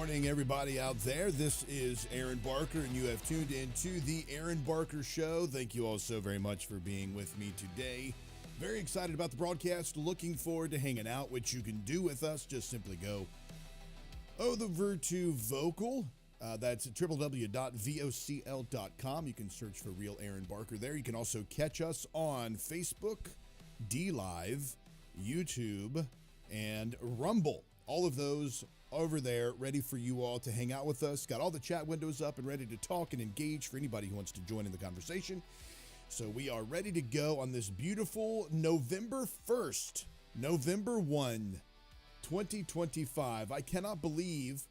morning, everybody out there. This is Aaron Barker, and you have tuned into the Aaron Barker Show. Thank you all so very much for being with me today. Very excited about the broadcast. Looking forward to hanging out, which you can do with us. Just simply go over to Vocal. That's at www.vocl.com. You can search for Real Aaron Barker there. You can also catch us on Facebook, DLive, YouTube, and Rumble. All of those over there, ready for you all to hang out with us. Got all the chat windows up and ready to talk and engage for anybody who wants to join in the conversation. So we are ready to go on this beautiful November 1st, November 1, 2025. I cannot believe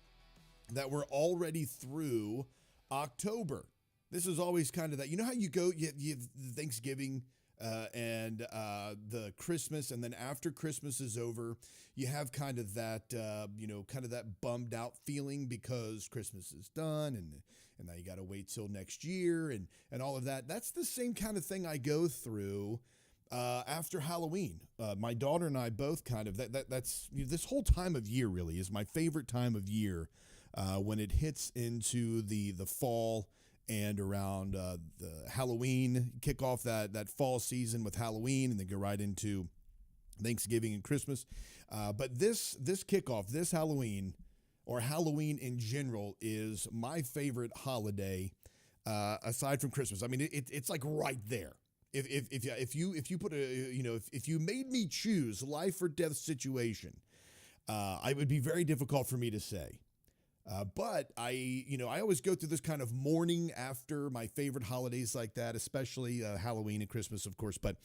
that we're already through October. This is always kind of that, you know how you go, you have Thanksgiving and the Christmas, and then after Christmas is over, you have kind of that, kind of that bummed out feeling because Christmas is done, and now you got to wait till next year and all of that. That's the same kind of thing I go through after Halloween. My daughter and I both kind of, that's this whole time of year really is my favorite time of year when it hits into the fall and around the Halloween, kick off that fall season with Halloween and then go right into Thanksgiving and Christmas. But this kickoff, this Halloween, or Halloween in general, is my favorite holiday aside from Christmas. I mean, it's like right there. If you put if you made me choose life or death situation, it would be very difficult for me to say. But I always go through this kind of mourning after my favorite holidays like that, especially Halloween and Christmas, of course. But,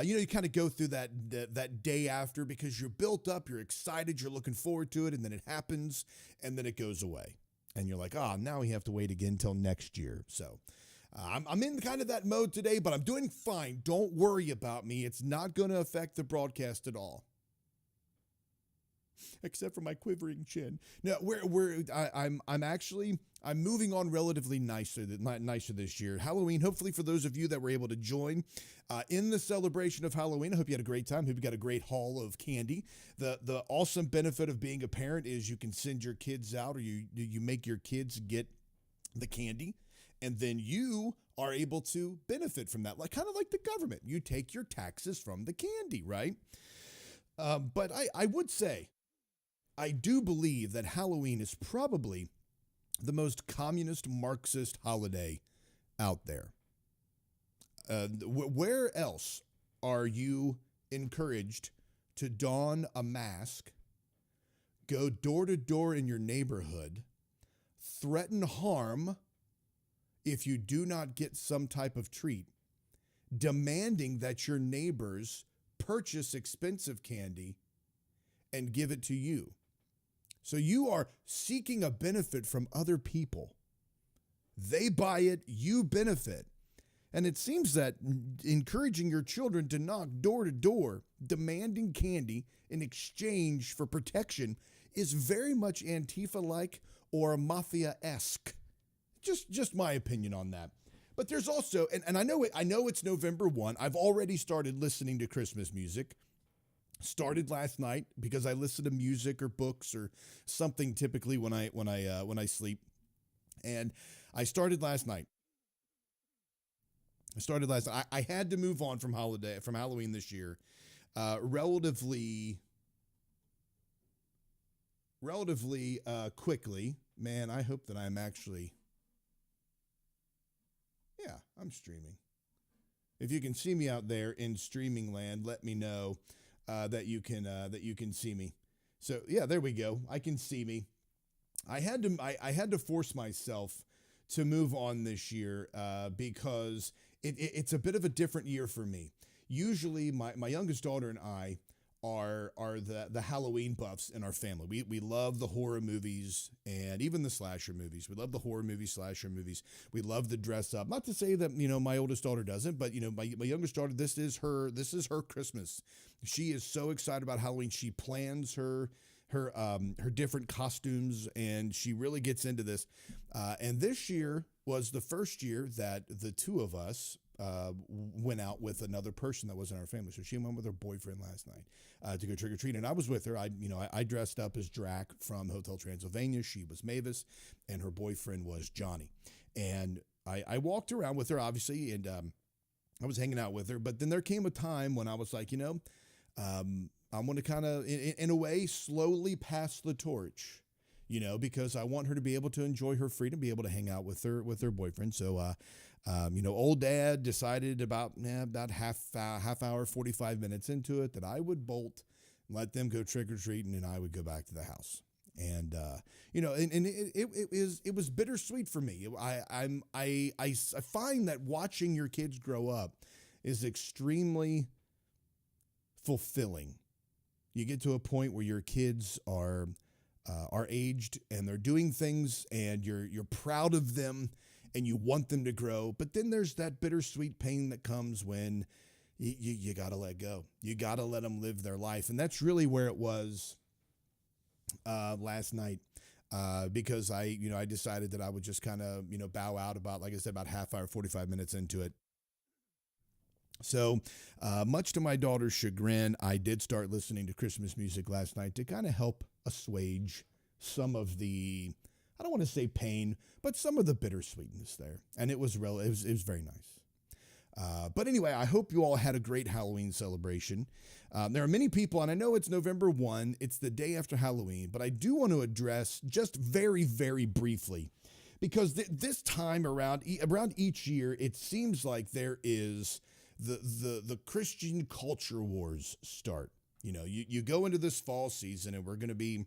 you kind of go through that day after because you're built up, you're excited, you're looking forward to it, and then it happens, and then it goes away. And you're like, now we have to wait again until next year. So I'm in kind of that mode today, but I'm doing fine. Don't worry about me. It's not going to affect the broadcast at all. Except for my quivering chin. No, I'm moving on relatively nicer this year. Halloween, hopefully for those of you that were able to join in the celebration of Halloween, I hope you had a great time. Hope you got a great haul of candy. The awesome benefit of being a parent is you can send your kids out, or you make your kids get the candy, and then you are able to benefit from that, kind of like the government. You take your taxes from the candy, right? But I would say, I do believe that Halloween is probably the most communist Marxist holiday out there. Where else are you encouraged to don a mask, go door to door in your neighborhood, threaten harm if you do not get some type of treat, demanding that your neighbors purchase expensive candy and give it to you? So you are seeking a benefit from other people. They buy it, you benefit. And it seems that encouraging your children to knock door to door, demanding candy in exchange for protection, is very much Antifa-like or Mafia-esque. Just my opinion on that. But there's also, and I know it's November 1. I've already started listening to Christmas music. Started last night because I listen to music or books or something typically when I sleep. And I started last night. I had to move on from Halloween this year, relatively quickly. Man, I hope that I'm streaming. If you can see me out there in streaming land, let me know that you can see me. So yeah, there we go. I can see me. I had to force myself to move on this year because it's a bit of a different year for me. Usually my youngest daughter and I are the Halloween buffs in our family. We love the horror movies and even the slasher movies. We love the horror movies, slasher movies. We love the dress up. Not to say that, my oldest daughter doesn't, but my youngest daughter, this is her Christmas. She is so excited about Halloween. She plans her different costumes, and she really gets into this. And this year was the first year that the two of us went out with another person that wasn't our family. So she went with her boyfriend last night to go trick or treat, and I was with her. I dressed up as Drac from Hotel Transylvania. She was Mavis, and her boyfriend was Johnny. And I walked around with her, obviously, and I was hanging out with her. But then there came a time when I was like, I'm going to kind of, in a way, slowly pass the torch. Because I want her to be able to enjoy her freedom, be able to hang out with her boyfriend. So, old dad decided about half hour, 45 minutes into it that I would bolt, let them go trick or treating, and I would go back to the house. And it was bittersweet for me. I find that watching your kids grow up is extremely fulfilling. You get to a point where your kids are aged and they're doing things and you're proud of them and you want them to grow. But then there's that bittersweet pain that comes when you got to let go. You got to let them live their life. And that's really where it was last night because I decided that I would just kind of, bow out about, like I said, about half hour, 45 minutes into it. So much to my daughter's chagrin, I did start listening to Christmas music last night to kind of help assuage some of the, I don't want to say pain, but some of the bittersweetness there. And it was very nice. But anyway, I hope you all had a great Halloween celebration. There are many people, and I know it's November 1, it's the day after Halloween, but I do want to address just very, very briefly, because this time around each year, it seems like there is the Christian culture wars start. You go into this fall season and we're going to be,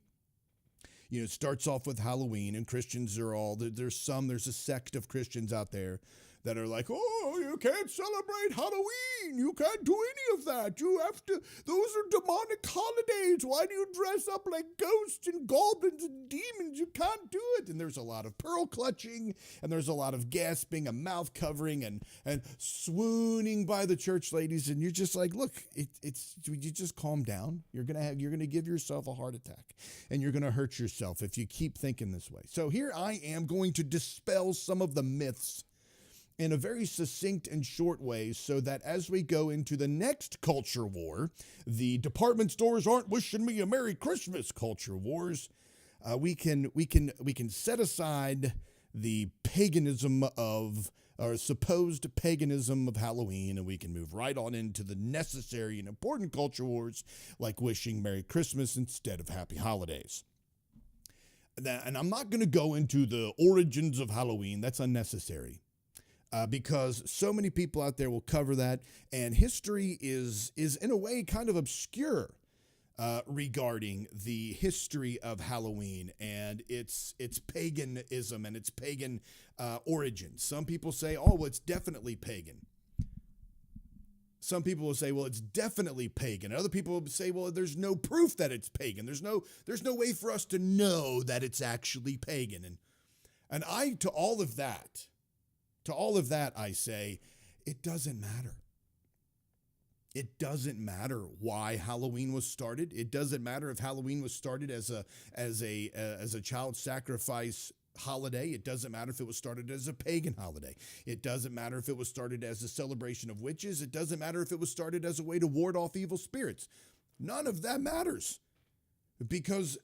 it starts off with Halloween, and Christians are all, there's a sect of Christians out there that are like, oh, you can't celebrate Halloween. You can't do any of that. You have to, those are demonic holidays. Why do you dress up like ghosts and goblins and demons? You can't do it. And there's a lot of pearl clutching, and there's a lot of gasping and mouth covering and swooning by the church ladies. And you're just like, look, you just calm down. You're going to give yourself a heart attack, and you're going to hurt yourself if you keep thinking this way. So here I am going to dispel some of the myths in a very succinct and short way, so that as we go into the next culture war, the department stores aren't wishing me a Merry Christmas culture wars, we can set aside the paganism of, or supposed paganism of Halloween, and we can move right on into the necessary and important culture wars, like wishing Merry Christmas instead of Happy Holidays. And I'm not going to go into the origins of Halloween. That's unnecessary. Because so many people out there will cover that, and history is in a way kind of obscure regarding the history of Halloween and its paganism and its pagan origins. Some people say, oh, well, it's definitely pagan. Some people will say, well, it's definitely pagan. Other people will say, well, there's no proof that it's pagan. There's no way for us to know that it's actually pagan. And to all of that, I say, it doesn't matter. It doesn't matter why Halloween was started. It doesn't matter if Halloween was started as a child sacrifice holiday. It doesn't matter if it was started as a pagan holiday. It doesn't matter if it was started as a celebration of witches. It doesn't matter if it was started as a way to ward off evil spirits. None of that matters, because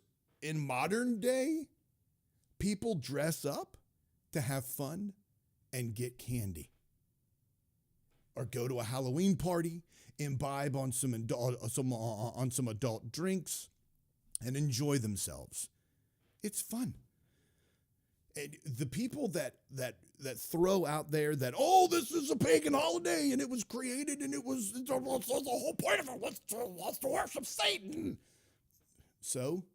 in modern day, people dress up to have fun and get candy, or go to a Halloween party, imbibe on some adult drinks, and enjoy themselves. It's fun. And the people that throw out there that, oh, this is a pagan holiday and it was created and it's the whole point of it was to worship Satan. So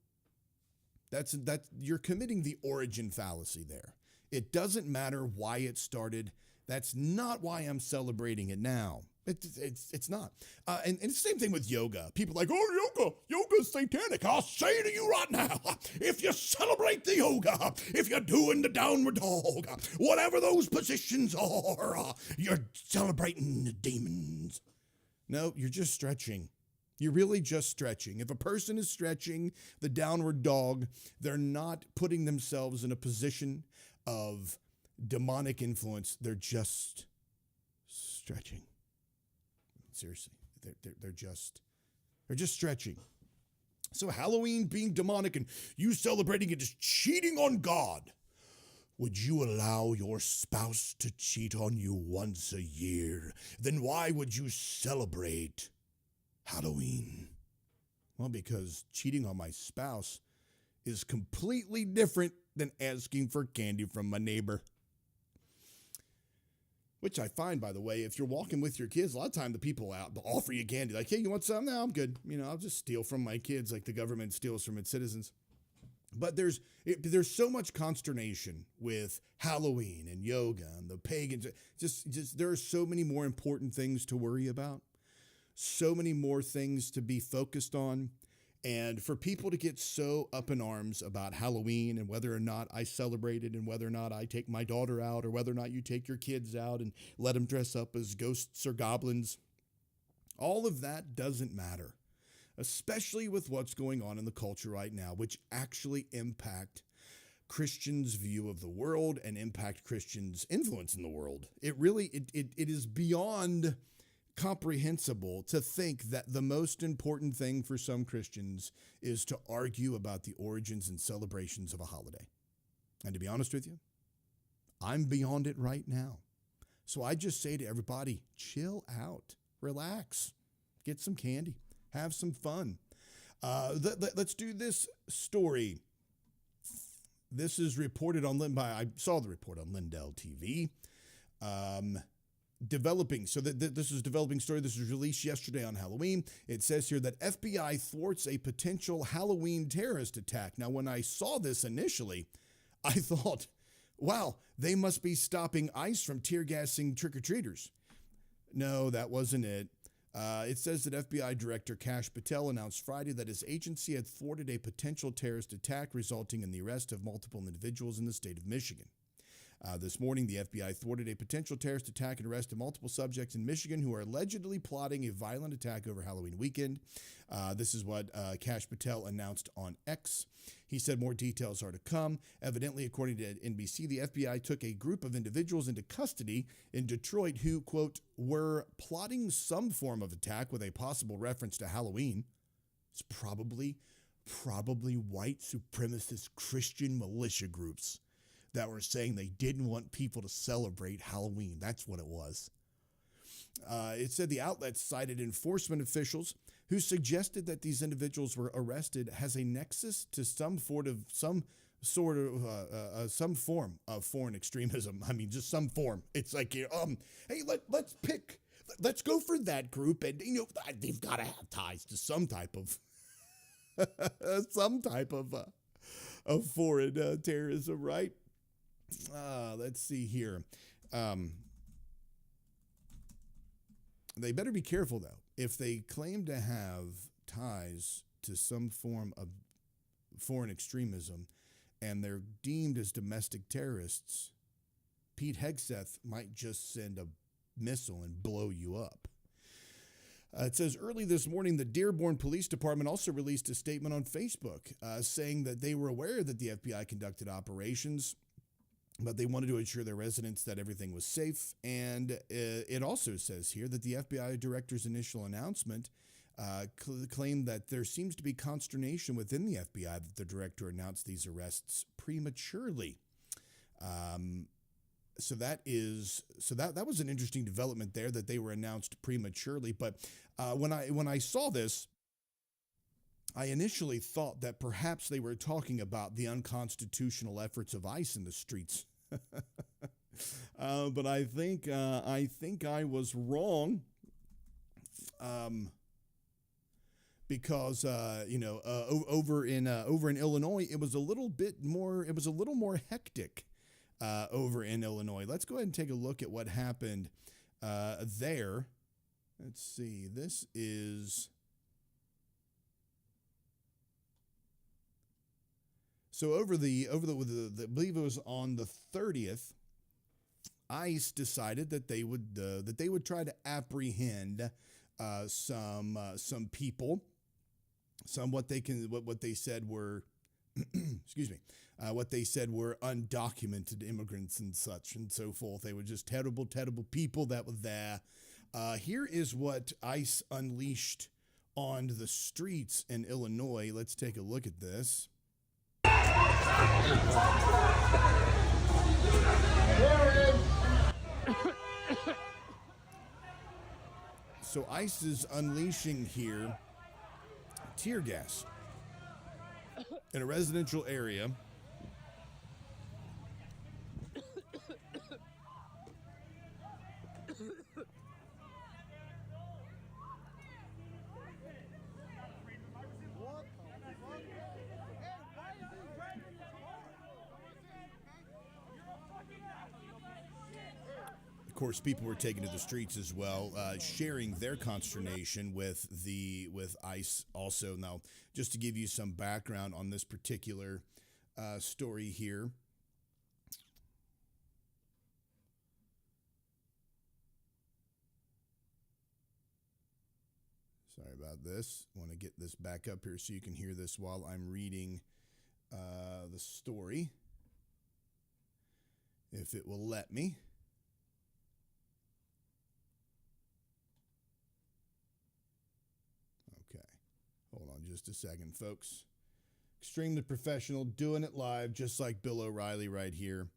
that's you're committing the origin fallacy there. It doesn't matter why it started. That's not why I'm celebrating it now. It's not. And it's the same thing with yoga. People are like, oh, yoga's satanic. I'll say to you right now, if you celebrate the yoga, if you're doing the downward dog, whatever those positions are, you're celebrating the demons. No, you're just stretching. You're really just stretching. If a person is stretching the downward dog, they're not putting themselves in a position of demonic influence. They're just stretching. stretching. Seriously, they're just stretching. So Halloween being demonic and you celebrating it is cheating on God. Would you allow your spouse to cheat on you once a year? Then why would you celebrate Halloween? Well, because cheating on my spouse is completely different than asking for candy from my neighbor. Which I find, by the way, if you're walking with your kids, a lot of time the people out will offer you candy. Like, hey, you want some? No, I'm good. I'll just steal from my kids like the government steals from its citizens. But there's so much consternation with Halloween and yoga and the pagans. Just there are so many more important things to worry about. So many more things to be focused on. And for people to get so up in arms about Halloween and whether or not I celebrate it and whether or not I take my daughter out or whether or not you take your kids out and let them dress up as ghosts or goblins, all of that doesn't matter, especially with what's going on in the culture right now, which actually impact Christians' view of the world and impact Christians' influence in the world. It is beyond comprehensible to think that the most important thing for some Christians is to argue about the origins and celebrations of a holiday. And to be honest with you, I'm beyond it right now. So I just say to everybody, chill out, relax, get some candy, have some fun. Let's do this story. This is reported on I saw the report on Lindell TV. Developing. So this is a developing story. This was released yesterday on Halloween. It says here that FBI thwarts a potential Halloween terrorist attack. Now, when I saw this initially, I thought, wow, they must be stopping ICE from tear gassing trick-or-treaters. No, that wasn't it. It says that FBI Director Kash Patel announced Friday that his agency had thwarted a potential terrorist attack resulting in the arrest of multiple individuals in the state of Michigan. This morning, the FBI thwarted a potential terrorist attack and arrested multiple subjects in Michigan who are allegedly plotting a violent attack over Halloween weekend. This is what Kash Patel announced on X. He said more details are to come. Evidently, according to NBC, the FBI took a group of individuals into custody in Detroit who, quote, were plotting some form of attack with a possible reference to Halloween. It's probably white supremacist Christian militia groups that were saying they didn't want people to celebrate Halloween. That's what it was. It said the outlet cited enforcement officials who suggested that these individuals were arrested has a nexus to some form of foreign extremism. I mean, just some form. It's like, hey, let's go for that group, and they've got to have ties to some type of of foreign terrorism, right? Let's see here. They better be careful, though. If they claim to have ties to some form of foreign extremism and they're deemed as domestic terrorists, Pete Hegseth might just send a missile and blow you up. It says early this morning, the Dearborn Police Department also released a statement on Facebook saying that they were aware that the FBI conducted operations, but they wanted to assure their residents that everything was safe. And it also says here that the FBI director's initial announcement claimed that there seems to be consternation within the FBI that the director announced these arrests prematurely. So that was an interesting development there, that they were announced prematurely. But when I saw this, I initially thought that perhaps they were talking about the unconstitutional efforts of ICE in the streets. But I think I was wrong. Because over in Illinois, it was a little more hectic over in Illinois. Let's go ahead and take a look at what happened there. Let's see. This is so over the I believe it was on the 30th. ICE decided that they would try to apprehend some people. What they said were, excuse me, what they said were undocumented immigrants and such and so forth. They were just terrible, terrible people that were there. Here is what ICE unleashed on the streets in Illinois. Let's take a look at this. So ICE is unleashing here tear gas in a residential area. Of course, people were taken to the streets as well, sharing their consternation with ICE also. Now, just to give you some background on this particular story here. Sorry about this. I want to get this back up here so you can hear this while I'm reading the story, if it will let me. Okay. Hold on just a second, folks. Extremely professional, doing it live, just like Bill O'Reilly right here.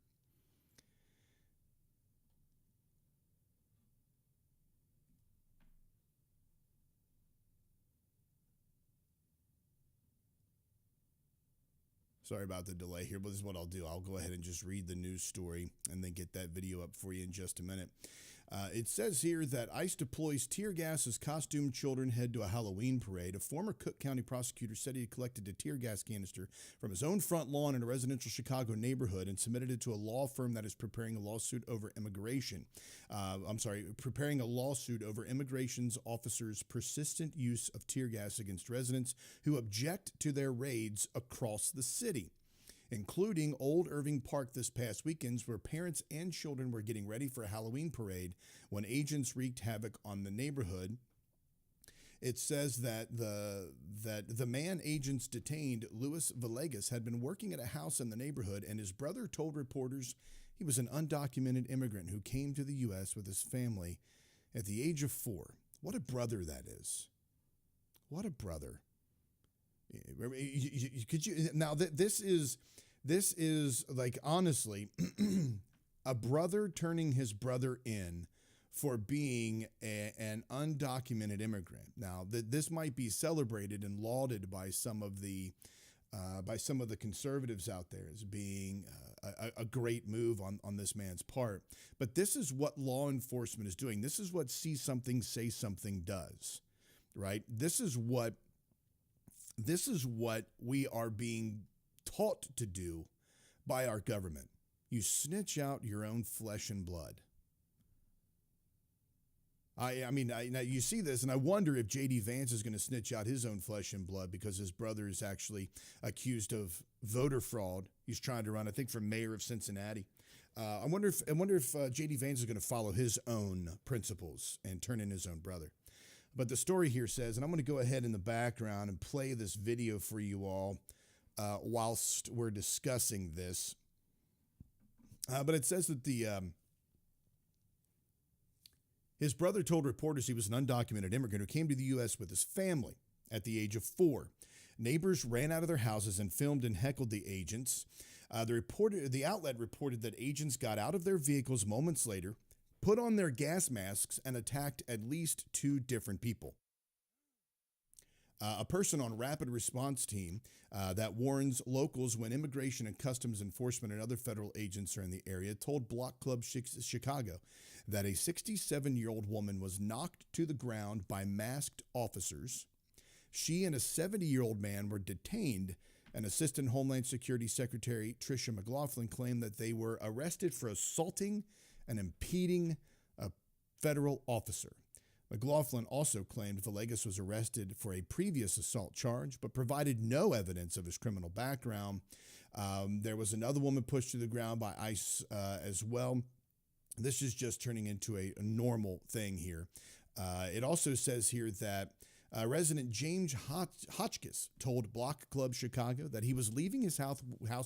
Sorry about the delay here, but this is what I'll do. I'll go ahead and just read the news story and then get that video up for you in just a minute. It says here that ICE deploys tear gas as costumed children head to a Halloween parade. A former Cook County prosecutor said he had collected a tear gas canister from his own front lawn in a residential Chicago neighborhood and submitted it to a law firm that is preparing a lawsuit over immigration. Preparing a lawsuit over immigration's officers' persistent use of tear gas against residents who object to their raids across the city, including Old Irving Park this past weekend, where parents and children were getting ready for a Halloween parade when agents wreaked havoc on the neighborhood. It says that the man agents detained, Luis Villegas, had been working at a house in the neighborhood, and his brother told reporters he was an undocumented immigrant who came to the U.S. with his family at the age of 4. What a brother that is. What a brother. Could you now that this is like, honestly, a brother turning his brother in for being an undocumented immigrant. Now this might be celebrated and lauded by some of the conservatives out there as being a great move on this man's part. But this is what law enforcement is doing. This is what see something, say something does, right? This is what we are being taught to do by our government. You snitch out your own flesh and blood. I mean, you see this, and I wonder if J.D. Vance is going to snitch out his own flesh and blood because his brother is actually accused of voter fraud. He's trying to run, I think, for mayor of Cincinnati. I wonder if J.D. Vance is going to follow his own principles and turn in his own brother. But the story here says, and I'm going to go ahead in the background and play this video for you all whilst we're discussing this. But it says that his brother told reporters he was an undocumented immigrant who came to the U.S. with his family at the age of 4. Neighbors ran out of their houses and filmed and heckled the agents. The outlet reported that agents got out of their vehicles moments later, put on their gas masks, and attacked at least 2 different people. A person on rapid response team that warns locals when immigration and customs enforcement and other federal agents are in the area told Block Club Chicago that a 67-year-old woman was knocked to the ground by masked officers. She and a 70-year-old man were detained, and Assistant Homeland Security Secretary Tricia McLaughlin claimed that they were arrested for assaulting and impeding a federal officer. McLaughlin also claimed Villegas was arrested for a previous assault charge, but provided no evidence of his criminal background. There was another woman pushed to the ground by ICE as well. This is just turning into a normal thing here. It also says here that Resident James Hotchkiss told Block Club Chicago that he was leaving his house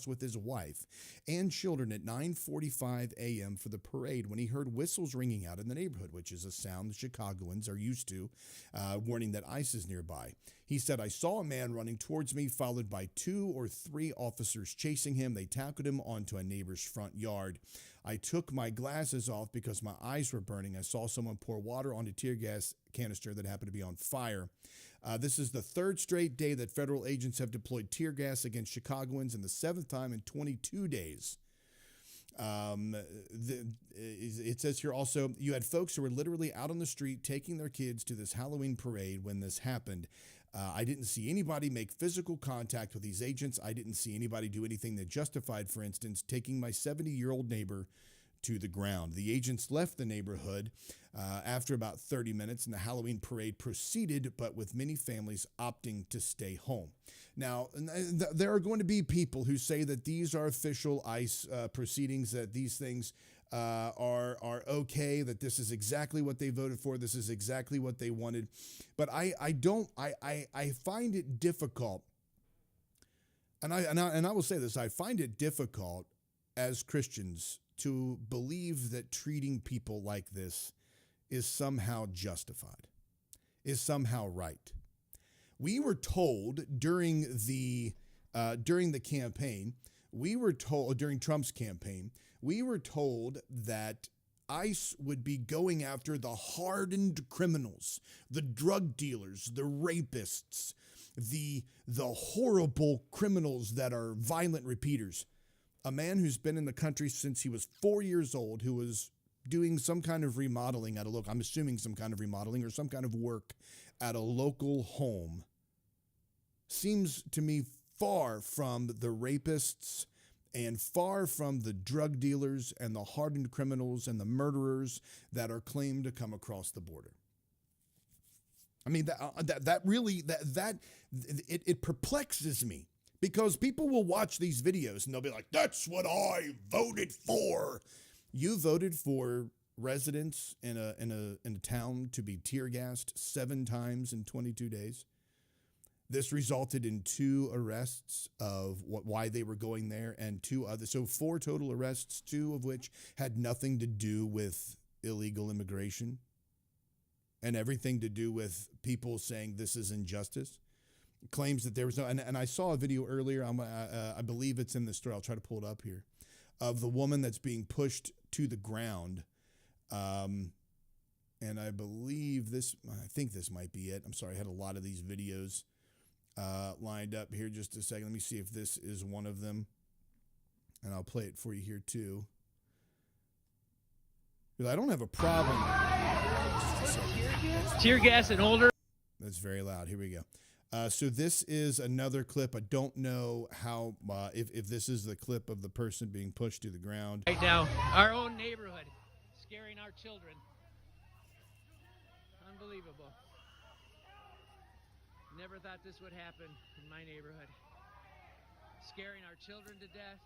with his wife and children at 9:45 a.m. for the parade when he heard whistles ringing out in the neighborhood, which is a sound the Chicagoans are used to, warning that ICE is nearby. He said, "I saw a man running towards me, followed by 2 or 3 officers chasing him. They tackled him onto a neighbor's front yard. I took my glasses off because my eyes were burning. I saw someone pour water on a tear gas canister that happened to be on fire." This is the 3rd straight day that federal agents have deployed tear gas against Chicagoans, and the 7th time in 22 days. It says here also, you had folks who were literally out on the street taking their kids to this Halloween parade when this happened. I didn't see anybody make physical contact with these agents. I didn't see anybody do anything that justified, for instance, taking my 70-year-old neighbor to the ground. The agents left the neighborhood after about 30 minutes, and the Halloween parade proceeded, but with many families opting to stay home. Now, there are going to be people who say that these are official ICE proceedings, that these things are okay, that this is exactly what they voted for, this is exactly what they wanted. But I find it difficult, and I will say this, I find it difficult as Christians to believe that treating people like this is somehow justified, is somehow right. We were told during the campaign, during Trump's campaign, we were told that ICE would be going after the hardened criminals, the drug dealers, the rapists, the horrible criminals that are violent repeaters. A man who's been in the country since he was 4 years old, who was doing some kind of remodeling at a local, I'm assuming some kind of remodeling or some kind of work at a local home, seems to me far from the rapists and far from the drug dealers and the hardened criminals and the murderers that are claimed to come across the border. I mean, it perplexes me, because people will watch these videos and they'll be like, "That's what I voted for." You voted for residents in a town to be tear gassed 7 times in 22 days. This resulted in 2 arrests of why they were going there, and 2 others. So 4 total arrests, 2 of which had nothing to do with illegal immigration and everything to do with people saying this is injustice. Claims that there was no, and I saw a video earlier, I believe it's in the story, I'll try to pull it up here, of the woman that's being pushed to the ground. And I believe I think this might be it. I'm sorry, I had a lot of these videos lined up here. Just a second. Let me see if this is one of them. And I'll play it for you here too, because I don't have a problem. Tear gas and older. That's very loud. Here we go. So this is another clip. I don't know how if this is the clip of the person being pushed to the ground. Right now, our own neighborhood, scaring our children. Unbelievable. Never thought this would happen in my neighborhood. Scaring our children to death,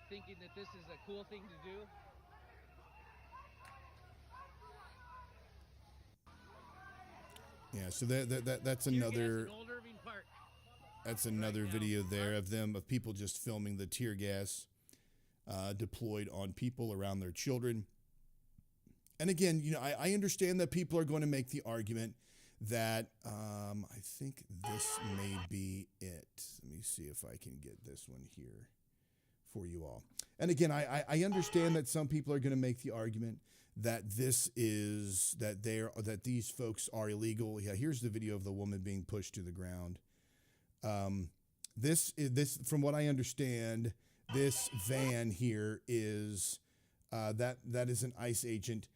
thinking that this is a cool thing to do. Yeah, so that's another video there of people just filming the tear gas deployed on people around their children. And again, I understand that people are going to make the argument that I think this may be it. Let me see if I can get this one here for you all. And again, I understand that some people are going to make the argument that these folks are illegal. Yeah, here's the video of the woman being pushed to the ground. This from what I understand, this van here is that is an ICE agent.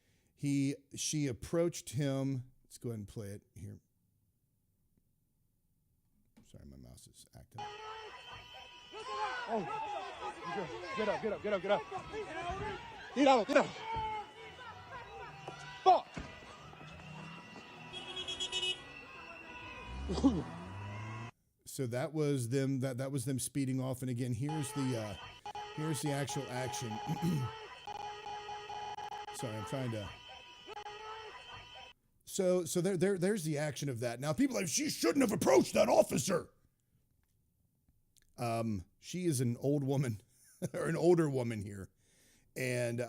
She approached him. Let's go ahead and play it here. Sorry, my mouse is acting up. Oh, get up. Get out. Fuck. So that was them. That was them speeding off. And again, here's the actual action. Sorry, I'm trying to. So there's the action of that. Now people are like, she shouldn't have approached that officer. She is an old woman or an older woman here. And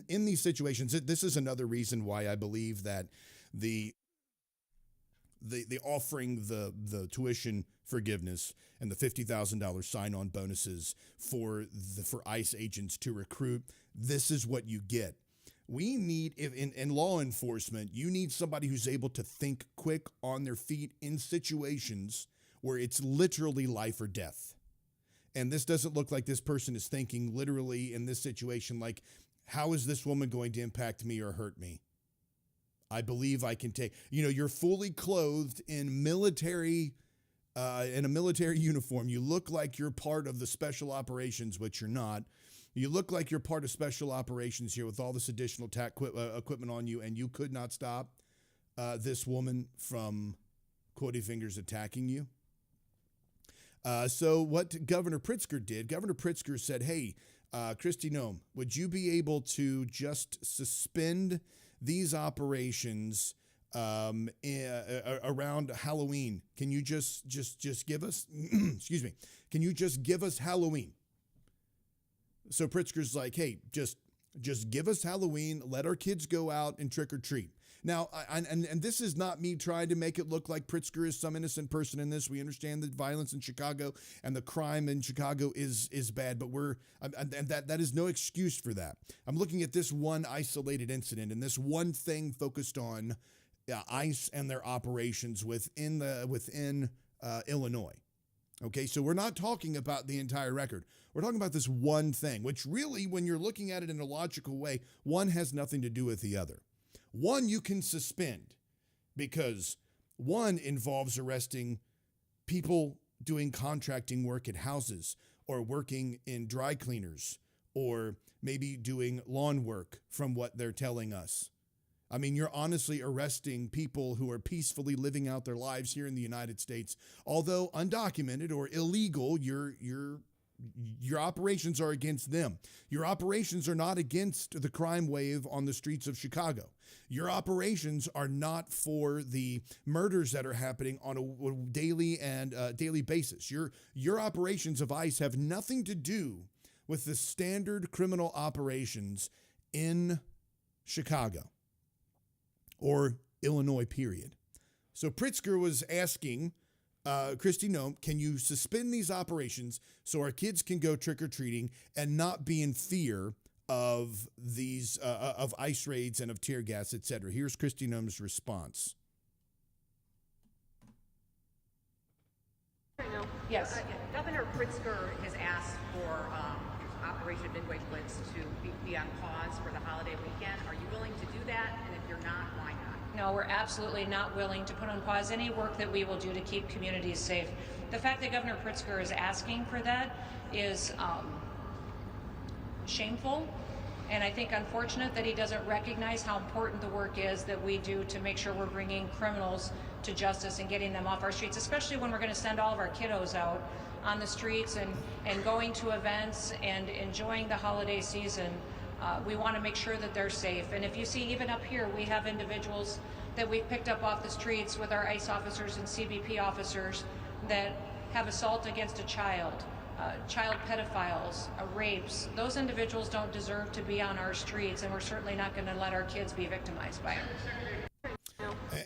in these situations, this is another reason why I believe that the offering the tuition forgiveness and the $50,000 sign-on bonuses for ICE agents to recruit, this is what you get. We need, in law enforcement, you need somebody who's able to think quick on their feet in situations where it's literally life or death. And this doesn't look like this person is thinking literally in this situation, like, how is this woman going to impact me or hurt me? I believe I can take, you're fully clothed in in a military uniform. You look like you're part of the special operations, which you're not. You look like you're part of special operations here with all this additional equipment on you, and you could not stop this woman from, quoting fingers, attacking you. So what Governor Pritzker did, Governor Pritzker said, hey, Kristi Noem, would you be able to just suspend these operations around Halloween? Can you just give us, excuse me, can you just give us Halloween? So Pritzker's like, hey, just give us Halloween, let our kids go out and trick or treat. Now, and this is not me trying to make it look like Pritzker is some innocent person in this. We understand the violence in Chicago and the crime in Chicago is bad, but that is no excuse for that. I'm looking at this one isolated incident and this one thing focused on ICE and their operations within Illinois. Okay, so we're not talking about the entire record. We're talking about this one thing, which really, when you're looking at it in a logical way, one has nothing to do with the other. One you can suspend because one involves arresting people doing contracting work at houses or working in dry cleaners or maybe doing lawn work from what they're telling us. I mean, you're honestly arresting people who are peacefully living out their lives here in the United States. Although undocumented or illegal, your operations are against them. Your operations are not against the crime wave on the streets of Chicago. Your operations are not for the murders that are happening on a daily basis. Your operations of ICE have nothing to do with the standard criminal operations in Chicago or Illinois, period. So Pritzker was asking Kristi Noem, can you suspend these operations so our kids can go trick-or-treating and not be in fear of these of ICE raids and of tear gas, etc.? Here's Kristi Noem's response. Yes. Governor Pritzker has asked for Operation Midway Blitz to be on pause for the holiday weekend. Are you willing to do that? And if you're not, why not? No, we're absolutely not willing to put on pause any work that we will do to keep communities safe. The fact that Governor Pritzker is asking for that is shameful, and I think unfortunate that he doesn't recognize how important the work is that we do to make sure we're bringing criminals to justice and getting them off our streets, especially when we're going to send all of our kiddos out on the streets and going to events and enjoying the holiday season. We want to make sure that they're safe. And if you see, even up here, we have individuals that we've picked up off the streets with our ICE officers and CBP officers that have assault against a child pedophiles, rapes. Those individuals don't deserve to be on our streets, and we're certainly not going to let our kids be victimized by them.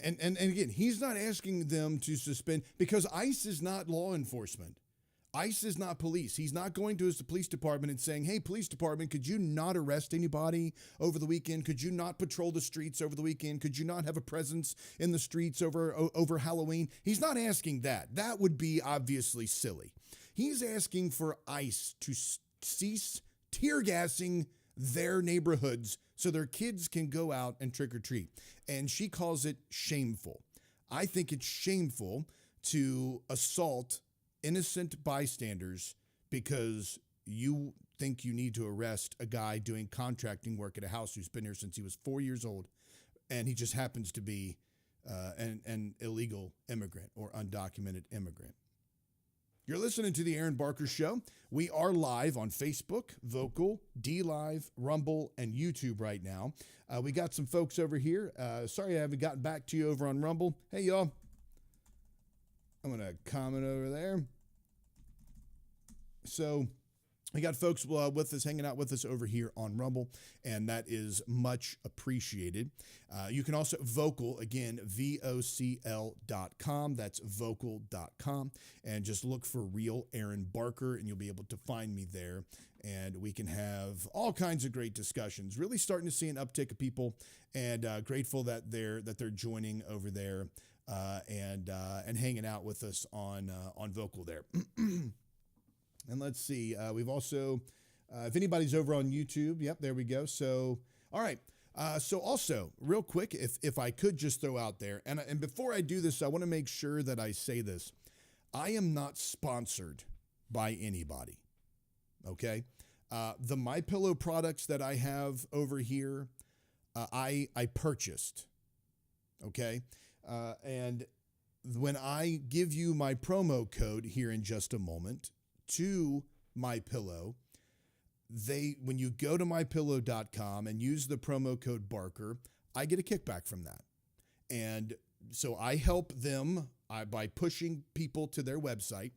And again, he's not asking them to suspend, because ICE is not law enforcement. ICE is not police. He's not going to his police department and saying, hey, police department, could you not arrest anybody over the weekend? Could you not patrol the streets over the weekend? Could you not have a presence in the streets over Halloween? He's not asking that. That would be obviously silly. He's asking for ICE to cease tear gassing their neighborhoods so their kids can go out and trick or treat. And she calls it shameful. I think it's shameful to assault innocent bystanders because you think you need to arrest a guy doing contracting work at a house who's been here since he was 4 years old, and he just happens to be an illegal immigrant or undocumented immigrant. You're listening to the Aaron Barker Show. We are live on Facebook, Vocal, D-Live, Rumble, and YouTube right now. We got some folks over here. Sorry I haven't gotten back to you over on Rumble. Hey, y'all. I'm going to comment over there. So we got folks with us, hanging out with us over here on Rumble, and that is much appreciated. You can also Vocal, again, VOCL.com. That's vocal.com. And just look for Real Aaron Barker, and you'll be able to find me there. And we can have all kinds of great discussions. Really starting to see an uptick of people, and grateful that they're joining over there and hanging out with us on Vocal there. And let's see, we've also, if anybody's over on YouTube, yep, there we go. So, all right. So also, real quick, if I could just throw out there, and before I do this, I want to make sure that I say this. I am not sponsored by anybody, okay? The MyPillow products that I have over here, I purchased, okay? And when I give you my promo code here in just a moment, to MyPillow, when you go to mypillow.com and use the promo code Barker, I get a kickback from that. And so I help them by pushing people to their website,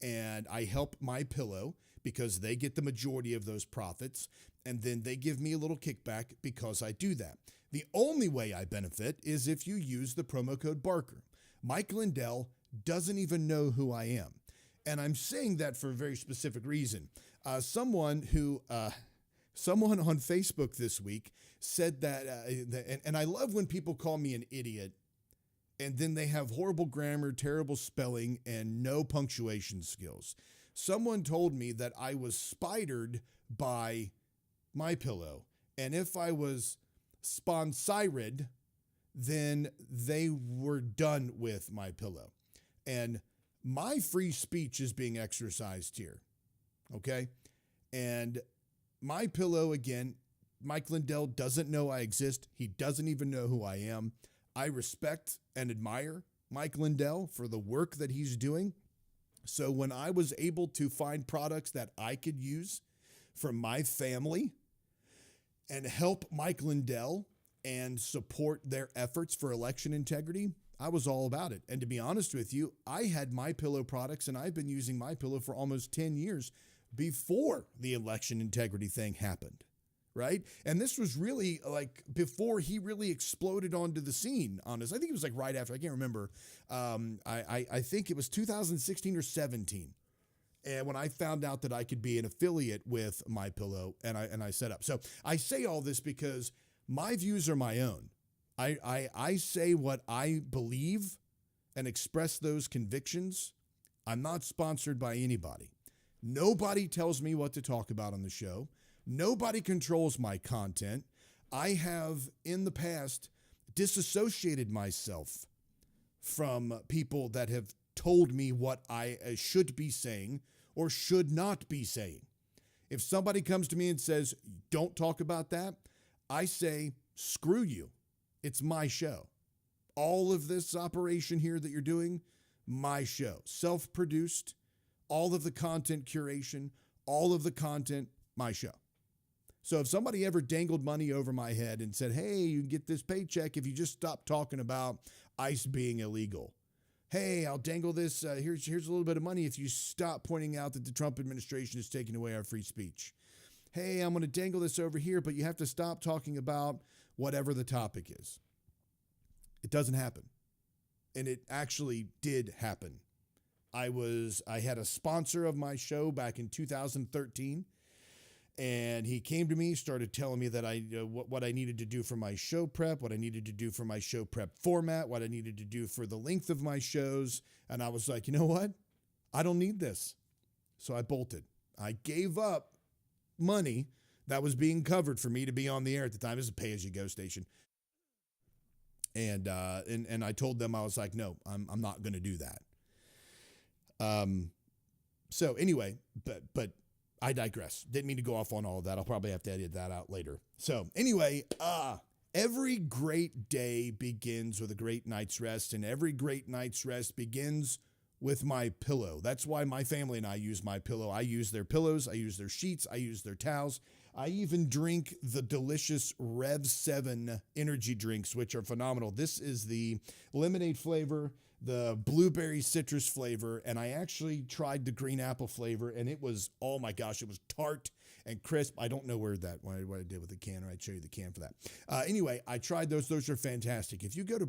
and I help MyPillow because they get the majority of those profits, and then they give me a little kickback because I do that. The only way I benefit is if you use the promo code Barker. Mike Lindell doesn't even know who I am. And I'm saying that for a very specific reason. Someone on Facebook this week said that, and I love when people call me an idiot, and then they have horrible grammar, terrible spelling, and no punctuation skills. Someone told me that I was spidered by MyPillow, and if I was sponsored, then they were done with MyPillow. And my free speech is being exercised here, okay? And MyPillow, again, Mike Lindell doesn't know I exist. He doesn't even know who I am. I respect and admire Mike Lindell for the work that he's doing. So when I was able to find products that I could use for my family and help Mike Lindell and support their efforts for election integrity, I was all about it. And to be honest with you, I had MyPillow products, and I've been using MyPillow for almost 10 years before the election integrity thing happened, right? And this was really like before he really exploded onto the scene on us. I think it was like right after, I can't remember. I think it was 2016 or 17. And when I found out that I could be an affiliate with MyPillow, and I set up. So I say all this because my views are my own. I say what I believe and express those convictions. I'm not sponsored by anybody. Nobody tells me what to talk about on the show. Nobody controls my content. I have, in the past, disassociated myself from people that have told me what I should be saying or should not be saying. If somebody comes to me and says, don't talk about that, I say, screw you. It's my show. All of this operation here that you're doing, my show. Self-produced, all of the content curation, all of the content, my show. So if somebody ever dangled money over my head and said, hey, you can get this paycheck if you just stop talking about ICE being illegal. Hey, I'll dangle this. Here's a little bit of money if you stop pointing out that the Trump administration is taking away our free speech. Hey, I'm going to dangle this over here, but you have to stop talking about whatever the topic is. It doesn't happen. And it actually did happen. I had a sponsor of my show back in 2013, and he came to me, started telling me that what I needed to do for my show prep, what I needed to do for my show prep format, what I needed to do for the length of my shows. And I was like, you know what? I don't need this. So I bolted. I gave up money that was being covered for me to be on the air at the time. It was a pay-as-you-go station. And I told them, I was like, no, I'm not going to do that. So anyway, but I digress. Didn't mean to go off on all of that. I'll probably have to edit that out later. So anyway, every great day begins with a great night's rest, and every great night's rest begins with My Pillow. That's why my family and I use My Pillow. I use their pillows, I use their sheets, I use their towels. I even drink the delicious Rev 7 energy drinks, which are phenomenal. This is the lemonade flavor, the blueberry citrus flavor, and I actually tried the green apple flavor, and it was, oh my gosh, it was tart and crisp. I don't know what I did with the can, or I'd show you the can for that. Anyway, I tried those. Those are fantastic. If you go to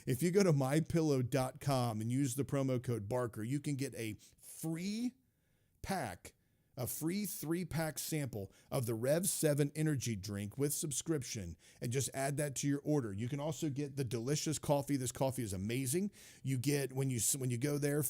if you go to mypillow.com and use the promo code Barker, you can get a free 3-pack sample of the Rev 7 energy drink with subscription, and just add that to your order. You can also get the delicious coffee. This coffee is amazing. You get, when you go there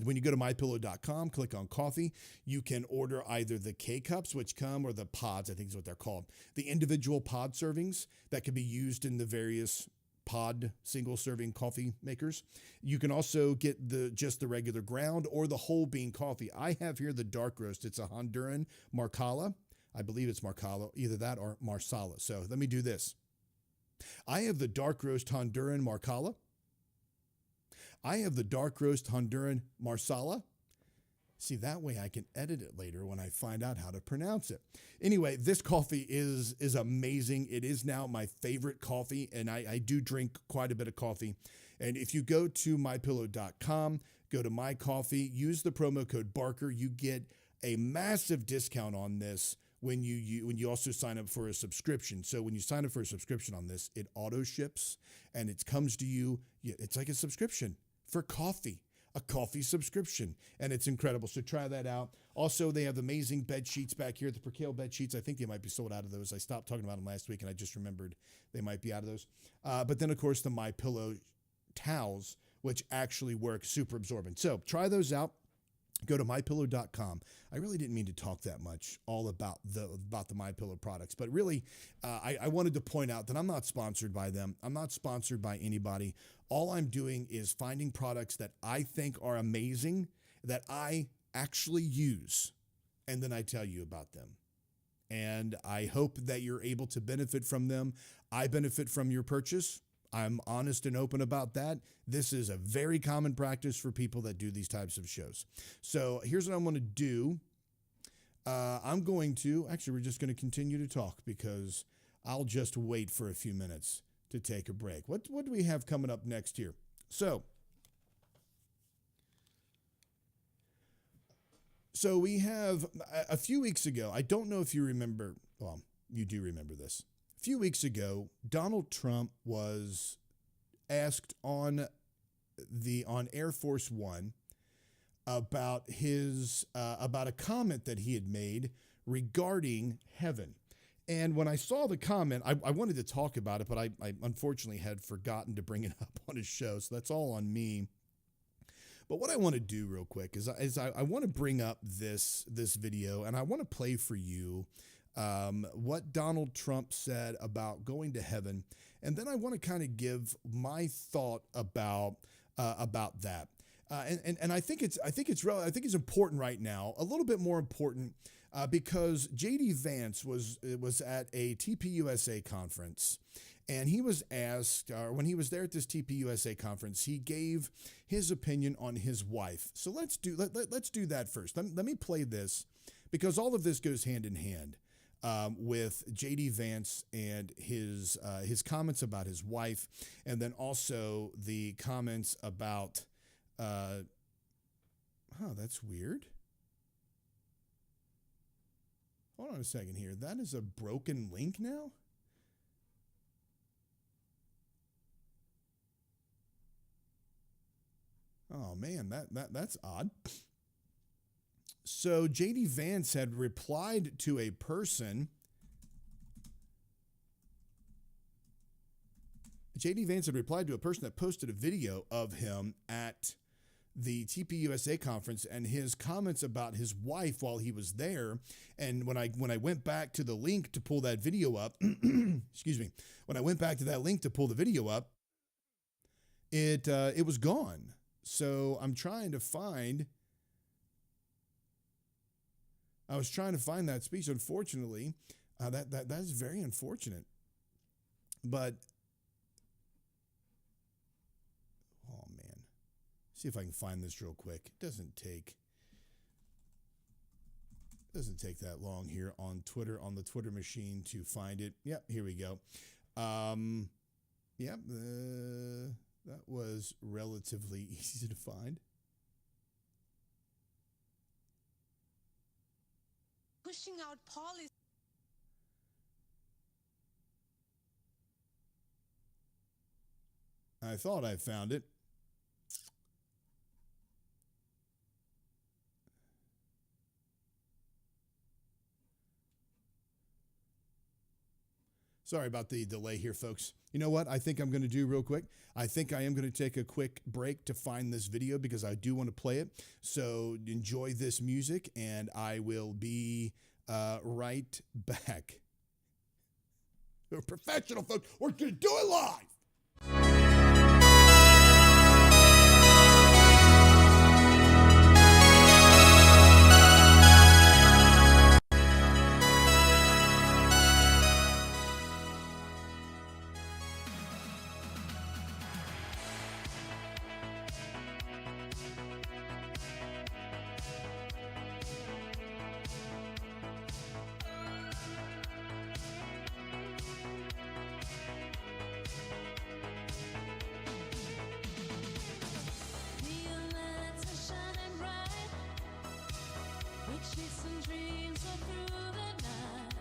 when you go to mypillow.com, click on coffee, you can order either the K-Cups, which come, or the pods, I think is what they're called, the individual pod servings that can be used in the various pod single-serving coffee makers. You can also get just the regular ground or the whole bean coffee. I have here the dark roast. It's a Honduran Marcala. I believe it's Marcala, either that or Marsala. So let me do this. I have the dark roast Honduran Marcala. I have the dark roast Honduran Marsala. See, that way I can edit it later when I find out how to pronounce it. Anyway, this coffee is amazing. It is now my favorite coffee, and I do drink quite a bit of coffee. And if you go to mypillow.com, go to My Coffee, use the promo code Barker, you get a massive discount on this when you also sign up for a subscription. So when you sign up for a subscription on this, it auto ships and it comes to you. It's like a subscription for coffee. A coffee subscription, and it's incredible. So try that out. Also, they have amazing bed sheets back here, the Percale bed sheets. I think they might be sold out of those. I stopped talking about them last week, and I just remembered they might be out of those. But then, of course, the My Pillow towels, which actually work super absorbent. So try those out. Go to mypillow.com. I really didn't mean to talk that much all about the MyPillow products, but really, I wanted to point out that I'm not sponsored by them. I'm not sponsored by anybody. All I'm doing is finding products that I think are amazing, that I actually use, and then I tell you about them. And I hope that you're able to benefit from them. I benefit from your purchase. I'm honest and open about that. This is a very common practice for people that do these types of shows. So here's what I'm going to do. We're just going to continue to talk because I'll just wait for a few minutes to take a break. What do we have coming up next here? So we have a few weeks ago, I don't know if you remember, well, you do remember this. A few weeks ago, Donald Trump was asked on Air Force One about about a comment that he had made regarding heaven. And when I saw the comment, I wanted to talk about it, but I unfortunately had forgotten to bring it up on his show, so that's all on me. But what I want to do real quick is I want to bring up this video, and I want to play for you what Donald Trump said about going to heaven, and then I want to kind of give my thought about that. And I think it's important right now, a little bit more important, because J.D. Vance was at a TPUSA conference, and he was asked, when he was there at this TPUSA conference, he gave his opinion on his wife. So let's do that first. Let me play this, because all of this goes hand in hand with J.D. Vance and his comments about his wife, and then also the comments about, that's weird. Hold on a second here. That is a broken link now? Oh man, that's odd. So J.D. Vance had replied to a person. J.D. Vance had replied to a person that posted a video of him at the TPUSA conference and his comments about his wife while he was there. And when I went back to the link to pull that video up, excuse me, when I went back to that link to pull the video up, it was gone. So I was trying to find that speech. Unfortunately, that is very unfortunate. But oh man. see if I can find this real quick. It doesn't take that long here on Twitter, on the Twitter machine to find it. Yep, here we go. Yep, that was relatively easy to find. Pushing out policy. I thought I found it. Sorry about the delay here, folks. You know what I think I'm going to do real quick? I think I am going to take a quick break to find this video because I do want to play it. So enjoy this music, and I will be right back. We're professional, folks. We're going to do it live. Chasing dreams all through the night,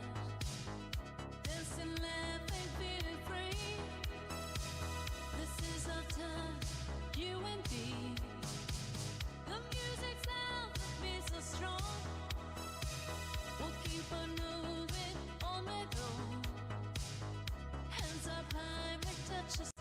dancing, laughing, feeling free. This is our time, you and me. The music sound me so strong. We'll keep on moving on my own. Hands up high, make touch the sky.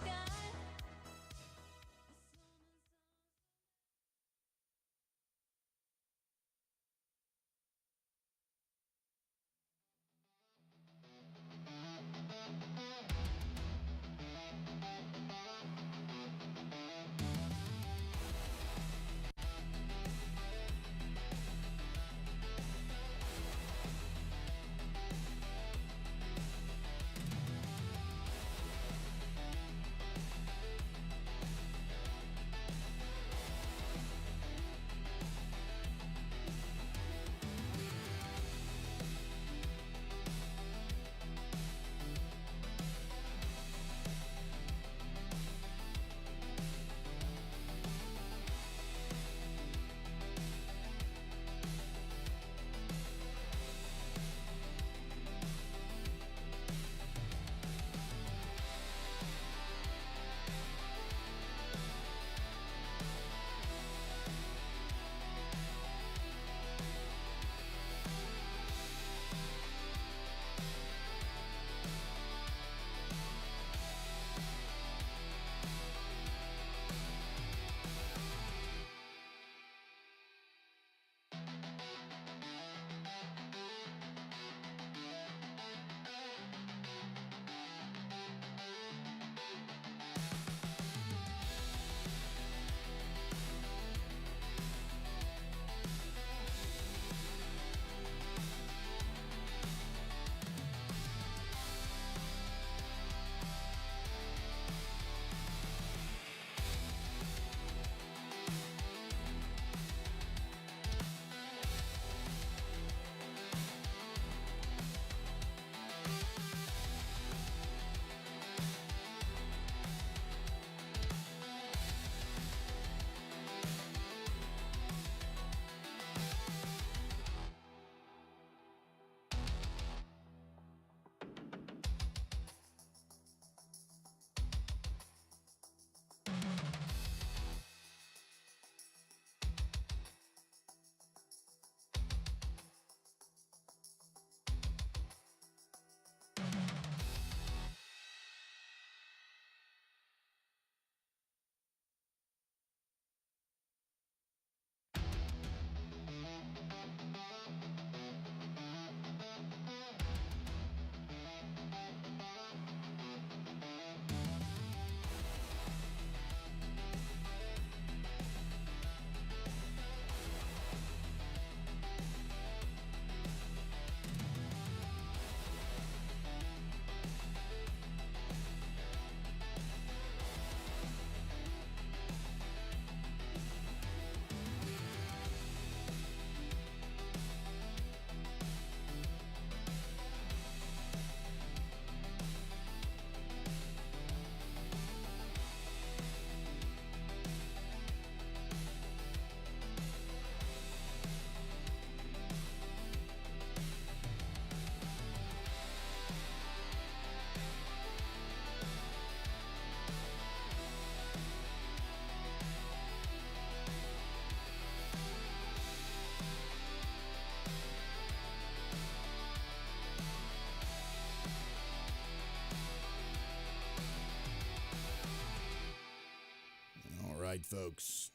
right, folks.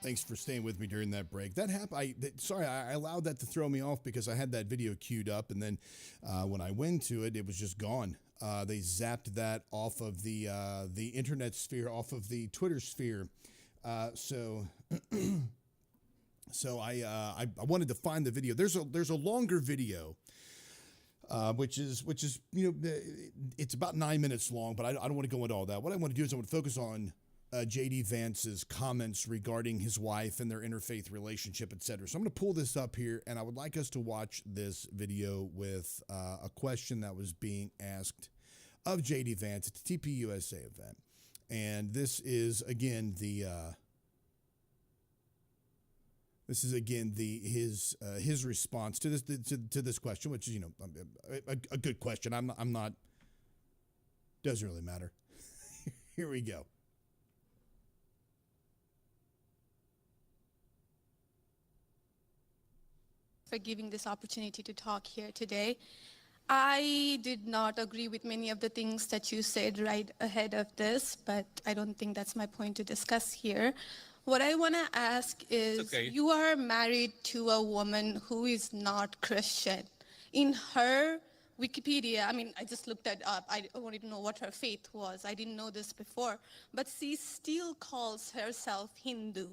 Thanks for staying with me during that break. That happened. Sorry, I allowed that to throw me off because I had that video queued up, and then when I went to it, it was just gone. They zapped that off of the internet sphere, off of the Twitter sphere. So I wanted to find the video. There's a longer video. Which is it's about 9 minutes long, but I don't want to go into all that. What I want to do is I want to focus on J.D. Vance's comments regarding his wife and their interfaith relationship, etc. So I'm going to pull this up here, and I would like us to watch this video with a question that was being asked of J.D. Vance at the TPUSA event, and this is again his response to this question, which is a good question. I'm not doesn't really matter. Here we go. For giving this opportunity to talk here today. I did not agree with many of the things that you said right ahead of this, but I don't think that's my point to discuss here. What I want to ask is, you are married to a woman who is not Christian. In her Wikipedia, I mean, I just looked that up. I wanted to know what her faith was. I didn't know this before. But she still calls herself Hindu.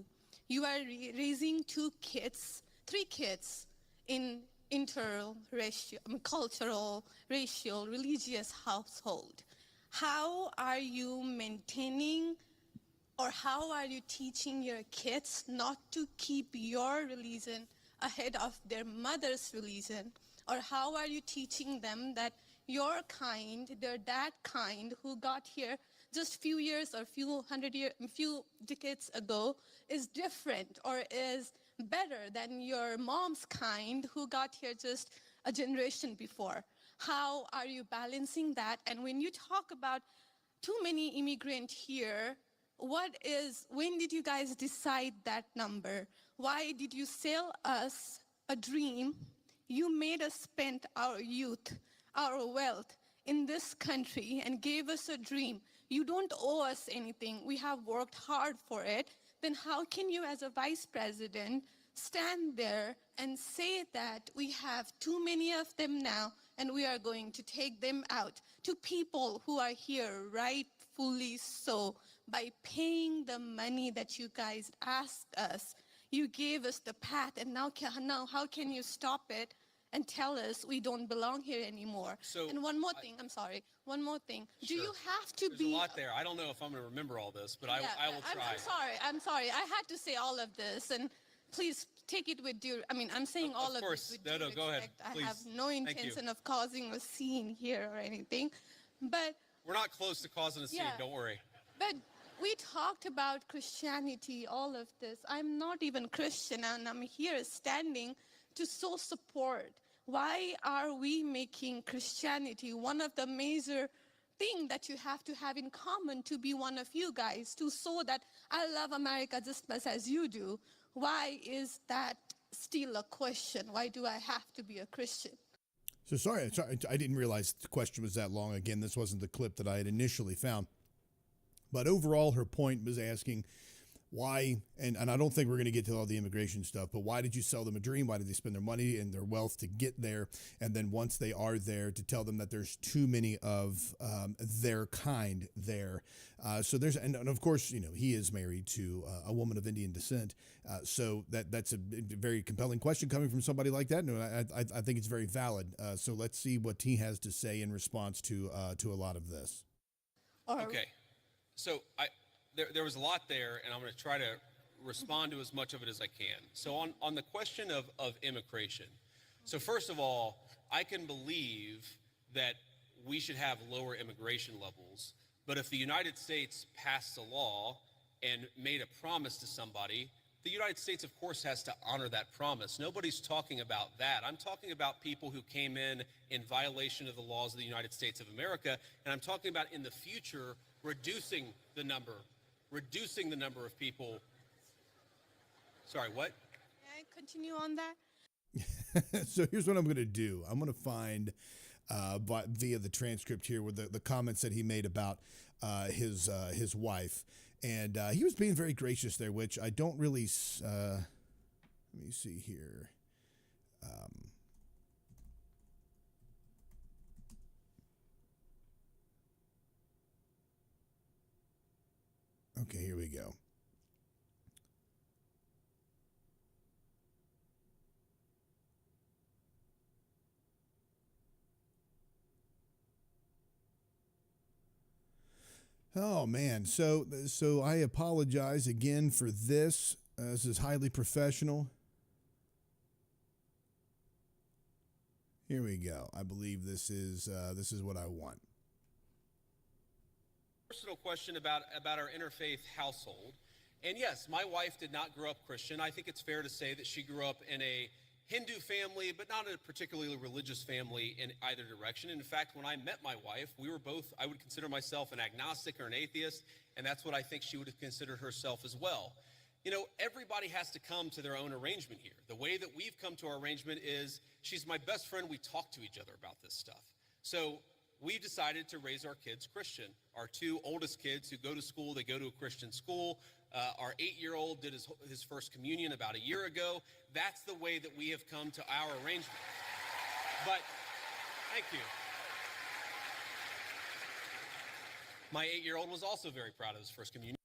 You are raising three kids in cultural, racial, religious household. How are you maintaining, or how are you teaching your kids not to keep your religion ahead of their mother's religion? Or how are you teaching them that your kind, their dad kind, who got here just few years or few decades ago, is different or is better than your mom's kind, who got here just a generation before? How are you balancing that? And when you talk about too many immigrants here, when did you guys decide that number? Why did you sell us a dream? You made us spend our youth, our wealth in this country and gave us a dream. You don't owe us anything. We have worked hard for it. Then how can you, as a vice president, stand there and say that we have too many of them now and we are going to take them out to people who are here rightfully so by paying the money that you guys asked us? You gave us the path, and now how can you stop it and tell us we don't belong here anymore? And one more thing, I'm sorry, one more thing. Sure. Do you have to There's a lot there. I don't know if I'm going to remember all this, but I will try. I'm sorry. I had to say all of this, and please take it with due, I'm saying all of this with due respect. Go ahead. Please. I have no intention of causing a scene here or anything, but... We're not close to causing a scene, don't worry. But we talked about Christianity, all of this. I'm not even Christian, and I'm here standing to show support. Why are we making Christianity one of the major things that you have to have in common to be one of you guys, to show that I love America just as much as you do? Why is that still a question? Why do I have to be a Christian? So sorry, I didn't realize the question was that long. Again, this wasn't the clip that I had initially found. But overall, her point was asking why, and I don't think we're going to get to all the immigration stuff, but why did you sell them a dream? Why did they spend their money and their wealth to get there? And then once they are there, to tell them that there's too many of their kind there. So there's, and of course, he is married to a woman of Indian descent. So that's a very compelling question coming from somebody like that. And I think it's very valid. So let's see what he has to say in response to a lot of this. Okay. So there was a lot there, and I'm going to try to respond to as much of it as I can. So on the question of immigration, so first of all, I can believe that we should have lower immigration levels, but if the United States passed a law and made a promise to somebody, the United States, of course, has to honor that promise. Nobody's talking about that. I'm talking about people who came in violation of the laws of the United States of America, and I'm talking about in the future reducing the number of people. Sorry, what? May I continue on that? So here's what I'm going to do. I'm going to find via the transcript here with the comments that he made about his wife. And he was being very gracious there, which I don't really, let me see here. Okay, here we go. Oh man, so I apologize again for this. This is highly professional. Here we go. I believe this is what I want. Personal question about our interfaith household. And yes, my wife did not grow up Christian. I think it's fair to say that she grew up in a Hindu family, but not a particularly religious family in either direction. In fact, when I met my wife, we were both, I would consider myself an agnostic or an atheist, and that's what I think she would have considered herself as well. You know, everybody has to come to their own arrangement here. The way that we've come to our arrangement is she's my best friend. We talk to each other about this stuff. So we decided to raise our kids Christian. Our two oldest kids who go to school, they go to a Christian school. Our 8-year-old did his first communion about a year ago. That's the way that we have come to our arrangement. But, thank you. My 8-year-old was also very proud of his first communion.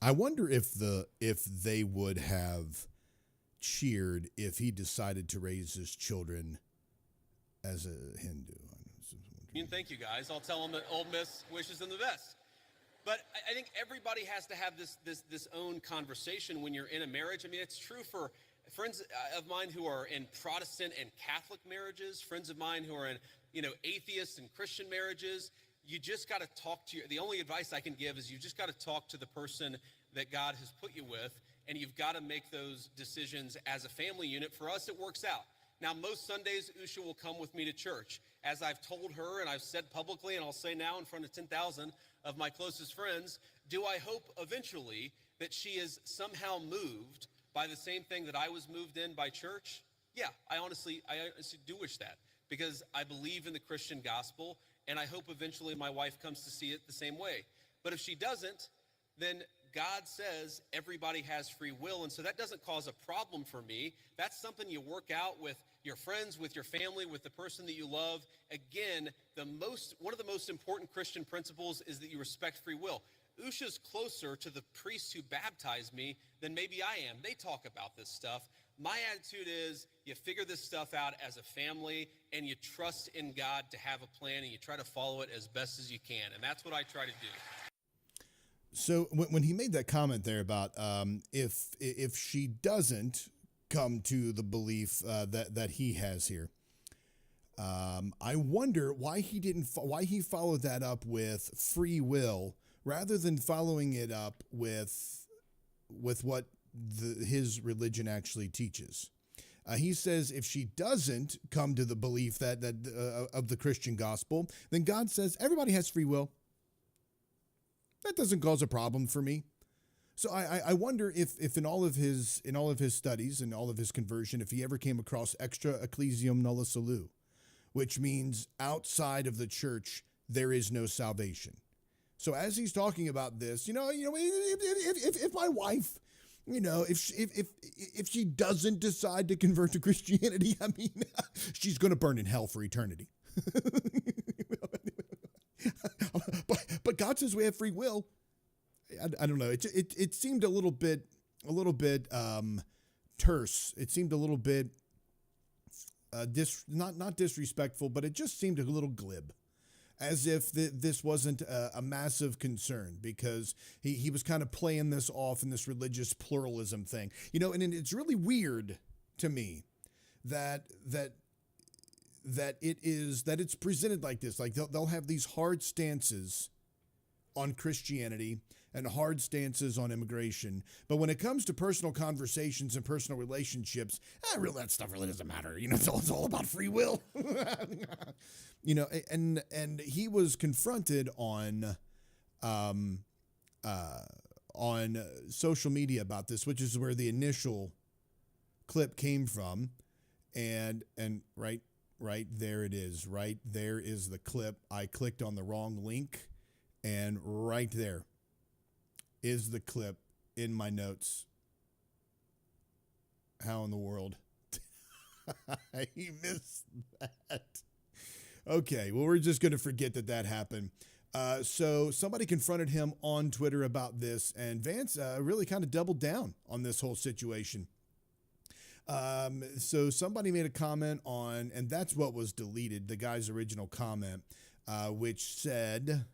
I wonder if they would have cheered if he decided to raise his children as a Hindu. Thank you, guys. I'll tell them that Ole Miss wishes them the best. But I think everybody has to have this own conversation when you're in a marriage. I mean, it's true for friends of mine who are in Protestant and Catholic marriages, friends of mine who are in, atheist and Christian marriages. You just got to talk to the only advice I can give is you just got to talk to the person that God has put you with, and you've got to make those decisions as a family unit. For us, it works out. Now, most Sundays, Usha will come with me to church. As I've told her and I've said publicly, and I'll say now in front of 10,000 of my closest friends, do I hope eventually that she is somehow moved by the same thing that I was moved in by church? Yeah, I honestly do wish that, because I believe in the Christian gospel, and I hope eventually my wife comes to see it the same way. But if she doesn't, then God says everybody has free will, and so that doesn't cause a problem for me. That's something you work out with your friends, with your family, with the person that you love. Again, one of the most important Christian principles is that you respect free will. Usha's closer to the priests who baptized me than maybe I am. They talk about this stuff. My attitude is you figure this stuff out as a family, and you trust in God to have a plan, and you try to follow it as best as you can, and that's what I try to do. So when he made that comment there about if she doesn't come to the belief that he has here, I wonder why he followed that up with free will rather than following it up with what his religion actually teaches. He says if she doesn't come to the belief that of the Christian gospel, then God says everybody has free will. That doesn't cause a problem for me. So I wonder if in all of his studies and all of his conversion, if he ever came across extra ecclesiam nulla salus, which means outside of the church there is no salvation. So as he's talking about this, if my wife, if she doesn't decide to convert to Christianity, I mean, she's going to burn in hell for eternity. But God says we have free will. I don't know. It seemed a little bit terse. It seemed a little bit not disrespectful, but it just seemed a little glib, as if this wasn't a massive concern, because he was kind of playing this off in this religious pluralism thing, and it's really weird to me that it's presented like this. Like they'll have these hard stances on Christianity and hard stances on immigration, but when it comes to personal conversations and personal relationships, that stuff really doesn't matter. It's all about free will. And he was confronted on social media about this, which is where the initial clip came from, and right there it is. Right there is the clip. I clicked on the wrong link, and right there is the clip in my notes. How in the world? I missed that. Okay, well, we're just going to forget that happened. So somebody confronted him on Twitter about this, and Vance really kind of doubled down on this whole situation. So somebody made a comment on, and that's what was deleted, the guy's original comment, which said,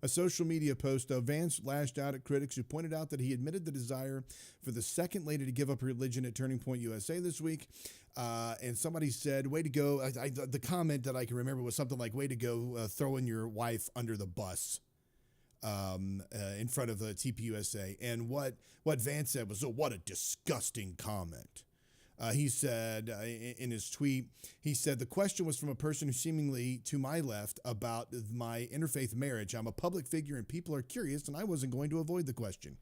a social media post of Vance lashed out at critics who pointed out that he admitted the desire for the second lady to give up her religion at Turning Point USA this week. And somebody said, way to go. The comment that I can remember was something like, way to go, throwing your wife under the bus in front of the TPUSA. And what Vance said was, oh, what a disgusting comment. He said in his tweet, he said, the question was from a person who seemingly to my left about my interfaith marriage. I'm a public figure and people are curious, and I wasn't going to avoid the question.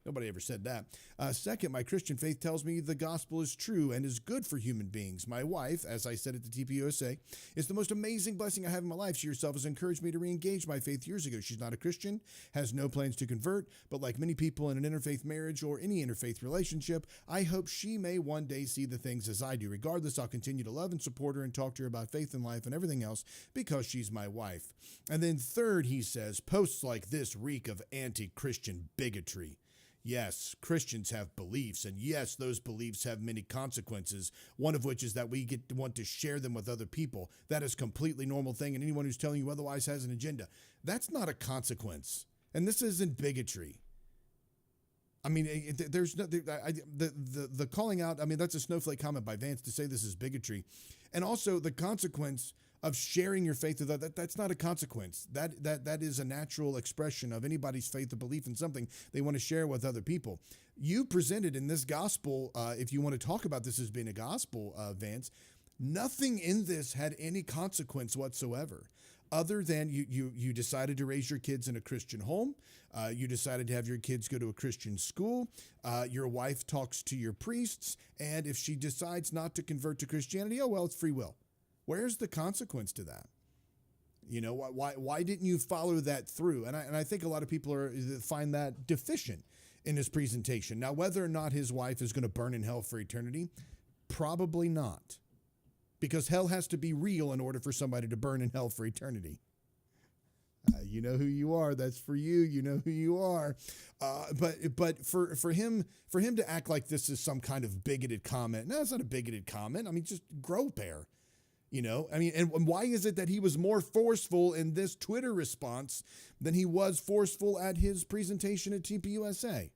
Nobody ever said that. Second, my Christian faith tells me the gospel is true and is good for human beings. My wife, as I said at the TPUSA, is the most amazing blessing I have in my life. She herself has encouraged me to re-engage my faith years ago. She's not a Christian, has no plans to convert, but like many people in an interfaith marriage or any interfaith relationship, I hope she may one day see the things as I do. Regardless, I'll continue to love and support her and talk to her about faith and life and everything else because she's my wife. And then third, he says, posts like this reek of anti-Christian bigotry. Yes, Christians have beliefs, and yes, those beliefs have many consequences, one of which is that we want to share them with other people. That is a completely normal thing, and anyone who's telling you otherwise has an agenda. That's not a consequence, and this isn't bigotry. I mean, there's no, the calling out, I mean, that's a snowflake comment by Vance to say this is bigotry. And also the consequence of sharing your faith with others, that's not a consequence. That is a natural expression of anybody's faith or belief in something they want to share with other people. You presented in this gospel, if you want to talk about this as being a gospel, Vance, nothing in this had any consequence whatsoever, other than you decided to raise your kids in a Christian home. You decided to have your kids go to a Christian school. Your wife talks to your priests, and if she decides not to convert to Christianity, oh, well, it's free will. Where's the consequence to that? You know, why didn't you follow that through? And I think a lot of people find that deficient in his presentation. Now, whether or not his wife is going to burn in hell for eternity, probably not. Because hell has to be real in order for somebody to burn in hell for eternity. You know who you are. That's for you. You know who you are. But for him to act like this is some kind of bigoted comment, no, it's not a bigoted comment. I mean, just grow a pair. You know, I mean, and why is it that he was more forceful in this Twitter response than he was forceful at his presentation at TPUSA?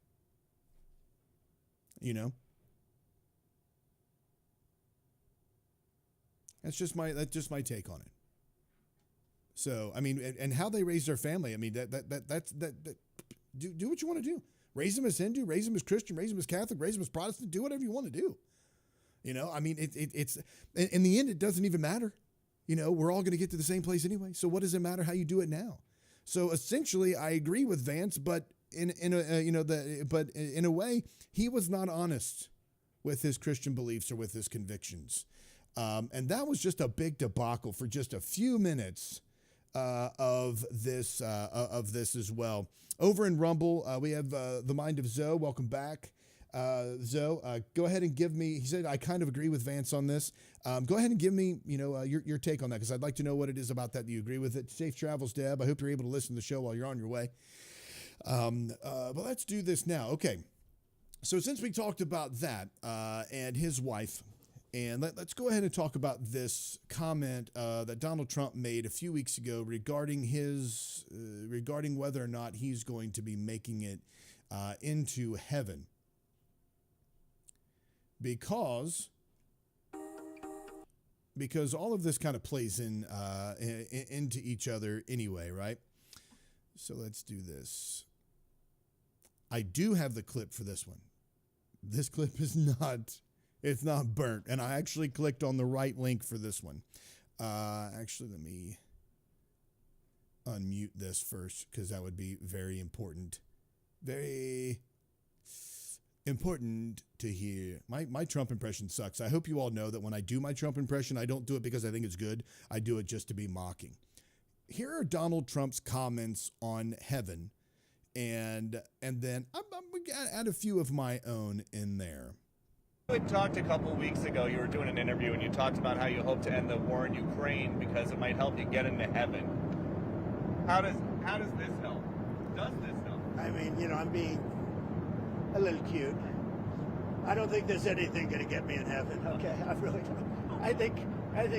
You know, that's just my take on it. So, I mean, and how they raise their family. I mean, that's do what you want to do. Raise them as Hindu, raise them as Christian, raise them as Catholic, raise them as Protestant. Do whatever you want to do. You know, I mean, it's in the end, it doesn't even matter. You know, we're all going to get to the same place anyway. So what does it matter how you do it now? So essentially, I agree with Vance, but in a way, he was not honest with his Christian beliefs or with his convictions, and that was just a big debacle for just a few minutes of this as well. Over in Rumble, we have the Mind of Zoe. Welcome back. Zoe, go ahead and give me, he said, I kind of agree with Vance on this. Go ahead and give me, your take on that, because I'd like to know what it is about that you agree with it. Safe travels, Deb. I hope you're able to listen to the show while you're on your way. But let's do this now. Okay. So since we talked about that and his wife, and let's go ahead and talk about this comment that Donald Trump made a few weeks ago regarding whether or not he's going to be making it into heaven. Because all of this kind of plays into each other anyway, right? So let's do this. I do have the clip for this one. This clip is it's not burnt, and I actually clicked on the right link for this one. Actually, let me unmute this first, because that would be very important. important to hear. My Trump impression sucks. I hope you all know that when I do my Trump impression, I don't do it because I think it's good. I do it just to be mocking. Here are Donald Trump's comments on heaven, and then I'm going to add a few of my own in there. You had talked a couple weeks ago, you were doing an interview, and you talked about how you hope to end the war in Ukraine because it might help you get into heaven. How does this help? Does this help? I mean, I'm being a little cute. I don't think there's anything going to get me in heaven. Okay, I really don't. I think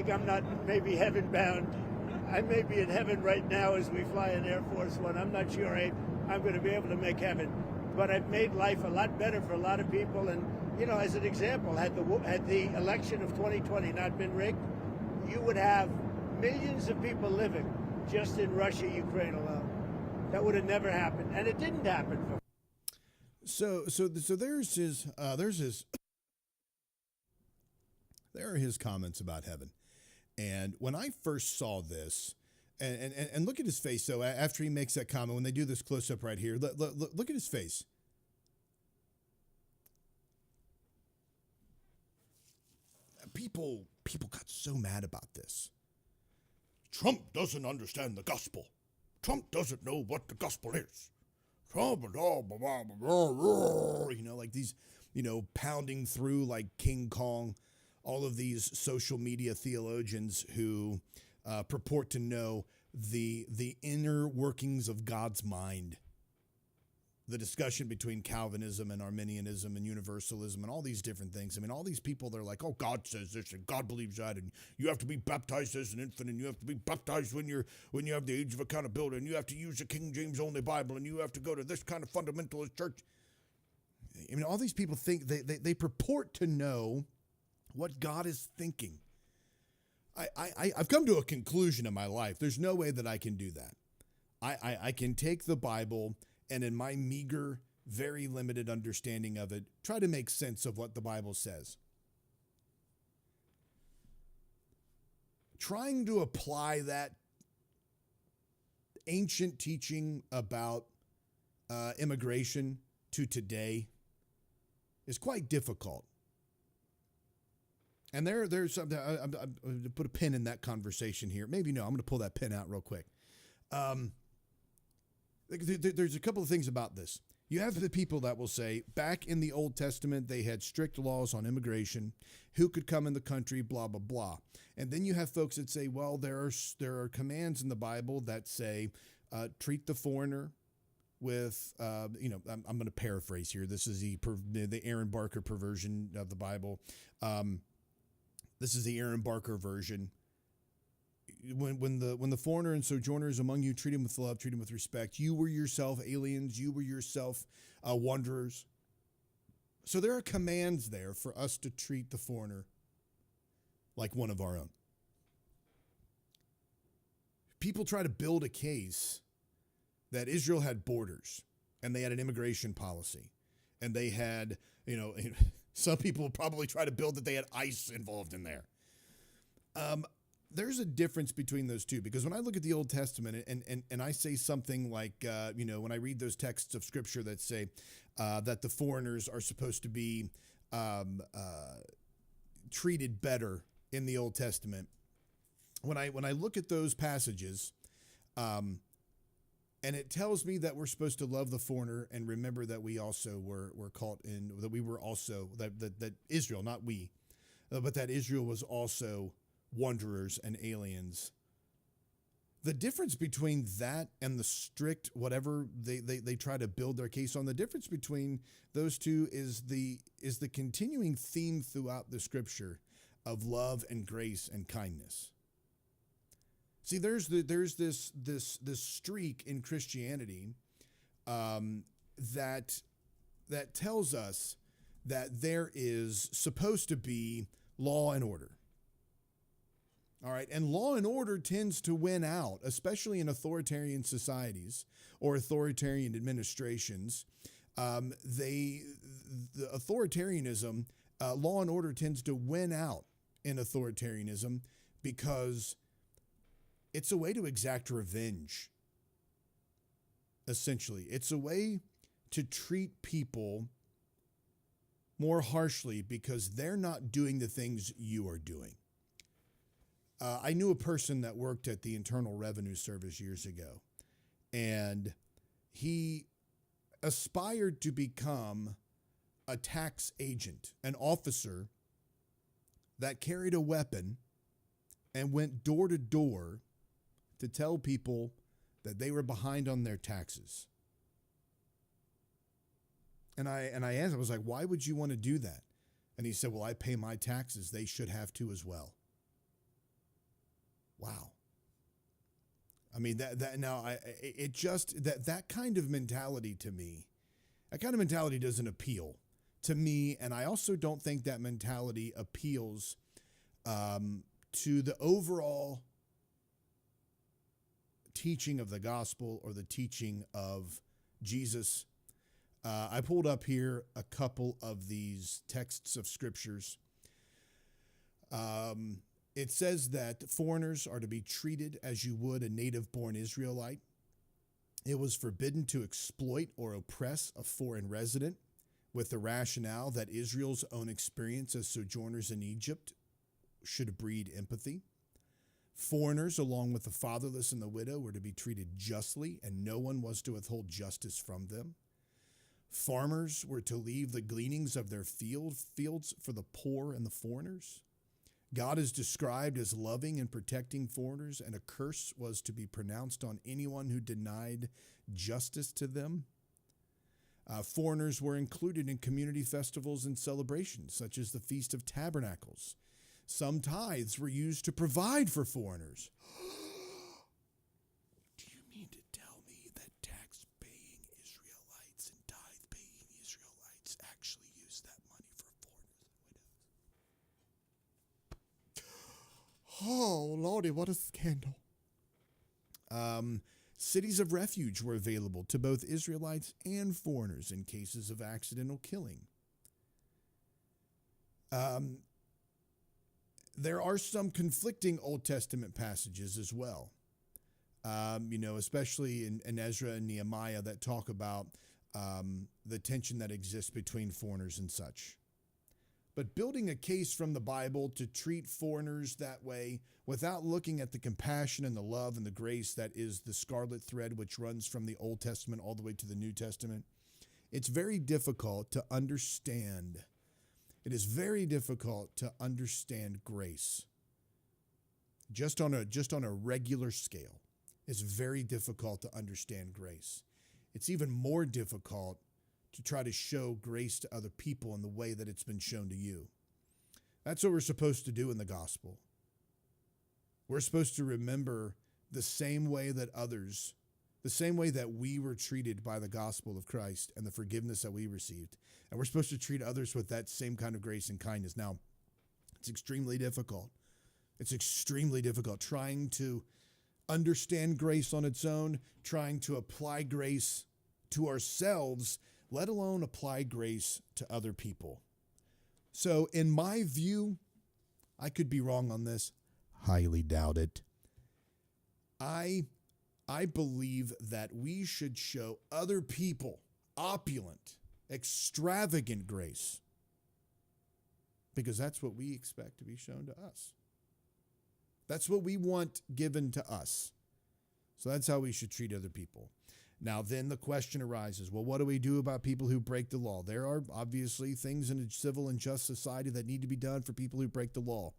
I'm not maybe heaven bound. I may be in heaven right now as we fly in Air Force One. I'm not sure I'm going to be able to make heaven, but I've made life a lot better for a lot of people. And as an example, had the election of 2020 not been rigged, you would have millions of people living just in Russia, Ukraine alone. That would have never happened, and it didn't happen. So there are his comments about heaven. And when I first saw this, and look at his face. So after he makes that comment, when they do this close up right here, look at his face. People got so mad about this. Trump doesn't understand the gospel. Trump doesn't know what the gospel is. Trump, like these, pounding through like King Kong, all of these social media theologians who purport to know the inner workings of God's mind. The discussion between Calvinism and Arminianism and Universalism and all these different things. I mean, all these people, they're like, oh, God says this and God believes that, and you have to be baptized as an infant, and you have to be baptized when you have the age of accountability, and you have to use the King James only Bible, and you have to go to this kind of fundamentalist church. I mean, all these people think they purport to know what God is thinking. I've come to a conclusion in my life. There's no way that I can do that. I can take the Bible and in my meager, very limited understanding of it, try to make sense of what the Bible says. Trying to apply that ancient teaching about immigration to today is quite difficult. And there's something, I'm going to put a pin in that conversation here. Maybe no, I'm going to pull that pin out real quick. There's a couple of things about this. You have the people that will say, back in the Old Testament, they had strict laws on immigration, who could come in the country, blah, blah, blah. And then you have folks that say, well, there are commands in the Bible that say, treat the foreigner with, I'm going to paraphrase here. This is the Aaron Barker perversion of the Bible. This is the Aaron Barker version. When the foreigner and sojourner is among you, treat him with love, treat him with respect. You were yourself aliens. You were yourself wanderers. So there are commands there for us to treat the foreigner like one of our own. People try to build a case that Israel had borders and they had an immigration policy and they had, some people probably try to build that they had ICE involved in there. There's a difference between those two, because when I look at the Old Testament and I say something like, when I read those texts of Scripture that say that the foreigners are supposed to be treated better in the Old Testament, when I look at those passages, and it tells me that we're supposed to love the foreigner and remember that we also were caught in, that we were also, that Israel, not we, but that Israel was also wanderers and aliens. The difference between that and the strict whatever they try to build their case on, the difference between those two is the continuing theme throughout the Scripture of love and grace and kindness. See, there's this streak in Christianity that tells us that there is supposed to be law and order. All right, and law and order tends to win out, especially in authoritarian societies or authoritarian administrations. The authoritarianism, law and order tends to win out in authoritarianism because it's a way to exact revenge. Essentially, it's a way to treat people more harshly because they're not doing the things you are doing. I knew a person that worked at the Internal Revenue Service years ago, and he aspired to become a tax agent, an officer that carried a weapon and went door to door to tell people that they were behind on their taxes. And I asked, I was like, why would you want to do that? And he said, well, I pay my taxes. They should have to as well. Wow. I mean, that kind of mentality to me, that kind of mentality doesn't appeal to me. And I also don't think that mentality appeals to the overall teaching of the gospel or the teaching of Jesus. I pulled up here a couple of these texts of scriptures. It says that foreigners are to be treated as you would a native-born Israelite. It was forbidden to exploit or oppress a foreign resident with the rationale that Israel's own experience as sojourners in Egypt should breed empathy. Foreigners, along with the fatherless and the widow, were to be treated justly, and no one was to withhold justice from them. Farmers were to leave the gleanings of their fields for the poor and the foreigners. God is described as loving and protecting foreigners, and a curse was to be pronounced on anyone who denied justice to them. Foreigners were included in community festivals and celebrations, such as the Feast of Tabernacles. Some tithes were used to provide for foreigners. Do you mean to tell me that tax-paying Israelites and tithe-paying Israelites actually use that money for foreigners and widows? Oh, Lordy, what a scandal. Cities of refuge were available to both Israelites and foreigners in cases of accidental killing. There are some conflicting Old Testament passages as well, especially in Ezra and Nehemiah that talk about the tension that exists between foreigners and such. But building a case from the Bible to treat foreigners that way without looking at the compassion and the love and the grace that is the scarlet thread which runs from the Old Testament all the way to the New Testament, it's very difficult to understand. It is very difficult to understand grace just on a regular scale. It's very difficult to understand grace. It's even more difficult to try to show grace to other people in the way that it's been shown to you. That's what we're supposed to do in the gospel. We're supposed to remember the same way that others, the same way that we were treated by the gospel of Christ and the forgiveness that we received. And we're supposed to treat others with that same kind of grace and kindness. Now, it's extremely difficult. It's extremely difficult trying to understand grace on its own, trying to apply grace to ourselves, let alone apply grace to other people. So in my view, I could be wrong on this. Highly doubt it. I believe that we should show other people opulent, extravagant grace because that's what we expect to be shown to us. That's what we want given to us. So that's how we should treat other people. Now, then the question arises, well, what do we do about people who break the law? There are obviously things in a civil and just society that need to be done for people who break the law.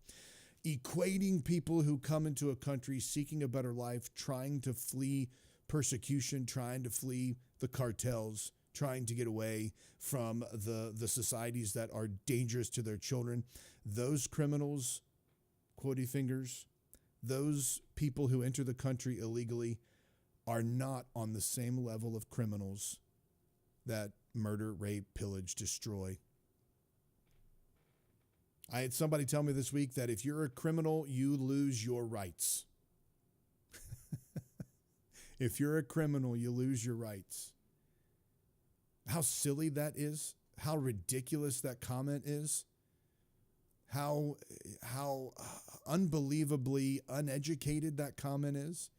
Equating people who come into a country seeking a better life, trying to flee persecution, trying to flee the cartels, trying to get away from the societies that are dangerous to their children. Those criminals, quotey fingers, those people who enter the country illegally are not on the same level of criminals that murder, rape, pillage, destroy. I had somebody tell me this week that if you're a criminal, you lose your rights. If you're a criminal, you lose your rights. How silly that is. How ridiculous that comment is. How unbelievably uneducated that comment is.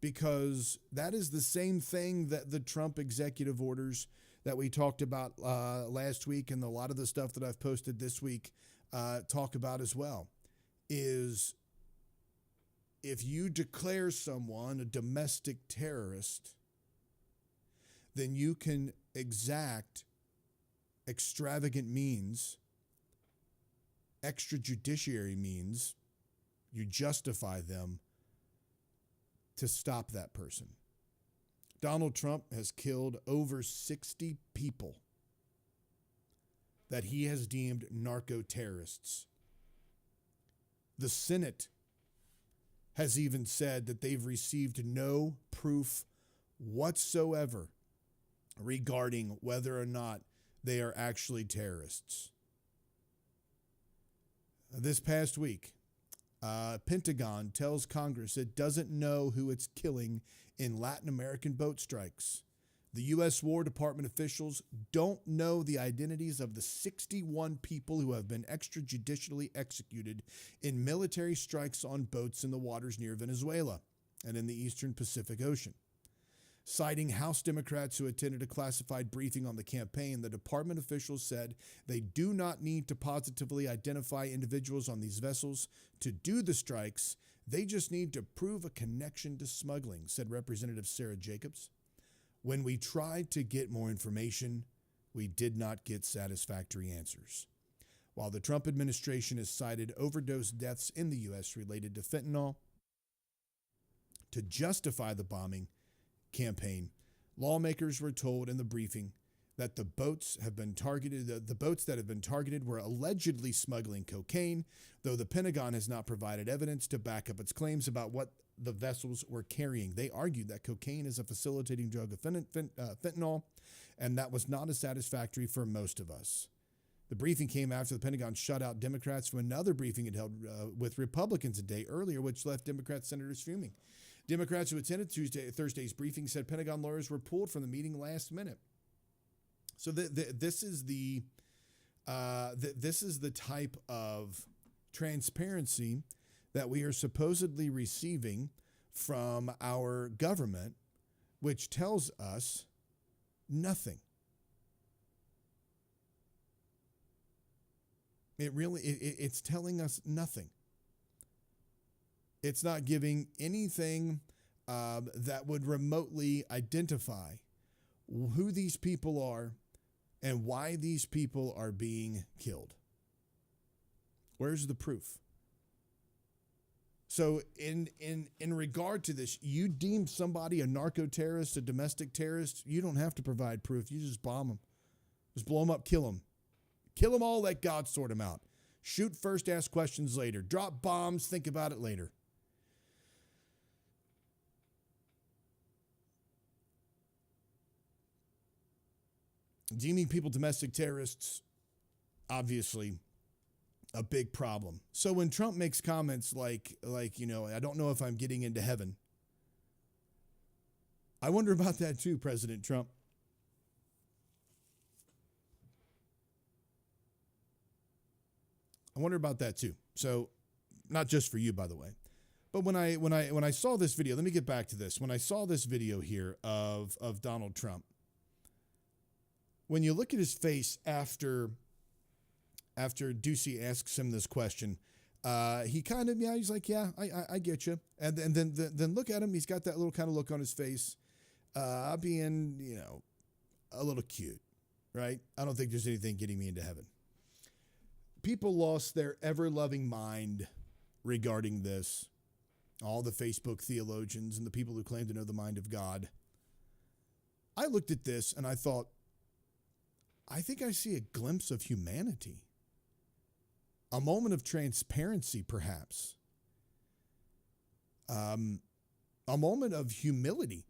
Because that is the same thing that the Trump executive orders that we talked about last week, and a lot of the stuff that I've posted this week talk about as well, is if you declare someone a domestic terrorist, then you can exact extravagant means, extrajudiciary means, you justify them to stop that person. Donald Trump has killed over 60 people that he has deemed narco-terrorists. The Senate has even said that they've received no proof whatsoever regarding whether or not they are actually terrorists. This past week, Pentagon tells Congress it doesn't know who it's killing in Latin American boat strikes. The U.S. War Department officials don't know the identities of the 61 people who have been extrajudicially executed in military strikes on boats in the waters near Venezuela and in the eastern Pacific Ocean. Citing House Democrats who attended a classified briefing on the campaign, the department officials said they do not need to positively identify individuals on these vessels to do the strikes. They just need to prove a connection to smuggling, said Representative Sarah Jacobs. When we tried to get more information, we did not get satisfactory answers. While the Trump administration has cited overdose deaths in the U.S. related to fentanyl to justify the bombing campaign, lawmakers were told in the briefing that the boats that have been targeted were allegedly smuggling cocaine, though the Pentagon has not provided evidence to back up its claims about what the vessels were carrying. They argued that cocaine is a facilitating drug of fentanyl, and that was not as satisfactory for most of us. The briefing came after the Pentagon shut out Democrats from another briefing it held with Republicans a day earlier, which left Democrat senators fuming. Democrats who attended Thursday's briefing said Pentagon lawyers were pulled from the meeting last minute. So this is the type of transparency that we are supposedly receiving from our government, which tells us nothing. It's telling us nothing. It's not giving anything that would remotely identify who these people are and why these people are being killed. Where's the proof? So in regard to this, you deem somebody a narco-terrorist, a domestic terrorist, you don't have to provide proof. You just bomb them. Just blow them up, kill them. Kill them all, let God sort them out. Shoot first, ask questions later. Drop bombs, think about it later. Deeming people domestic terrorists, obviously a big problem. So when Trump makes comments like, I don't know if I'm getting into heaven, I wonder about that too, President Trump. I wonder about that too. So not just for you, by the way, but when I saw this video, let me get back to this. When I saw this video here of Donald Trump, when you look at his face after Ducey asks him this question, he kind of, he's like, yeah, I get you. And then look at him. He's got that little kind of look on his face, being, a little cute, right? I don't think there's anything getting me into heaven. People lost their ever-loving mind regarding this. All the Facebook theologians and the people who claim to know the mind of God. I looked at this and I thought, I think I see a glimpse of humanity. A moment of transparency, perhaps. A moment of humility.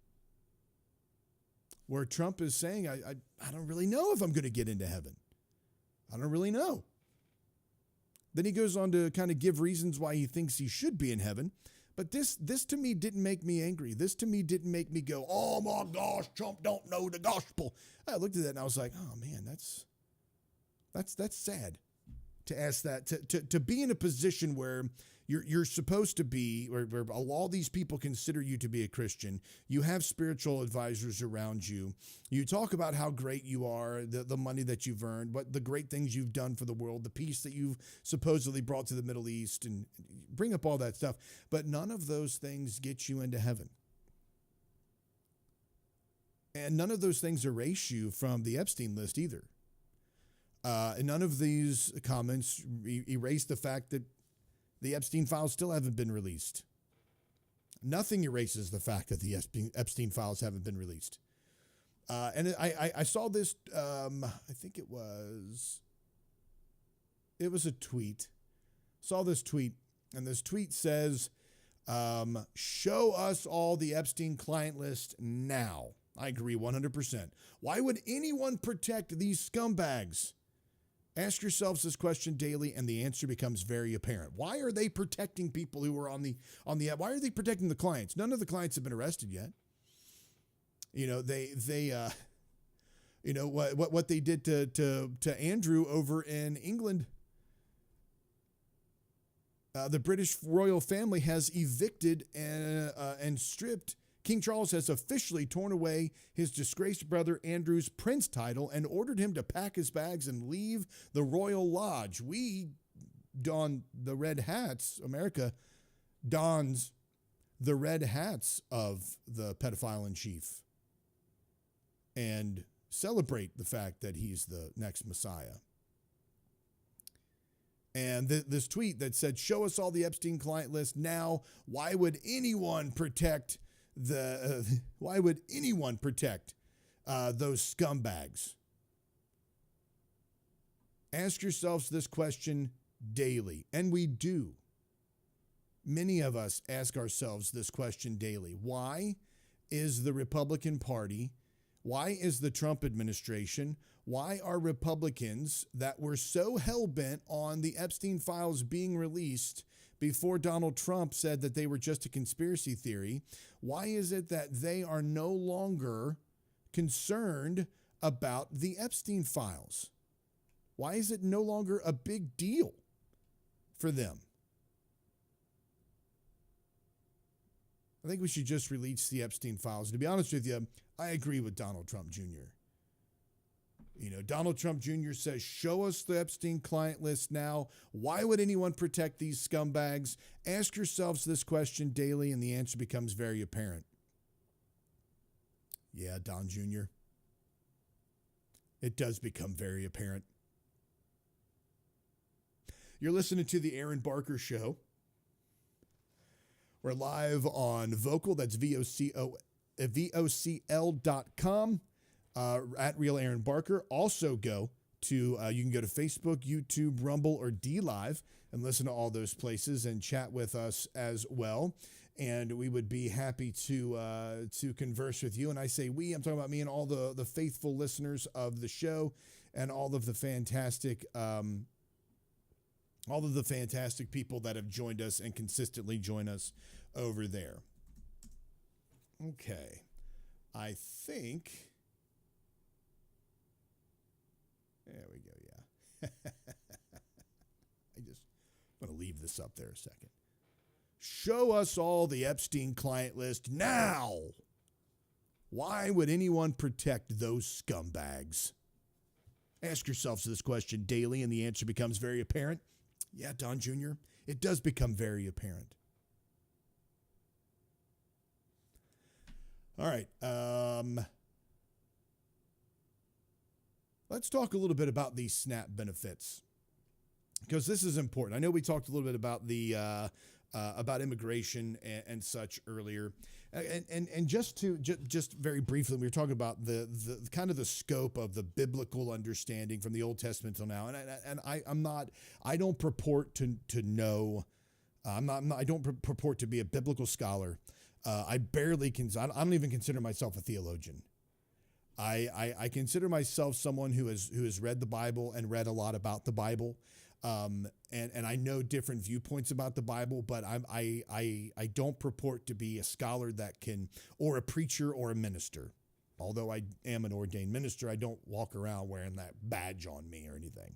Where Trump is saying, I don't really know if I'm going to get into heaven. I don't really know. Then he goes on to kind of give reasons why he thinks he should be in heaven. But this to me didn't make me angry. This to me didn't make me go, oh my gosh, Trump don't know the gospel. I looked at that and I was like, oh man, that's sad to ask that, to be in a position where You're supposed to be, where all these people consider you to be a Christian. You have spiritual advisors around you. You talk about how great you are, the money that you've earned, what the great things you've done for the world, the peace that you've supposedly brought to the Middle East, and bring up all that stuff. But none of those things get you into heaven. And none of those things erase you from the Epstein list either. And none of these comments erase the fact that the Epstein files still haven't been released. Nothing erases the fact that the Epstein files haven't been released. And I saw this, I think it was a tweet. Saw this tweet, and this tweet says, show us all the Epstein client list now. I agree 100%. Why would anyone protect these scumbags? Ask yourselves this question daily, and the answer becomes very apparent. Why are they protecting people who are on the why are they protecting the clients? None of the clients have been arrested yet. You know, what they did to Andrew over in England. The British royal family has evicted and stripped. King Charles has officially torn away his disgraced brother Andrew's prince title and ordered him to pack his bags and leave the royal lodge. We don the red hats. America dons the red hats of the pedophile in chief and celebrate the fact that he's the next Messiah. And this tweet that said, show us all the Epstein client list now. Why would anyone protect those scumbags? Ask yourselves this question daily, and we do. Many of us ask ourselves this question daily. Why is the Republican Party, why is the Trump administration, why are Republicans that were so hell-bent on the Epstein files being released before Donald Trump said that they were just a conspiracy theory, why is it that they are no longer concerned about the Epstein files? Why is it no longer a big deal for them? I think we should just release the Epstein files. To be honest with you, I agree with Donald Trump Jr. You know, Donald Trump Jr. says, show us the Epstein client list now. Why would anyone protect these scumbags? Ask yourselves this question daily, and the answer becomes very apparent. Yeah, Don Jr. It does become very apparent. You're listening to the Aaron Barker Show. We're live on Vocal. That's VOCL.com. At Real Aaron Barker. Also go to, you can go to Facebook, YouTube, Rumble, or DLive and listen to all those places and chat with us as well. And we would be happy to converse with you. And I say we, I'm talking about me and all the faithful listeners of the show and all of the fantastic people that have joined us and consistently join us over there. Okay. I think... There we go, yeah. I just want to leave this up there a second. Show us all the Epstein client list now. Why would anyone protect those scumbags? Ask yourselves this question daily, and the answer becomes very apparent. Yeah, Don Jr., it does become very apparent. All right. Let's talk a little bit about these SNAP benefits, because this is important. I know we talked a little bit about the about immigration and such earlier, and just very briefly, we were talking about the kind of the scope of the biblical understanding from the Old Testament till now. And I don't purport to know. I don't purport to be a biblical scholar. I don't even consider myself a theologian. I consider myself someone who has read the Bible and read a lot about the Bible, and I know different viewpoints about the Bible, but I don't purport to be a scholar or a preacher or a minister. Although I am an ordained minister, I don't walk around wearing that badge on me or anything.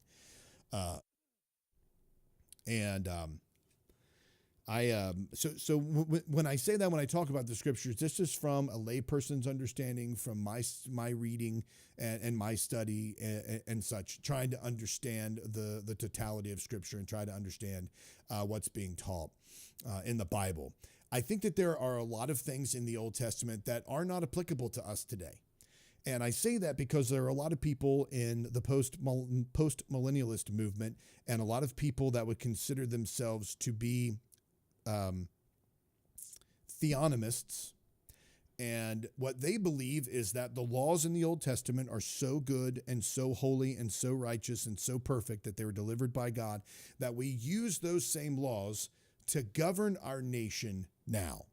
When I say that, when I talk about the scriptures, this is from a layperson's understanding, from my reading and my study and such, trying to understand the totality of scripture and try to understand what's being taught in the Bible. I think that there are a lot of things in the Old Testament that are not applicable to us today. And I say that because there are a lot of people in the post-millennialist movement and a lot of people that would consider themselves to be theonomists. And what they believe is that the laws in the Old Testament are so good and so holy and so righteous and so perfect that they were delivered by God, that we use those same laws to govern our nation now.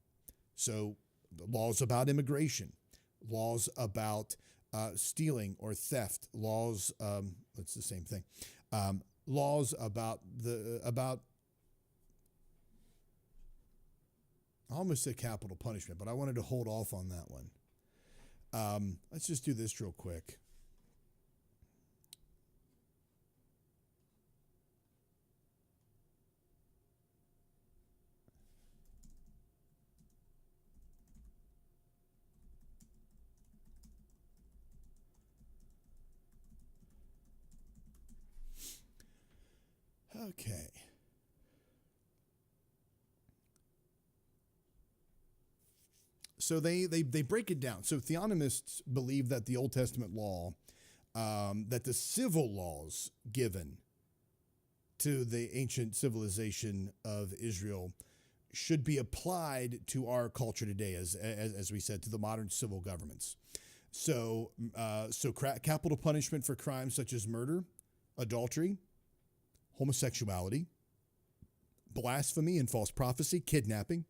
So laws about immigration, laws about stealing or theft, laws, it's the same thing, laws about I almost said capital punishment, but I wanted to hold off on that one. Let's just do this real quick. Okay. So they break it down. So theonomists believe that the Old Testament law, that the civil laws given to the ancient civilization of Israel should be applied to our culture today, as we said, to the modern civil governments. So capital punishment for crimes such as murder, adultery, homosexuality, blasphemy and false prophecy, kidnapping.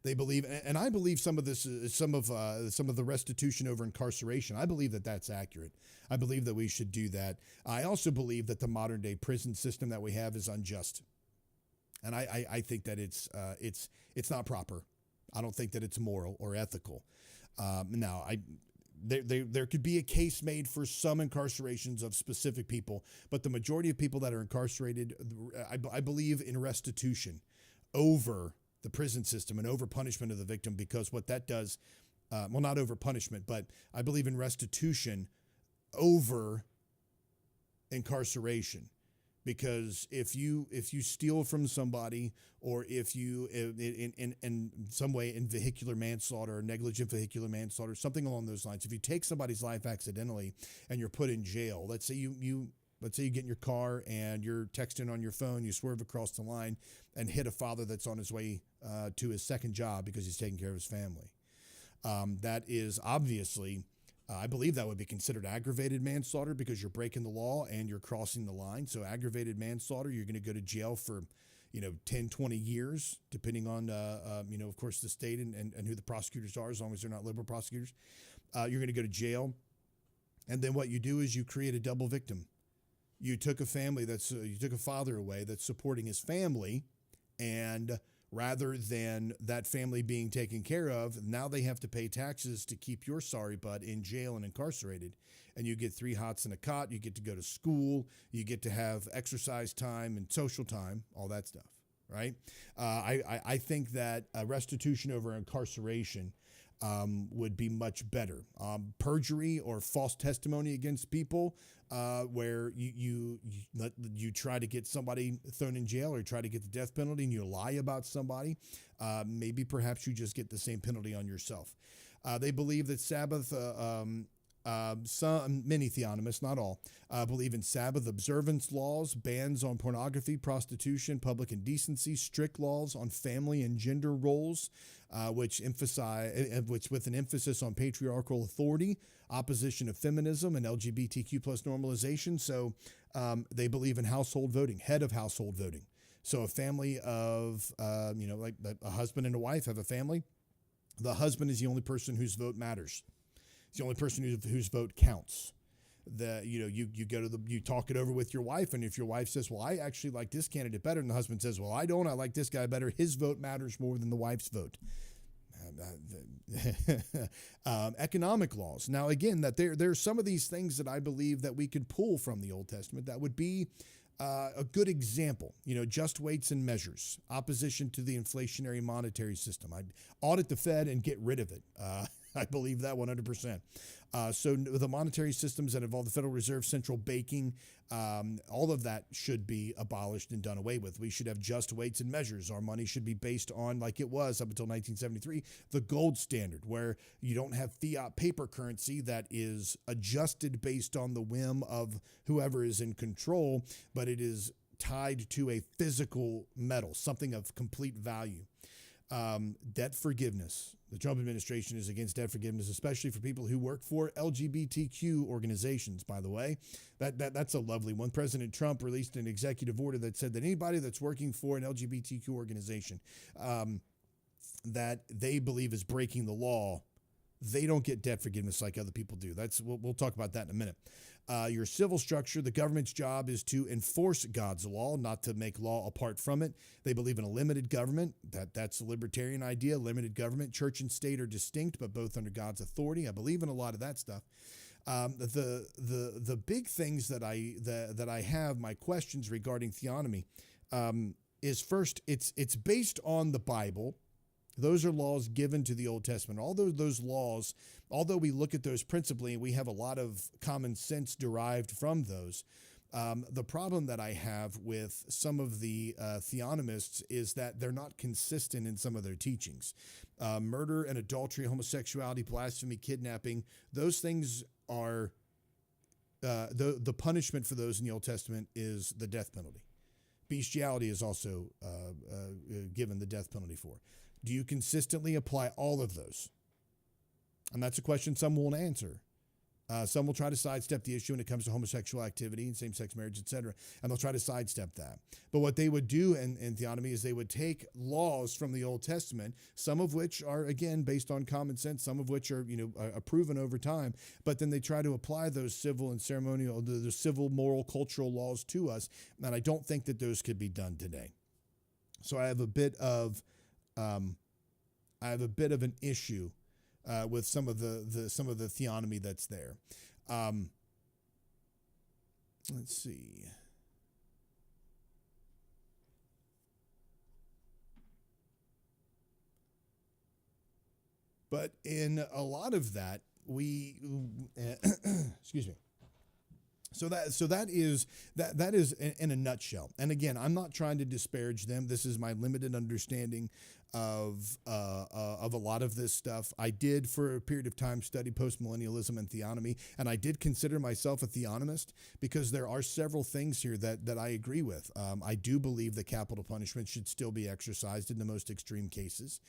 They believe, and I believe some of this, some of the restitution over incarceration, I believe that that's accurate. I believe that we should do that. I also believe that the modern day prison system that we have is unjust, and I think that it's not proper. I don't think that it's moral or ethical. Now, there could be a case made for some incarcerations of specific people, but the majority of people that are incarcerated, I believe in restitution over the prison system and over punishment of the victim, because what that does, well, not over punishment, but I believe in restitution over incarceration. Because if you steal from somebody, or if you in some way in vehicular manslaughter or negligent vehicular manslaughter, something along those lines, if you take somebody's life accidentally and you're put in jail, let's say you get in your car and you're texting on your phone, you swerve across the line and hit a father that's on his way to his second job because he's taking care of his family. That is obviously, I believe that would be considered aggravated manslaughter, because you're breaking the law and you're crossing the line. So aggravated manslaughter, you're going to go to jail for, 10, 20 years, depending on, of course, the state and who the prosecutors are, as long as they're not liberal prosecutors. You're going to go to jail. And then what you do is you create a double victim. You took a family you took a father away that's supporting his family, and rather than that family being taken care of, now they have to pay taxes to keep your sorry butt in jail and incarcerated. And you get 3 hots and a cot. You get to go to school. You get to have exercise time and social time, all that stuff, right? I think that restitution over incarceration would be much better. Perjury or false testimony against people, where you try to get somebody thrown in jail or try to get the death penalty and you lie about somebody, maybe perhaps you just get the same penalty on yourself. They believe that Sabbath, many theonomists, not all, believe in Sabbath observance laws, bans on pornography, prostitution, public indecency, strict laws on family and gender roles, which with an emphasis on patriarchal authority, opposition of feminism, and LGBTQ plus normalization. So they believe in household voting, head of household voting. So a family of, like a husband and a wife have a family. The husband is the only person whose vote matters. It's the only person whose vote counts. You talk it over with your wife, and if your wife says, well, I actually like this candidate better, and the husband says, well, I don't, I like this guy better, his vote matters more than the wife's vote. Economic laws. Now, again, that there's some of these things that I believe that we could pull from the Old Testament that would be A good example, just weights and measures, opposition to the inflationary monetary system. I'd audit the Fed and get rid of it. I believe that 100%. So the monetary systems that involve the Federal Reserve, central banking, all of that should be abolished and done away with. We should have just weights and measures. Our money should be based on, like it was up until 1973, the gold standard, where you don't have fiat paper currency that is adjusted based on the whim of whoever is in control, but it is tied to a physical metal, something of complete value. Debt forgiveness. The Trump administration is against debt forgiveness, especially for people who work for LGBTQ organizations, by the way. That's a lovely one. President Trump released an executive order that said that anybody that's working for an LGBTQ organization that they believe is breaking the law, they don't get debt forgiveness like other people do. We'll talk about that in a minute. Your civil structure, the government's job is to enforce God's law, not to make law apart from it. They believe in a limited government. That's a libertarian idea. Limited government, church and state are distinct, but both under God's authority. I believe in a lot of that stuff. The big things that I have, my questions regarding theonomy, is first, it's based on the Bible. Those are laws given to the Old Testament. Although those laws, although we look at those principally, we have a lot of common sense derived from those. The problem that I have with some of the theonomists is that they're not consistent in some of their teachings. Murder and adultery, homosexuality, blasphemy, kidnapping, those things are, the punishment for those in the Old Testament is the death penalty. Bestiality is also given the death penalty for. Do you consistently apply all of those? And that's a question some won't answer. Some will try to sidestep the issue when it comes to homosexual activity and same-sex marriage, etc., and they'll try to sidestep that. But what they would do in theonomy is they would take laws from the Old Testament, some of which are, again, based on common sense, some of which are, proven over time, but then they try to apply those civil and ceremonial, the civil, moral, cultural laws to us, and I don't think that those could be done today. So I have a bit of an issue with some of the theonomy that's there. Let's see. But in a lot of that, excuse me. So that is in a nutshell. And again, I'm not trying to disparage them. This is my limited understanding of a lot of this stuff. I did for a period of time study postmillennialism and theonomy, and I did consider myself a theonomist because there are several things here that I agree with. I do believe that capital punishment should still be exercised in the most extreme cases.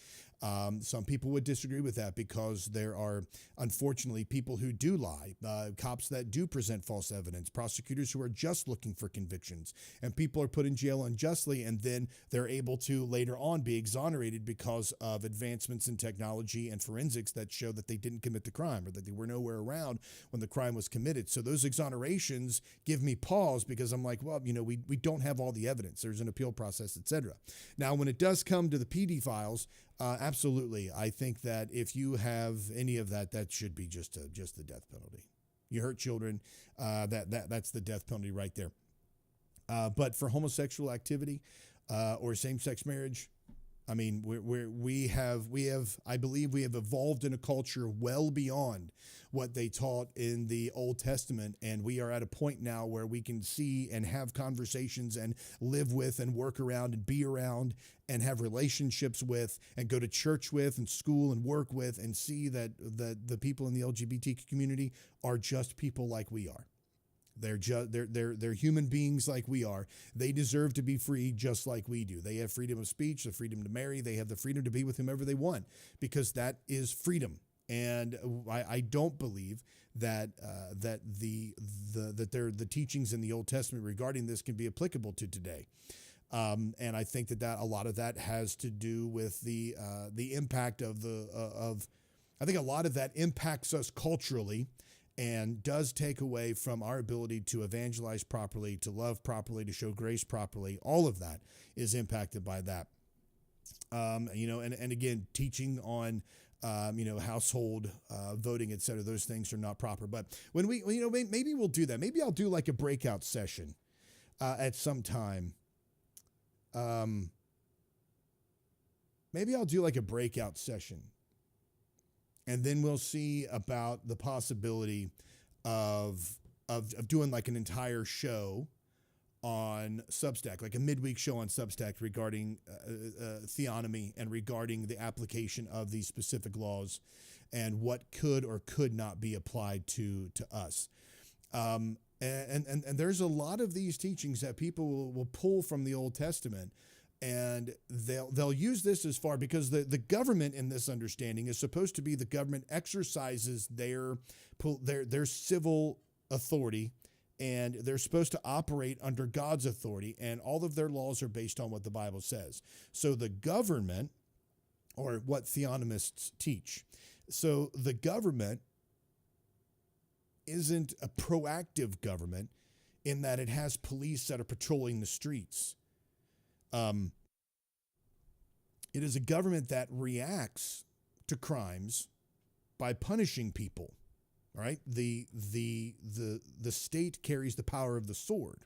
Some people would disagree with that because there are, unfortunately, people who do lie, cops that do present false evidence, prosecutors who are just looking for convictions, and people are put in jail unjustly, and then they're able to later on be exonerated because of advancements in technology and forensics that show that they didn't commit the crime or that they were nowhere around when the crime was committed. So those exonerations give me pause because I'm like, well, we don't have all the evidence. There's an appeal process, etc. Now, when it does come to the PD files, absolutely. I think that if you have any of that, that should be just the death penalty. You hurt children, that's the death penalty right there. But for homosexual activity or same-sex marriage, I mean, I believe we have evolved in a culture well beyond what they taught in the Old Testament, and we are at a point now where we can see and have conversations and live with and work around and be around and have relationships with and go to church with and school and work with and see that the people in the LGBT community are just people like we are. They're human beings like we are. They deserve to be free just like we do. They have freedom of speech, the freedom to marry. They have the freedom to be with whomever they want because that is freedom. And I don't believe that the teachings in the Old Testament regarding this can be applicable to today. And I think that a lot of that has to do with the impact of I think a lot of that impacts us culturally and does take away from our ability to evangelize properly, to love properly, to show grace properly. All of that is impacted by that. And again, teaching on, household voting, et cetera, those things are not proper. But when maybe we'll do that. Maybe I'll do like a breakout session at some time. Maybe I'll do like a breakout session, and then we'll see about the possibility of doing like an entire show on Substack, like a midweek show on Substack regarding theonomy and regarding the application of these specific laws and what could or could not be applied to us. And there's a lot of these teachings that people will pull from the Old Testament, and they'll use this as far, because the government in this understanding is supposed to be the government exercises their civil authority, and they're supposed to operate under God's authority, and all of their laws are based on what the Bible says. So the government, or what theonomists teach, so the government isn't a proactive government in that it has police that are patrolling the streets. It is a government that reacts to crimes by punishing people. All right, the state carries the power of the sword.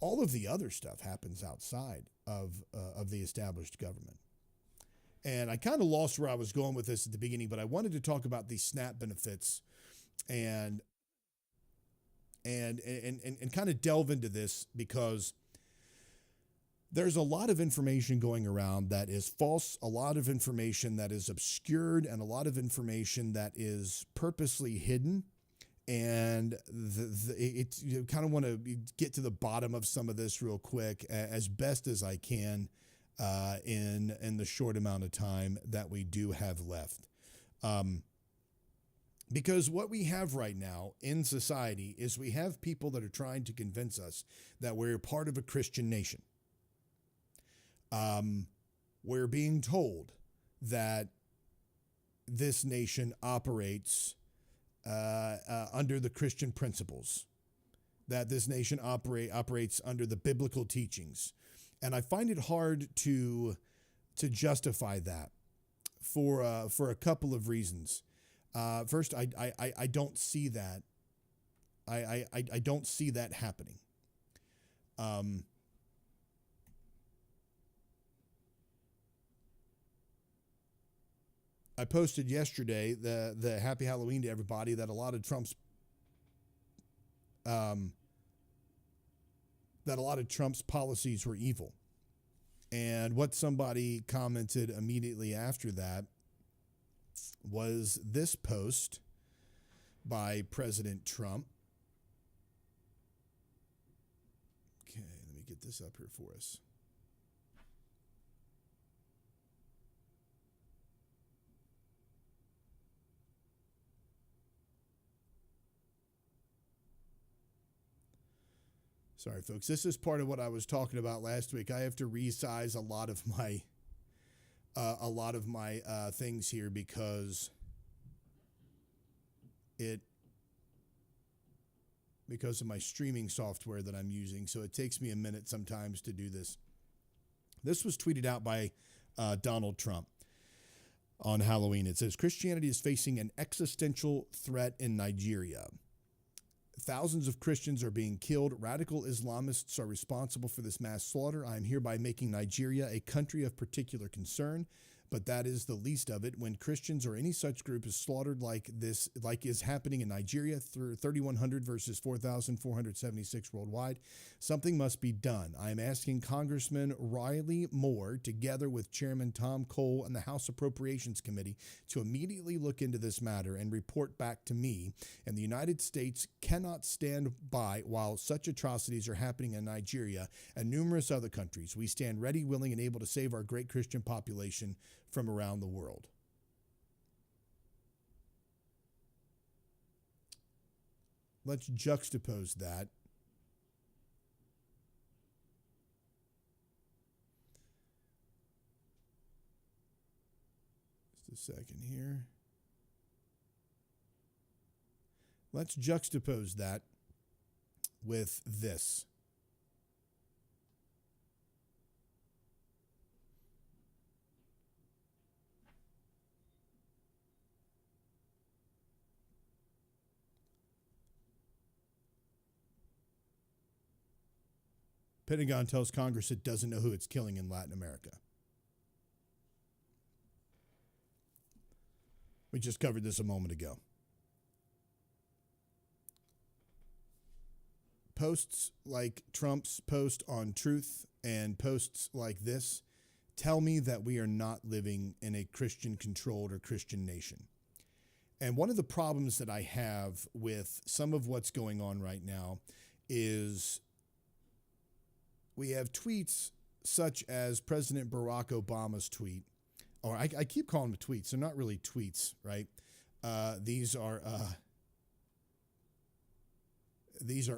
All of the other stuff happens outside of the established government. And I kind of lost where I was going with this at the beginning, but I wanted to talk about these SNAP benefits and kind of delve into this, because there's a lot of information going around that is false, a lot of information that is obscured, and a lot of information that is purposely hidden. And you kind of want to get to the bottom of some of this real quick, as best as I can, in the short amount of time that we do have left. Because what we have right now in society is we have people that are trying to convince us that we're part of a Christian nation. We're being told that this nation operates under the Christian principles, that this nation operates under the biblical teachings. And I find it hard to justify that for a couple of reasons. First, I don't see that. I don't see that happening. I posted yesterday the Happy Halloween to everybody, that a lot of Trump's policies were evil. And what somebody commented immediately after that was this post by President Trump. Okay, let me get this up here for us. Sorry, folks. This is part of what I was talking about last week. I have to resize a lot of my things here because of my streaming software that I'm using. So it takes me a minute sometimes to do this. This was tweeted out by Donald Trump on Halloween. It says, Christianity is facing an existential threat in Nigeria. Thousands of Christians are being killed. Radical Islamists are responsible for this mass slaughter. I am hereby making Nigeria a country of particular concern, but that is the least of it. When Christians or any such group is slaughtered like is happening in Nigeria, 3,100 versus 4,476 worldwide, something must be done. I am asking Congressman Riley Moore, together with Chairman Tom Cole and the House Appropriations Committee, to immediately look into this matter and report back to me. And the United States cannot stand by while such atrocities are happening in Nigeria and numerous other countries. We stand ready, willing, and able to save our great Christian population from around the world. Let's juxtapose that just a second here. Let's juxtapose that with this. Pentagon tells Congress it doesn't know who it's killing in Latin America. We just covered this a moment ago. Posts like Trump's post on Truth and posts like this tell me that we are not living in a Christian-controlled or Christian nation. And one of the problems that I have with some of what's going on right now is we have tweets such as President Barack Obama's tweet, or I keep calling them tweets. They're not really tweets, right? These are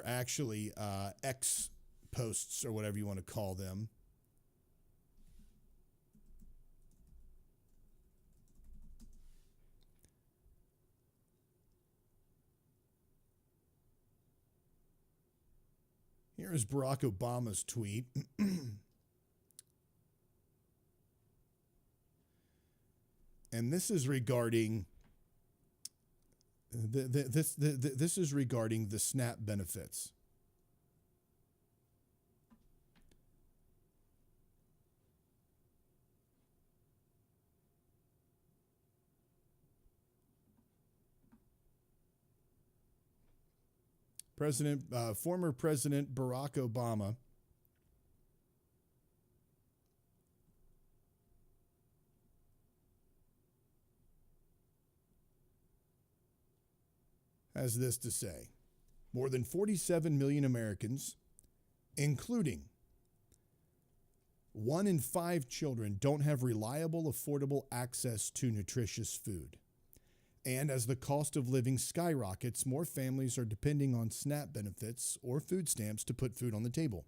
actually X posts or whatever you want to call them. Here is Barack Obama's tweet. And this is regarding this is regarding the SNAP benefits. Former President Barack Obama has this to say. More than 47 million Americans, including 1 in 5 children, don't have reliable, affordable access to nutritious food. And as the cost of living skyrockets, more families are depending on SNAP benefits or food stamps to put food on the table.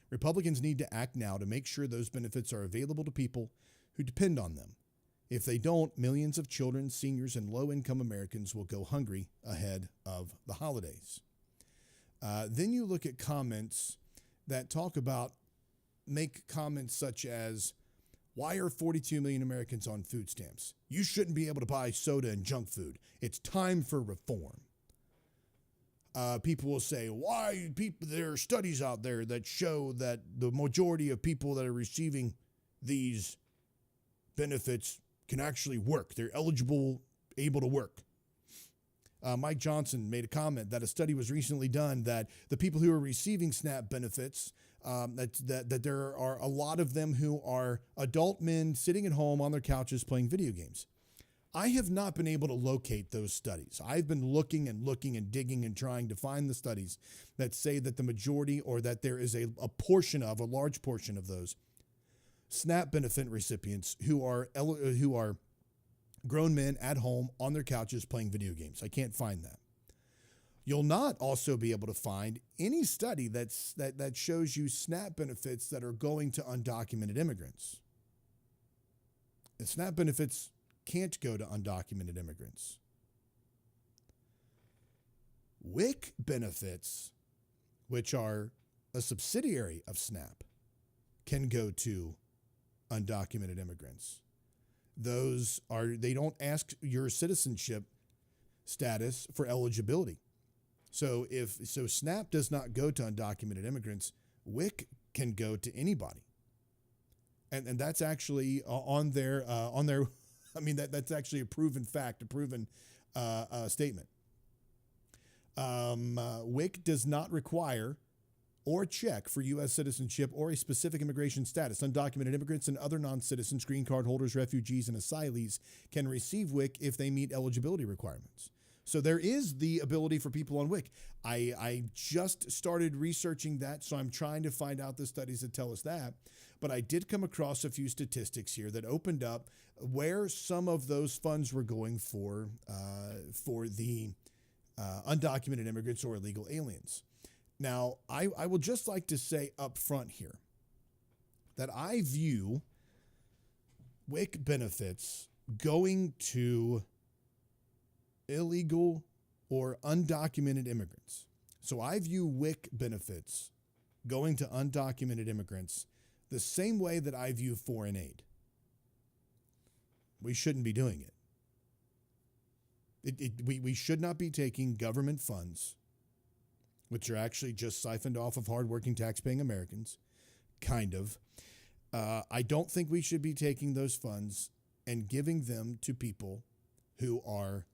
Republicans need to act now to make sure those benefits are available to people who depend on them. If they don't, millions of children, seniors, and low-income Americans will go hungry ahead of the holidays. Then you look at comments that make comments such as, why are 42 million Americans on food stamps? You shouldn't be able to buy soda and junk food. It's time for reform. People will say, why there are studies out there that show that the majority of people that are receiving these benefits can actually work. They're able to work. Mike Johnson made a comment that a study was recently done that the people who are receiving SNAP benefits, that there are a lot of them who are adult men sitting at home on their couches playing video games. I have not been able to locate those studies. I've been looking and digging and trying to find the studies that say that the majority, or that there is a large portion of those SNAP benefit recipients who are grown men at home on their couches playing video games. I can't find that. You'll not also be able to find any study that shows you SNAP benefits that are going to undocumented immigrants. And SNAP benefits can't go to undocumented immigrants. WIC benefits, which are a subsidiary of SNAP, can go to undocumented immigrants. They don't ask your citizenship status for eligibility. So SNAP does not go to undocumented immigrants. WIC can go to anybody. And that's actually on their I mean, that's actually a proven fact, a proven statement. WIC does not require or check for U.S. citizenship or a specific immigration status. Undocumented immigrants and other non-citizens, green card holders, refugees, and asylees can receive WIC if they meet eligibility requirements. So there is the ability for people on WIC. I just started researching that, so I'm trying to find out the studies that tell us that. But I did come across a few statistics here that opened up where some of those funds were going for the undocumented immigrants or illegal aliens. Now, I will just like to say up front here that I view WIC benefits going to illegal or undocumented immigrants. So I view WIC benefits going to undocumented immigrants the same way that I view foreign aid. We shouldn't be doing it. We should not be taking government funds which are actually just siphoned off of hardworking taxpaying Americans, kind of. I don't think we should be taking those funds and giving them to people who are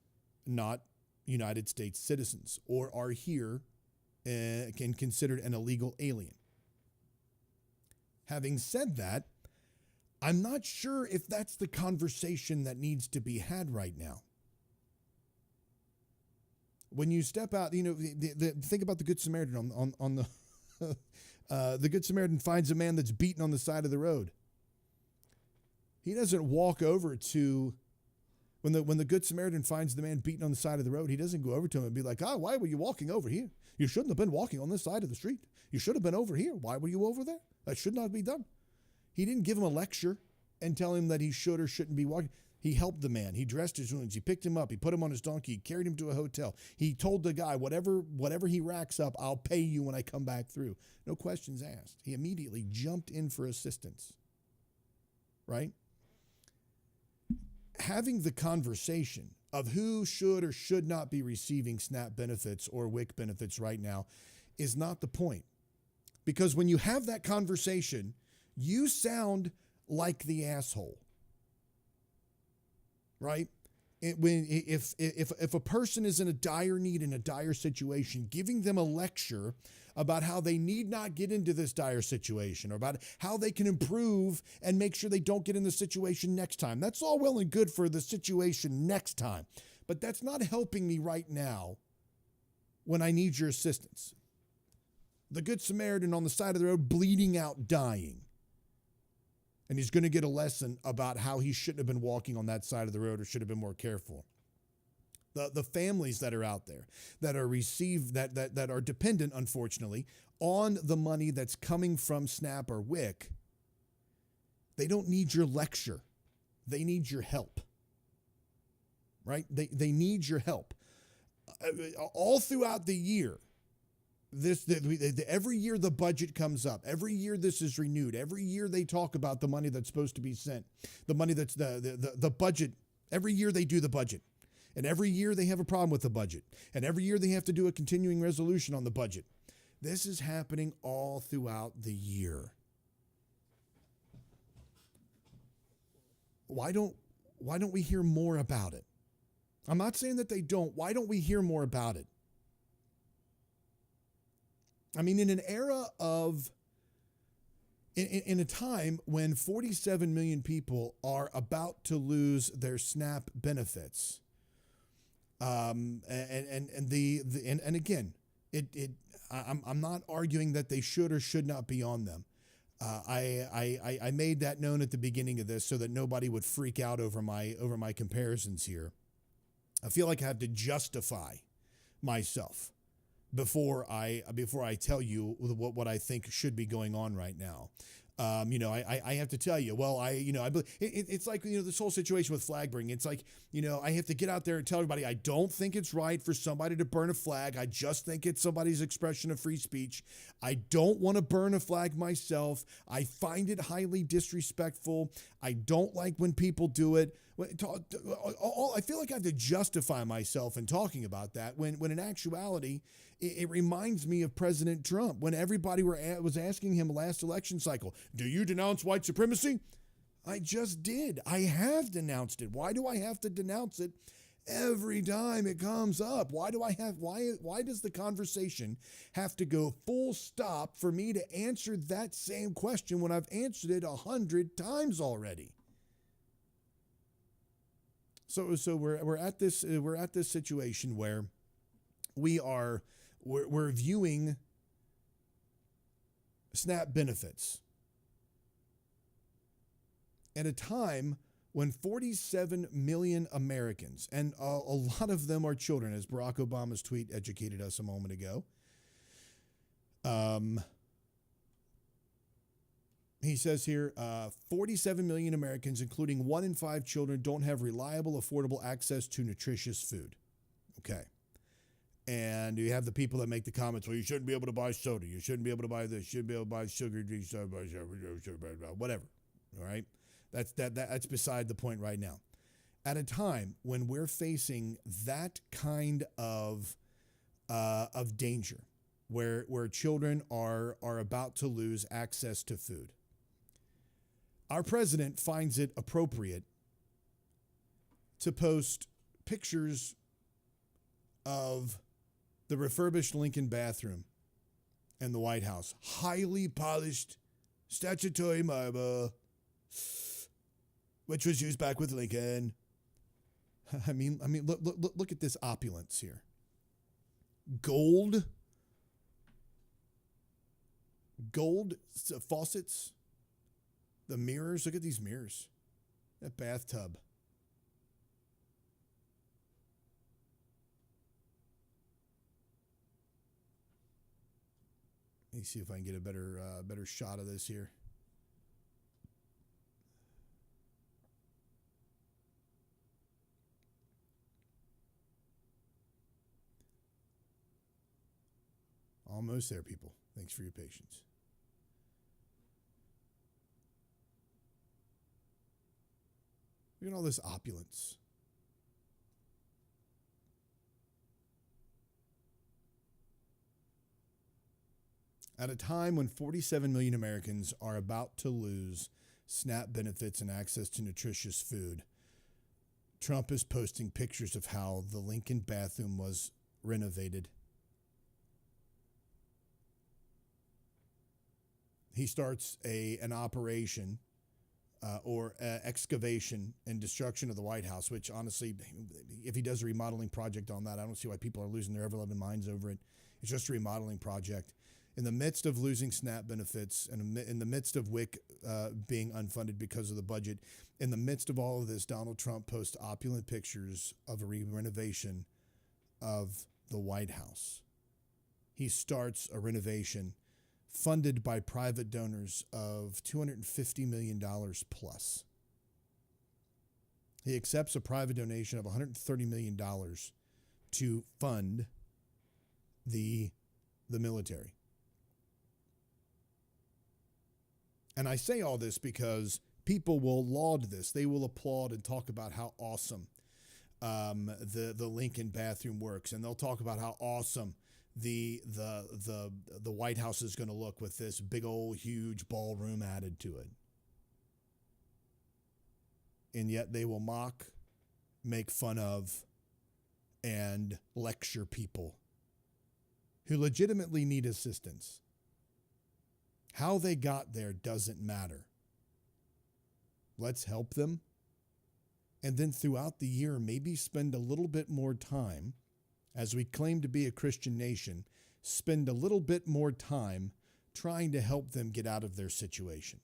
not United States citizens or are here and considered an illegal alien. Having said that, I'm not sure if that's the conversation that needs to be had right now. When you step out, think about the Good Samaritan on the the Good Samaritan finds a man that's beaten on the side of the road. He doesn't walk over to, when the Good Samaritan finds the man beaten on the side of the road, he doesn't go over to him and be like, why were you walking over here? You shouldn't have been walking on this side of the street. You should have been over here. Why were you over there? That should not be done. He didn't give him a lecture and tell him that he should or shouldn't be walking. He helped the man. He dressed his wounds. He picked him up. He put him on his donkey. He carried him to a hotel. He told the guy, whatever he racks up, I'll pay you when I come back through. No questions asked. He immediately jumped in for assistance. Right? Having the conversation of who should or should not be receiving SNAP benefits or WIC benefits right now is not the point. Because when you have that conversation, you sound like the asshole. Right? If a person is in a dire need, in a dire situation, giving them a lecture about how they need not get into this dire situation or about how they can improve and make sure they don't get in the situation next time. That's all well and good for the situation next time. But that's not helping me right now when I need your assistance. The Good Samaritan on the side of the road bleeding out, dying. And he's going to get a lesson about how he shouldn't have been walking on that side of the road or should have been more careful. The families that are out there that are that are dependent, unfortunately, on the money that's coming from SNAP or WIC, they don't need your lecture. They need your help. Right? They need your help. All throughout the year, every year the budget comes up. Every year this is renewed. Every year they talk about the money that's supposed to be sent. The money that's the budget. Every year they do the budget. And every year they have a problem with the budget. And every year they have to do a continuing resolution on the budget. This is happening all throughout the year. Why don't we hear more about it? I'm not saying that they don't. Why don't we hear more about it? I mean, in an era of, in a time when 47 million people are about to lose their SNAP benefits, and again, I'm not arguing that they should or should not be on them. I made that known at the beginning of this so that nobody would freak out over my comparisons here. I feel like I have to justify myself before I tell you what I think should be going on right now. I have to tell you, it's like, this whole situation with flag burning. It's like, I have to get out there and tell everybody, I don't think it's right for somebody to burn a flag. I just think it's somebody's expression of free speech. I don't want to burn a flag myself. I find it highly disrespectful. I don't like when people do it. I feel like I have to justify myself in talking about that when in actuality, it reminds me of President Trump when everybody was asking him last election cycle, do you denounce white supremacy? I just did. I have denounced it. Why do I have to denounce it every time it comes up? Why does the conversation have to go full stop for me to answer that same question when I've answered it 100 times already? So we're at this situation where we're viewing SNAP benefits at a time when 47 million Americans, and a lot of them are children, as Barack Obama's tweet educated us a moment ago. He says here, 47 million Americans, including 1 in 5 children, don't have reliable, affordable access to nutritious food. Okay. And you have the people that make the comments, well, you shouldn't be able to buy soda. You shouldn't be able to buy this. You shouldn't be able to buy sugar, whatever. All right? That's beside the point right now. At a time when we're facing that kind of danger, where children are about to lose access to food. Our president finds it appropriate to post pictures of the refurbished Lincoln bathroom in the White House. Highly polished statutory marble, which was used back with Lincoln. I mean, look at this opulence here. Gold faucets, the mirrors. Look at these mirrors. That bathtub. Let me see if I can get a better shot of this here. Almost there, people. Thanks for your patience. Look at all this opulence. At a time when 47 million Americans are about to lose SNAP benefits and access to nutritious food, Trump is posting pictures of how the Lincoln bathroom was renovated. He starts an operation or excavation and destruction of the White House, which honestly, if he does a remodeling project on that, I don't see why people are losing their ever-loving minds over it. It's just a remodeling project. In the midst of losing SNAP benefits, and in the midst of WIC being unfunded because of the budget, in the midst of all of this, Donald Trump posts opulent pictures of a renovation of the White House. He starts a renovation funded by private donors of $250 million plus. He accepts a private donation of $130 million to fund the military. And I say all this because people will laud this. They will applaud and talk about how awesome the Lincoln bathroom works, and they'll talk about how awesome the White House is going to look with this big old huge ballroom added to it. And yet they will mock, make fun of, and lecture people who legitimately need assistance. How they got there doesn't matter. Let's help them. And then throughout the year, maybe spend a little bit more time, as we claim to be a Christian nation, spend a little bit more time trying to help them get out of their situation.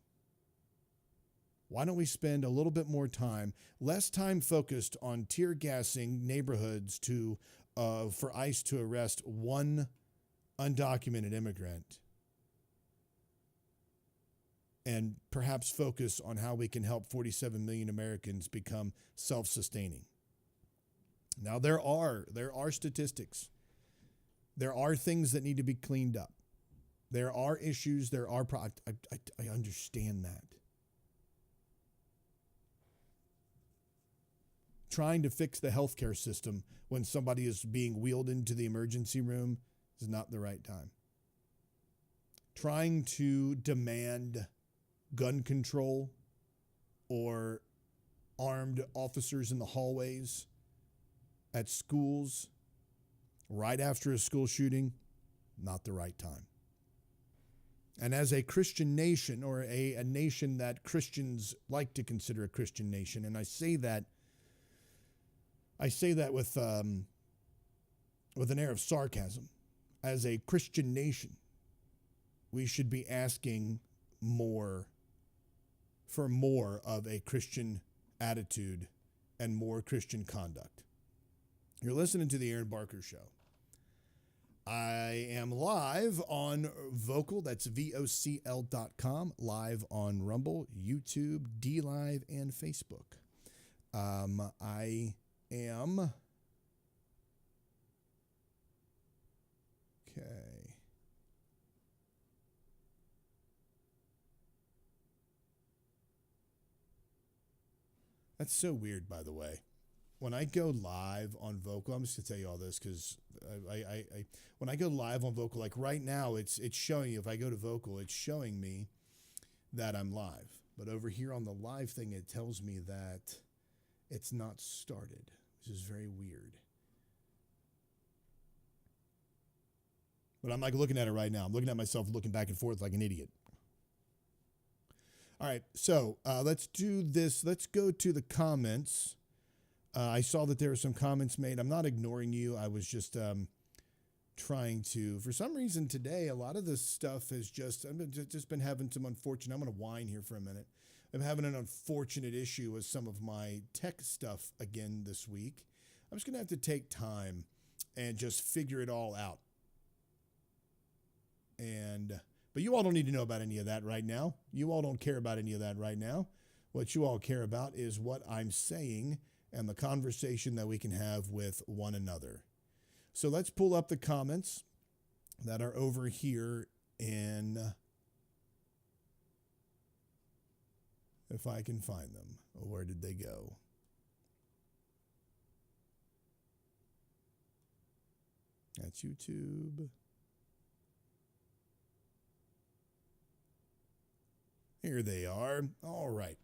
Why don't we spend a little bit more time, less time focused on tear gassing neighborhoods for ICE to arrest one undocumented immigrant, and perhaps focus on how we can help 47 million Americans become self-sustaining. Now, there are statistics. There are things that need to be cleaned up. There are issues. I understand that. Trying to fix the healthcare system when somebody is being wheeled into the emergency room is not the right time. Trying to demand gun control or armed officers in the hallways at schools right after a school shooting, not the right time. And as a Christian nation, or a nation that Christians like to consider a Christian nation, and I say that with an air of sarcasm, as a Christian nation, we should be asking for more of a Christian attitude and more Christian conduct. You're listening to the Aaron Barker Show. I am live on Vocal, that's VOCL.com, live on Rumble, YouTube, DLive, and Facebook. I am... Okay. That's so weird, by the way. when I go live on Vocal, I'm just gonna tell you all this because I when I go live on Vocal, like right now, it's showing you. If I go to Vocal, it's showing me that I'm live. But over here on the live thing, it tells me that it's not started, which is very weird. But I'm like looking at it right now. I'm looking at myself looking back and forth like an idiot. All right, so let's do this. Let's go to the comments. I saw that there were some comments made. I'm not ignoring you. I was just trying to, for some reason today, a lot of this stuff has I've been having some unfortunate, I'm going to whine here for a minute. I'm having an unfortunate issue with some of my tech stuff again this week. I'm just going to have to take time and just figure it all out. But you all don't need to know about any of that right now. You all don't care about any of that right now. What you all care about is what I'm saying and the conversation that we can have with one another. So let's pull up the comments that are over here in, if I can find them. Where did they go? That's YouTube. Here they are. All right.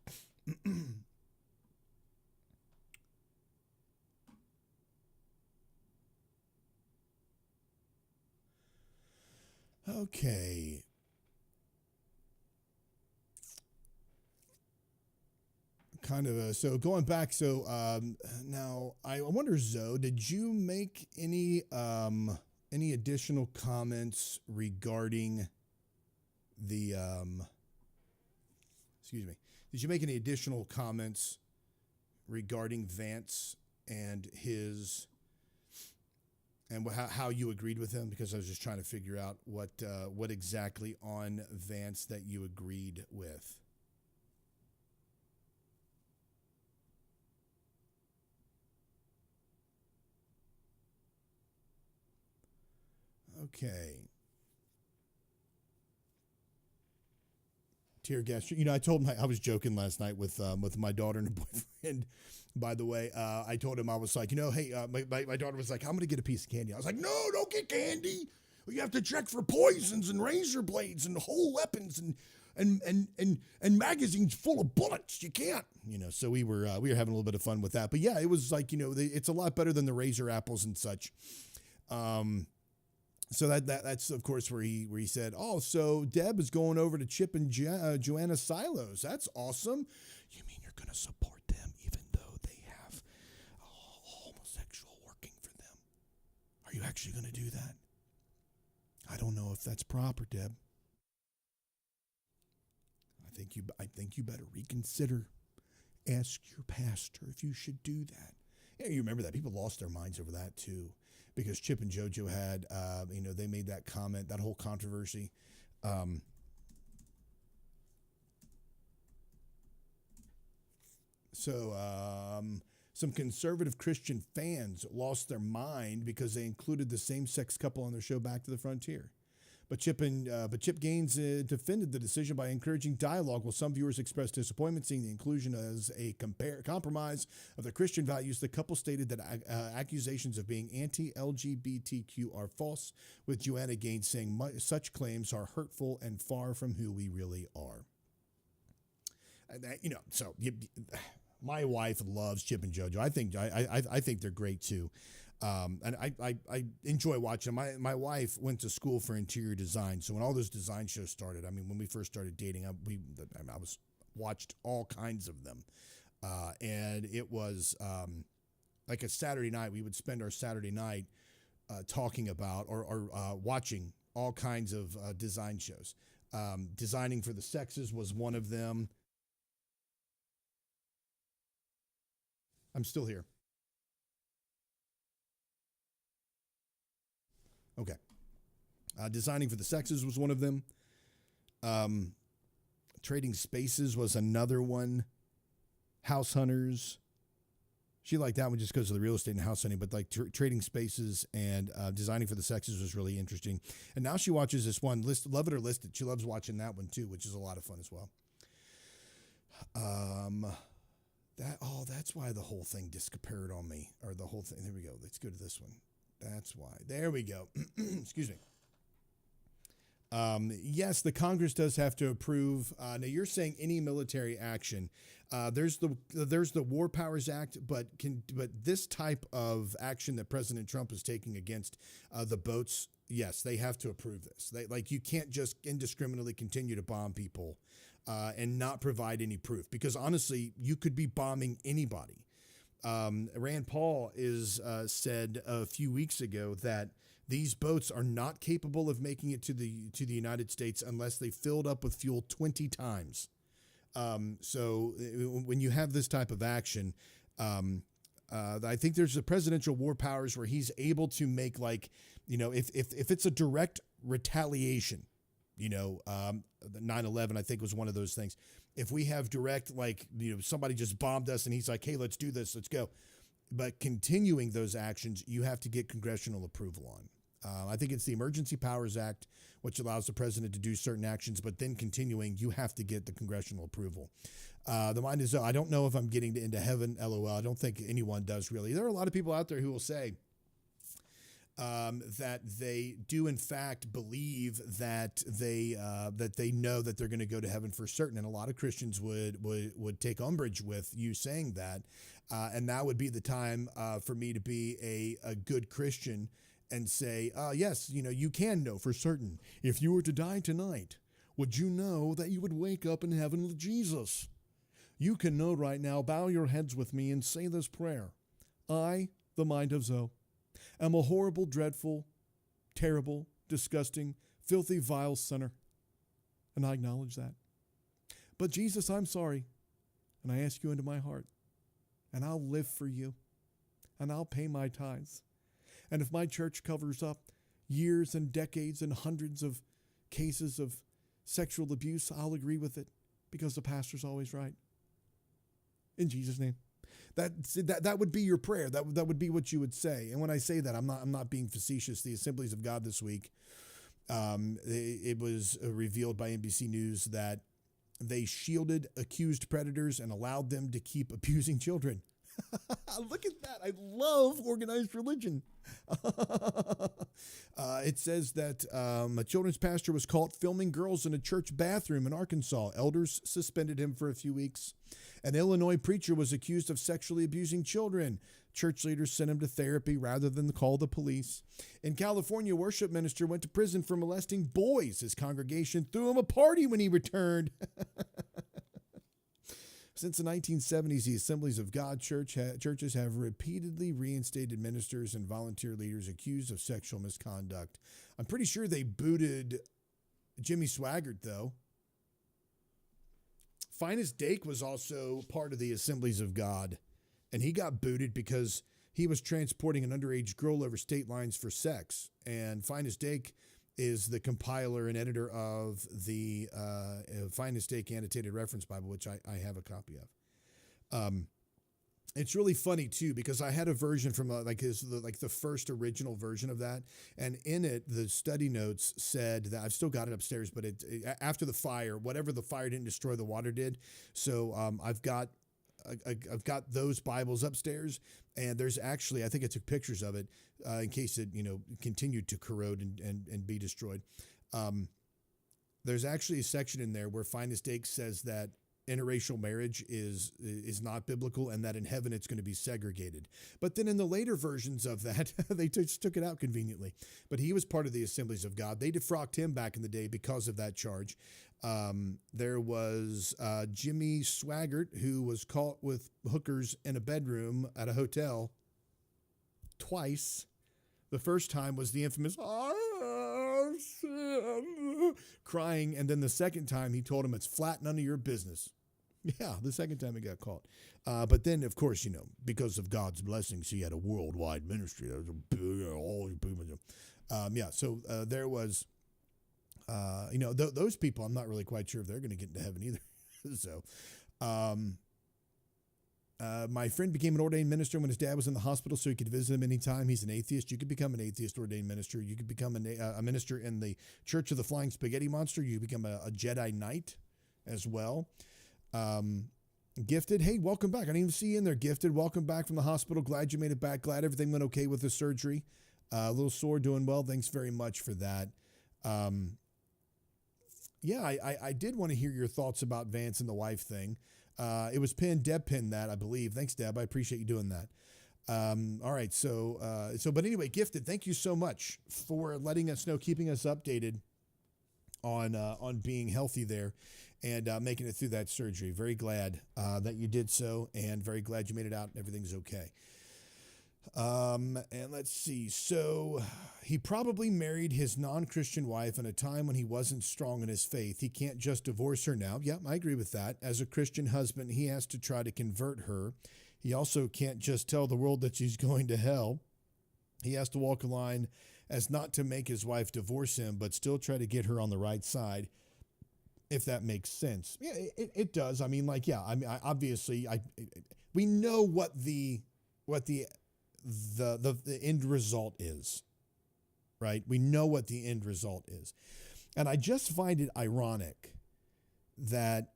Okay. Kind of so going back. So now I wonder, Zoe, did you make any additional comments regarding the excuse me. Did you make any additional comments regarding Vance and his and how you agreed with him? Because I was just trying to figure out what exactly on Vance that you agreed with. Okay. Tear gas. You know, I told him I was joking last night with my daughter and her boyfriend. By the way, I told him I was like, hey, my daughter was like, I'm gonna get a piece of candy. I was like, no, don't get candy. You have to check for poisons and razor blades and whole weapons and magazines full of bullets. You can't, So we were having a little bit of fun with that. But yeah, it was like, it's a lot better than the razor apples and such. So that's of course where he said, oh, so Deb is going over to Chip and Joanna Silos. That's awesome. You mean you're going to support them even though they have a homosexual working for them? Are you actually going to do that? I don't know if that's proper, Deb. I think you better reconsider. Ask your pastor if you should do that. Yeah, you remember that people lost their minds over that too. Because Chip and JoJo had, they made that comment, that whole controversy. Some conservative Christian fans lost their mind because they included the same-sex couple on their show Back to the Frontier. But Chip Gaines defended the decision by encouraging dialogue, while some viewers expressed disappointment seeing the inclusion as a compromise of their Christian values. The couple stated that accusations of being anti-LGBTQ are false, with Joanna Gaines saying such claims are hurtful and far from who we really are. My wife loves Chip and JoJo. I think they're great too. And I enjoy watching them. My wife went to school for interior design. So when all those design shows started, when we first started dating, I watched all kinds of them. And it was like a Saturday night. We would spend our Saturday night talking about or watching all kinds of design shows. Designing for the Sexes was one of them. I'm still here. Okay. Designing for the Sexes was one of them. Trading Spaces was another one. House Hunters. She liked that one just because of the real estate and house hunting, but like Trading Spaces and Designing for the Sexes was really interesting. And now she watches this one, Love It or List It. She loves watching that one too, which is a lot of fun as well. That's why the whole thing disappeared on me, or the whole thing. There we go. Let's go to this one. That's why. There we go. Excuse me. Yes, the Congress does have to approve. Now you're saying any military action. There's the War Powers Act, but this type of action that President Trump is taking against the boats, yes, they have to approve this. You can't just indiscriminately continue to bomb people and not provide any proof, because honestly, you could be bombing anybody. Rand Paul said a few weeks ago that these boats are not capable of making it to the United States unless they filled up with fuel 20 times. So when you have this type of action, I think there's a presidential war powers where he's able to make, if it's a direct retaliation, 9/11, I think, was one of those things. If we have direct, somebody just bombed us and he's like, hey, let's do this, let's go. But continuing those actions, you have to get congressional approval on. I think it's the Emergency Powers Act, which allows the president to do certain actions, but then continuing, you have to get the congressional approval. The mind is, I don't know if I'm getting into heaven, LOL. I don't think anyone does, really. There are a lot of people out there who will say that they do, in fact, believe that they know that they're going to go to heaven for certain. And a lot of Christians would take umbrage with you saying that. And now would be the time for me to be a good Christian and say, yes, you can know for certain. If you were to die tonight, would you know that you would wake up in heaven with Jesus? You can know right now, bow your heads with me and say this prayer. I, the mind of Zoe, am a horrible, dreadful, terrible, disgusting, filthy, vile sinner. And I acknowledge that. But Jesus, I'm sorry. And I ask you into my heart. And I'll live for you. And I'll pay my tithes. And if my church covers up years and decades and hundreds of cases of sexual abuse, I'll agree with it, because the pastor's always right. In Jesus' name. That would be your prayer. That would be what you would say. And when I say that, I'm not being facetious. The Assemblies of God this week, it was revealed by NBC News that they shielded accused predators and allowed them to keep abusing children. Look at that. I love organized religion. It says that a children's pastor was caught filming girls in a church bathroom in Arkansas. Elders suspended him for a few weeks. An Illinois preacher was accused of sexually abusing children. Church leaders sent him to therapy rather than call the police. In California, a worship minister went to prison for molesting boys. His congregation threw him a party when he returned. Since the 1970s, the Assemblies of God churches have repeatedly reinstated ministers and volunteer leaders accused of sexual misconduct. I'm pretty sure they booted Jimmy Swaggart, though. Finest Dake was also part of the Assemblies of God, and he got booted because he was transporting an underage girl over state lines for sex. And Finest Dake is the compiler and editor of the Finest Dake Annotated Reference Bible, which I have a copy of. It's really funny, too, because I had a version from the first original version of that. And in it, the study notes said that I've still got it upstairs, but after the fire, whatever the fire didn't destroy, the water did. So I've got those Bibles upstairs, and there's actually, I think I took pictures of it in case it, continued to corrode and be destroyed. There's actually a section in there where Finest Dake says that interracial marriage is not biblical, and that in heaven it's going to be segregated. But then in the later versions of that, they just took it out conveniently. But he was part of the Assemblies of God. They defrocked him back in the day because of that charge. There was Jimmy Swaggart, who was caught with hookers in a bedroom at a hotel twice. The first time was the infamous crying, and then the second time he told him it's flat, none of your business. Yeah, the second time he got caught. But then, of course, because of God's blessings, he had a worldwide ministry. There was there was, those people, I'm not really quite sure if they're going to get into heaven either. So, my friend became an ordained minister when his dad was in the hospital, so he could visit him anytime. He's an atheist. You could become an atheist ordained minister. You could become a minister in the Church of the Flying Spaghetti Monster. You could become a Jedi Knight as well. Gifted, hey, welcome back. I didn't even see you in there, Gifted. Welcome back from the hospital. Glad you made it back. Glad everything went okay with the surgery. A little sore, doing well. Thanks very much for that. Yeah, I did want to hear your thoughts about Vance and the wife thing. It was Deb pinned that, I believe. Thanks, Deb. I appreciate you doing that. All right, but anyway, Gifted, thank you so much for letting us know, keeping us updated on being healthy there and making it through that surgery. Very glad that you did so, and very glad you made it out and everything's okay. And let's see. So he probably married his non-Christian wife in a time when he wasn't strong in his faith. He can't just divorce her now. Yeah, I agree with that. As a Christian husband, he has to try to convert her. He also can't just tell the world that she's going to hell. He has to walk a line as not to make his wife divorce him, but still try to get her on the right side, if that makes sense. Yeah, it does. I mean, like, yeah, I mean, obviously, we know what the end result is, right? We know what the end result is. And I just find it ironic that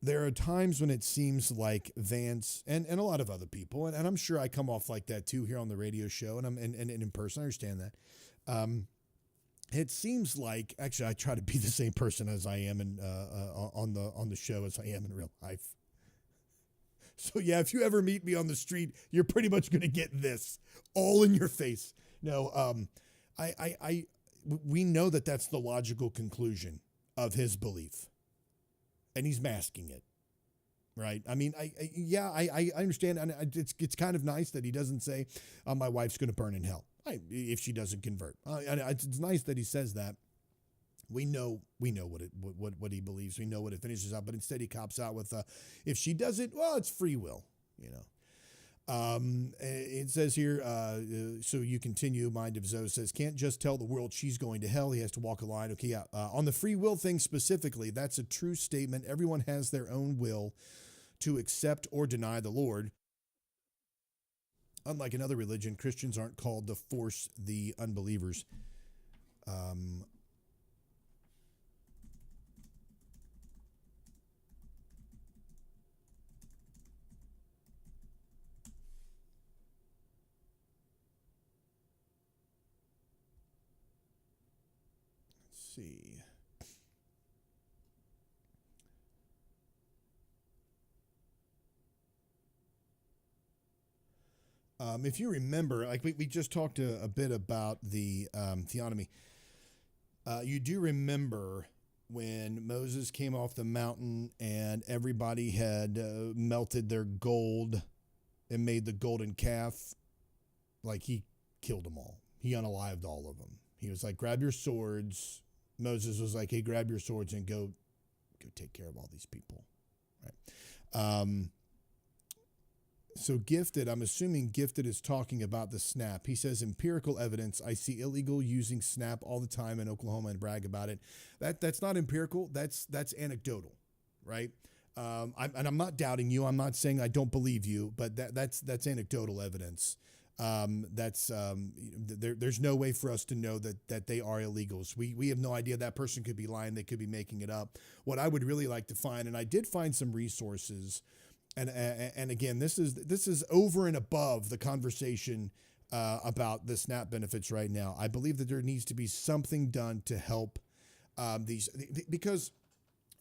there are times when it seems like Vance and a lot of other people, and I'm sure I come off like that too here on the radio show and in person, I understand that. It seems like, actually, I try to be the same person as I am on the show as I am in real life. So yeah, if you ever meet me on the street, you're pretty much going to get this all in your face. No, we know that that's the logical conclusion of his belief, and he's masking it, right? I mean, I understand, and it's kind of nice that he doesn't say, "My wife's going to burn in hell if she doesn't convert." It's nice that he says that. We know what he believes. We know what it finishes out, but instead he cops out with, if she does it, well, it's free will, you know. It says here, so you continue, Mind of Zoe says, can't just tell the world she's going to hell. He has to walk a line. Okay, yeah. On the free will thing specifically, that's a true statement. Everyone has their own will to accept or deny the Lord. Unlike another religion, Christians aren't called to force the unbelievers. See. If you remember, like we just talked a bit about the theonomy. You do remember when Moses came off the mountain and everybody had melted their gold and made the golden calf. Like, he killed them all. He unalived all of them. He was like, grab your swords. Moses was like, hey, grab your swords and go take care of all these people. Right. So Gifted, I'm assuming Gifted is talking about the SNAP. He says, empirical evidence. I see illegal using SNAP all the time in Oklahoma and brag about it. That's not empirical. That's anecdotal, right? I'm not doubting you. I'm not saying I don't believe you, but that's anecdotal evidence. There's no way for us to know that they are illegals. We have no idea. That person could be lying. They could be making it up. What I would really like to find, and I did find some resources, and again, this is over and above the conversation about the SNAP benefits right now. I believe that there needs to be something done to help these, because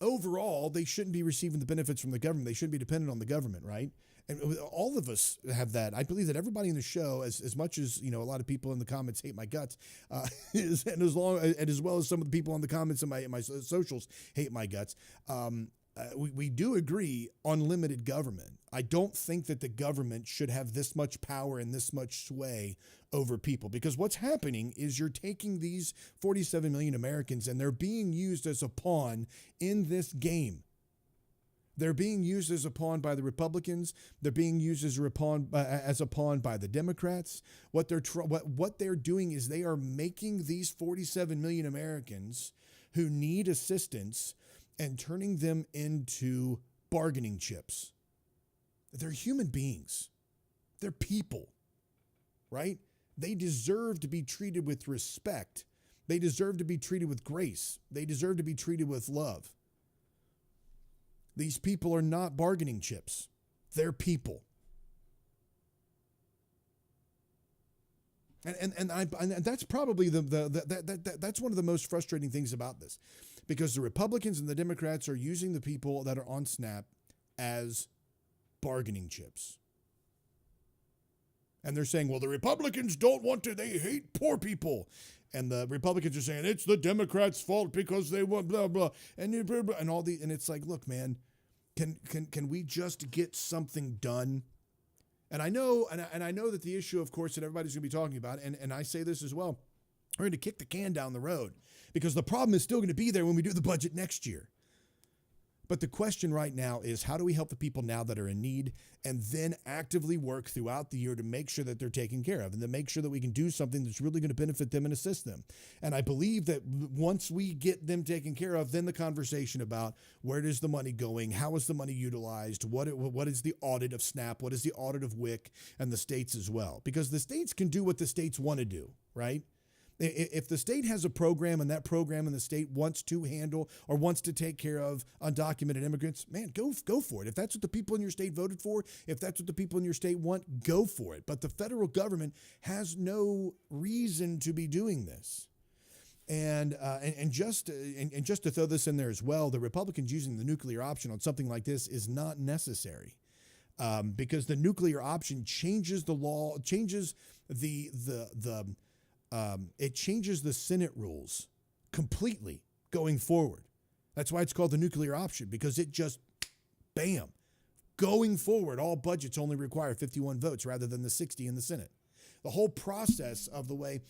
overall they shouldn't be receiving the benefits from the government. They shouldn't be dependent on the government, right? And all of us have that. I believe that everybody in the show, as much as, you know, a lot of people in the comments hate my guts, and as well as some of the people in the comments in my socials hate my guts, we do agree on limited government. I don't think that the government should have this much power and this much sway over people, because what's happening is you're taking these 47 million Americans and they're being used as a pawn in this game. They're being used as a pawn by the Republicans. They're being used as a pawn by the Democrats. What they're doing is they are making these 47 million Americans who need assistance and turning them into bargaining chips. They're human beings. They're people, right? They deserve to be treated with respect. They deserve to be treated with grace. They deserve to be treated with love. These people are not bargaining chips. They're people. And that's probably that's one of the most frustrating things about this, because the Republicans and the Democrats are using the people that are on SNAP as bargaining chips. And they're saying, well, the Republicans don't want to, they hate poor people. And the Republicans are saying it's the Democrats' fault because they want blah, blah, and blah, blah, and all the, and it's like, look, man, can we just get something done? And I know, and I know that the issue, of course, that everybody's going to be talking about, and I say this as well, we're going to kick the can down the road because the problem is still going to be there when we do the budget next year. But the question right now is, how do we help the people now that are in need, and then actively work throughout the year to make sure that they're taken care of and to make sure that we can do something that's really going to benefit them and assist them. And I believe that once we get them taken care of, then the conversation about where is the money going, how is the money utilized, what is the audit of SNAP, what is the audit of WIC, and the states as well. Because the states can do what the states want to do, right? If the state has a program and that program in the state wants to handle or wants to take care of undocumented immigrants, man, go for it. If that's what the people in your state voted for, if that's what the people in your state want, go for it. But the federal government has no reason to be doing this. And just to throw this in there as well, the Republicans using the nuclear option on something like this is not necessary. Because the nuclear option changes the law, changes it changes the Senate rules completely going forward. That's why it's called the nuclear option, because it just, bam, going forward, all budgets only require 51 votes rather than the 60 in the Senate. The whole process of the way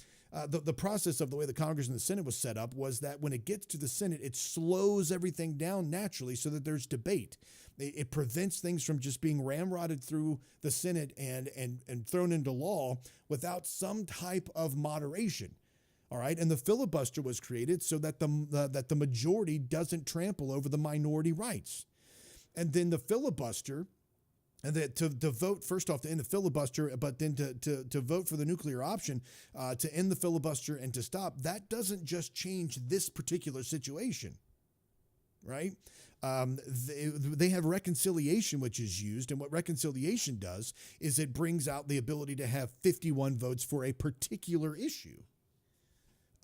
the process of the way the Congress and the Senate was set up was that when it gets to the Senate, it slows everything down naturally so that there's debate. It prevents things from just being ramrodded through the Senate and thrown into law without some type of moderation. All right. And the filibuster was created so that the majority doesn't trample over the minority rights. And then the filibuster, and that to vote, first off, to end the filibuster, but then to vote for the nuclear option, to end the filibuster and to stop, that doesn't just change this particular situation, right? They have reconciliation, which is used. And what reconciliation does is it brings out the ability to have 51 votes for a particular issue.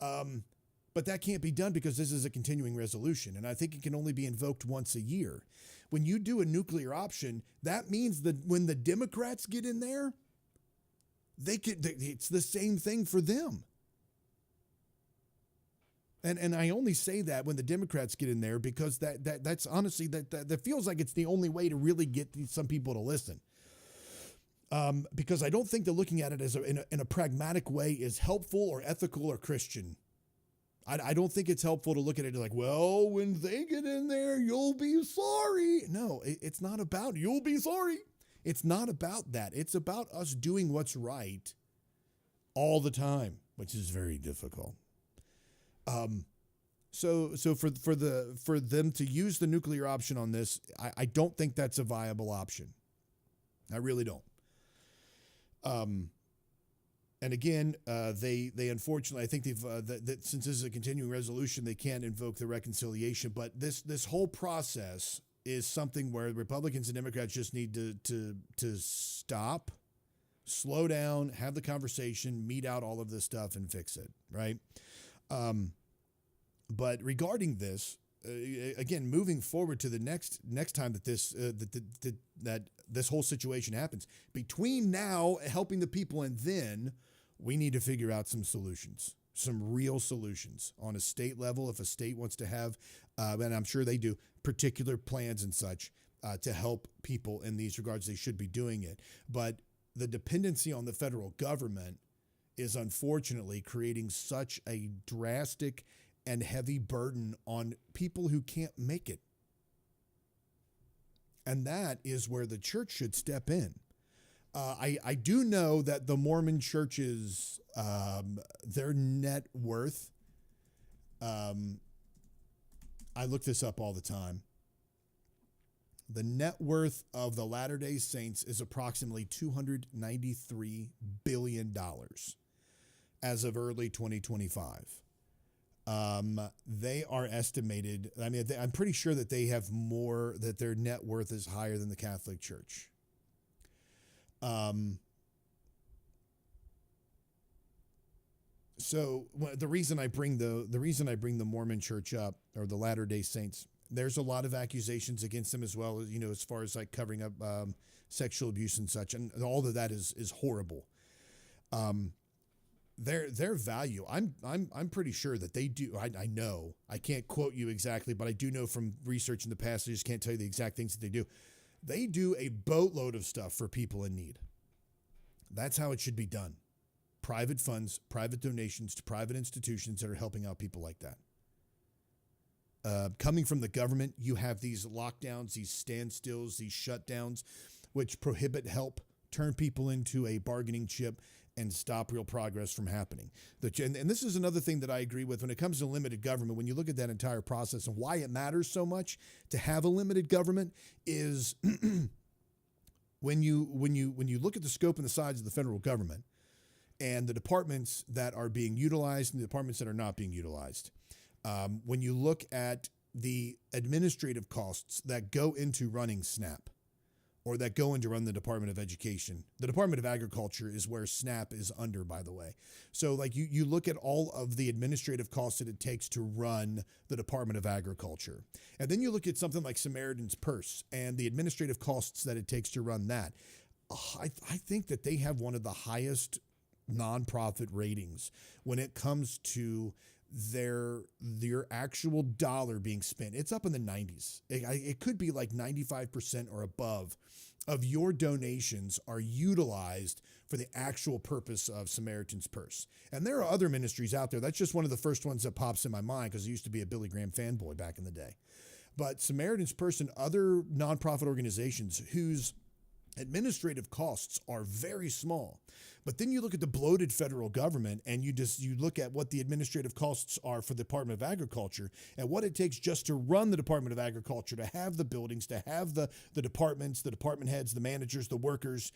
But that can't be done because this is a continuing resolution. And I think it can only be invoked once a year. When you do a nuclear option, that means that when the Democrats get in there, it's the same thing for them. And I only say that when the Democrats get in there because that's honestly, that feels like it's the only way to really get some people to listen. Because I don't think they're looking at it as in a pragmatic way is helpful or ethical or Christian. I don't think it's helpful to look at it like, well, when they get in there, you'll be sorry. No, it's not about you'll be sorry. It's not about that. It's about us doing what's right all the time, which is very difficult. So for them to use the nuclear option on this, I don't think that's a viable option. I really don't. And again, they unfortunately, I think they've that since this is a continuing resolution, they can't invoke the reconciliation. But this whole process is something where Republicans and Democrats just need to stop, slow down, have the conversation, meet out all of this stuff, and fix it. Right. But regarding this, again, moving forward to the next time that this whole situation happens, between now helping the people and then we need to figure out some solutions, some real solutions on a state level. If a state wants to have, and I'm sure they do, particular plans and such to help people in these regards, they should be doing it. But the dependency on the federal government is unfortunately creating such a drastic and heavy burden on people who can't make it. And that is where the church should step in. I do know that the Mormon churches, their net worth, I look this up all the time. The net worth of the Latter-day Saints is approximately $293 billion as of early 2025. They are estimated. I mean, I'm pretty sure that they have more, that their net worth is higher than the Catholic Church. So the reason I bring the Mormon Church up, or the Latter-day Saints, there's a lot of accusations against them as well, you know, as far as like covering up sexual abuse and such, and all of that is horrible. Their value, I'm pretty sure that they do. I know, I can't quote you exactly, but I do know from research in the past. I just can't tell you the exact things that they do. They do a boatload of stuff for people in need. That's how it should be done. Private funds, private donations to private institutions that are helping out people like that. Coming from the government, you have these lockdowns, these standstills, these shutdowns, which prohibit help, turn people into a bargaining chip, and stop real progress from happening. And this is another thing that I agree with when it comes to limited government. When you look at that entire process and why it matters so much to have a limited government is when you look at the scope and the size of the federal government and the departments that are being utilized and the departments that are not being utilized. When you look at the administrative costs that go into running SNAP, or that go into run the Department of Education. The Department of Agriculture is where SNAP is under, by the way. So like you look at all of the administrative costs that it takes to run the Department of Agriculture. And then you look at something like Samaritan's Purse and the administrative costs that it takes to run that. I think that they have one of the highest nonprofit ratings when it comes to their actual dollar being spent. It's up in the 90s. It could be like 95% or above of your donations are utilized for the actual purpose of Samaritan's Purse. And there are other ministries out there. That's just one of the first ones that pops in my mind because I used to be a Billy Graham fanboy back in the day. But Samaritan's Purse and other nonprofit organizations whose administrative costs are very small. But then you look at the bloated federal government and you look at what the administrative costs are for the Department of Agriculture and what it takes just to run the Department of Agriculture, to have the buildings, to have the departments, the department heads, the managers, the workers,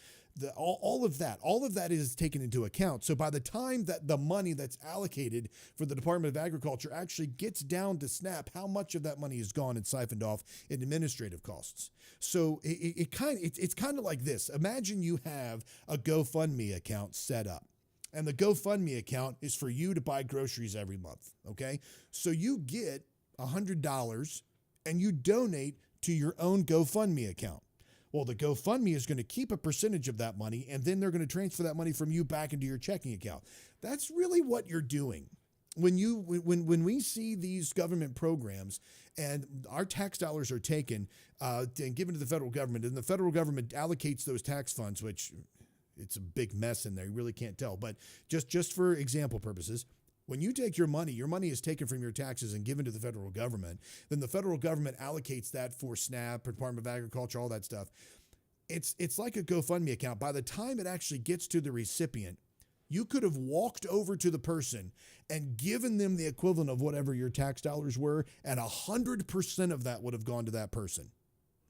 all of that is taken into account. So by the time that the money that's allocated for the Department of Agriculture actually gets down to SNAP, how much of that money is gone and siphoned off in administrative costs? So it's kind of like this. Imagine you have a GoFundMe account set up. And the GoFundMe account is for you to buy groceries every month, okay? So you get $100 and you donate to your own GoFundMe account. Well, the GoFundMe is going to keep a percentage of that money, and then they're going to transfer that money from you back into your checking account. That's really what you're doing. When we see these government programs and our tax dollars are taken and given to the federal government, and the federal government allocates those tax funds, which it's a big mess in there. You really can't tell. But just for example purposes, when you take your money is taken from your taxes and given to the federal government. Then the federal government allocates that for SNAP, Department of Agriculture, all that stuff. It's like a GoFundMe account. By the time it actually gets to the recipient, you could have walked over to the person and given them the equivalent of whatever your tax dollars were, and 100% of that would have gone to that person.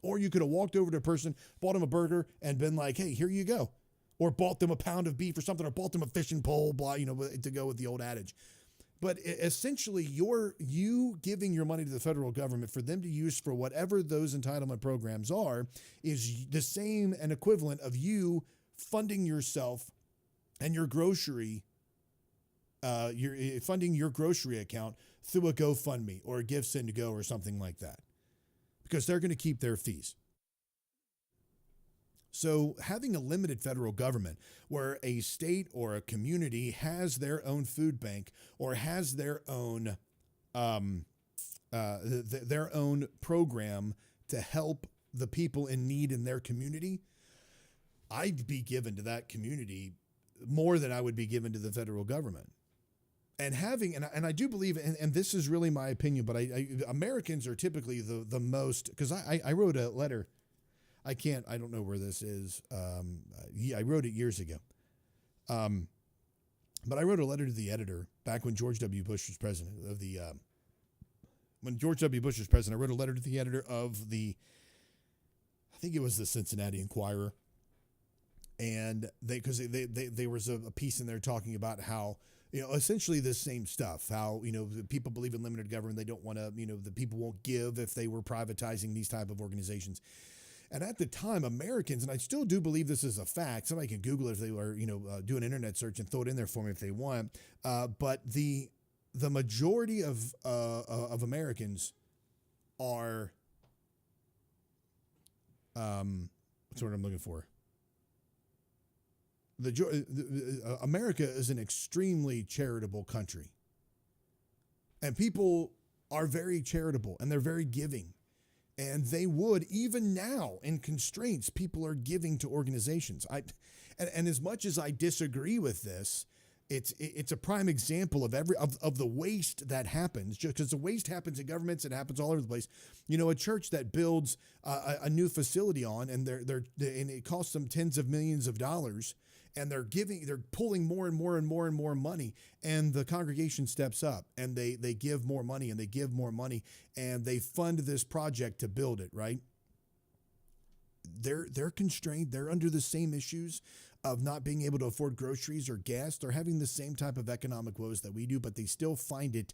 Or you could have walked over to a person, bought them a burger, and been like, hey, here you go. Or bought them a pound of beef or something, or bought them a fishing pole, blah, to go with the old adage. But essentially, you giving your money to the federal government for them to use for whatever those entitlement programs are is the same and equivalent of you funding yourself and your grocery, you're funding your grocery account through a GoFundMe or a GiveSendGo or something like that, because they're going to keep their fees. So having a limited federal government where a state or a community has their own food bank or has their own program to help the people in need in their community, I'd be given to that community more than I would be given to the federal government. And I do believe, and this is really my opinion, but Americans are typically the most, because I wrote a letter. I don't know where this is. I wrote it years ago. But I wrote a letter to the editor back when George W. Bush was president when George W. Bush was president. I wrote a letter to the editor of I think it was the Cincinnati Enquirer. And because there was a piece in there talking about how essentially the same stuff. How, the people believe in limited government. They don't want to, the people won't give if they were privatizing these type of organizations. And at the time, Americans, and I still do believe this is a fact. Somebody can Google it if they were, do an internet search and throw it in there for me if they want. But the majority of Americans are, what's the word I'm looking for? America is an extremely charitable country, and people are very charitable and they're very giving, and they would, even now in constraints, people are giving to organizations. And as much as I disagree with this, it's a prime example of the waste that happens, just because the waste happens in governments. It happens all over the place. A church that builds a new facility and it costs them tens of millions of dollars, and they're pulling more and more and more and more money, and the congregation steps up and they give more money and they give more money and they fund this project to build it, right? They're constrained. They're under the same issues of not being able to afford groceries or gas. They're having the same type of economic woes that we do, but they still find it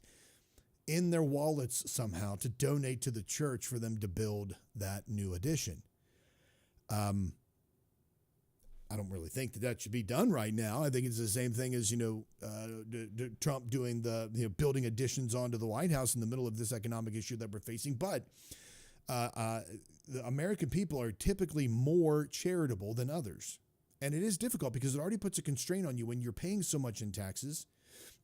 in their wallets somehow to donate to the church for them to build that new addition. I don't really think that should be done right now. I think it's the same thing as, Trump doing the, building additions onto the White House in the middle of this economic issue that we're facing. But the American people are typically more charitable than others. And it is difficult because it already puts a constraint on you when you're paying so much in taxes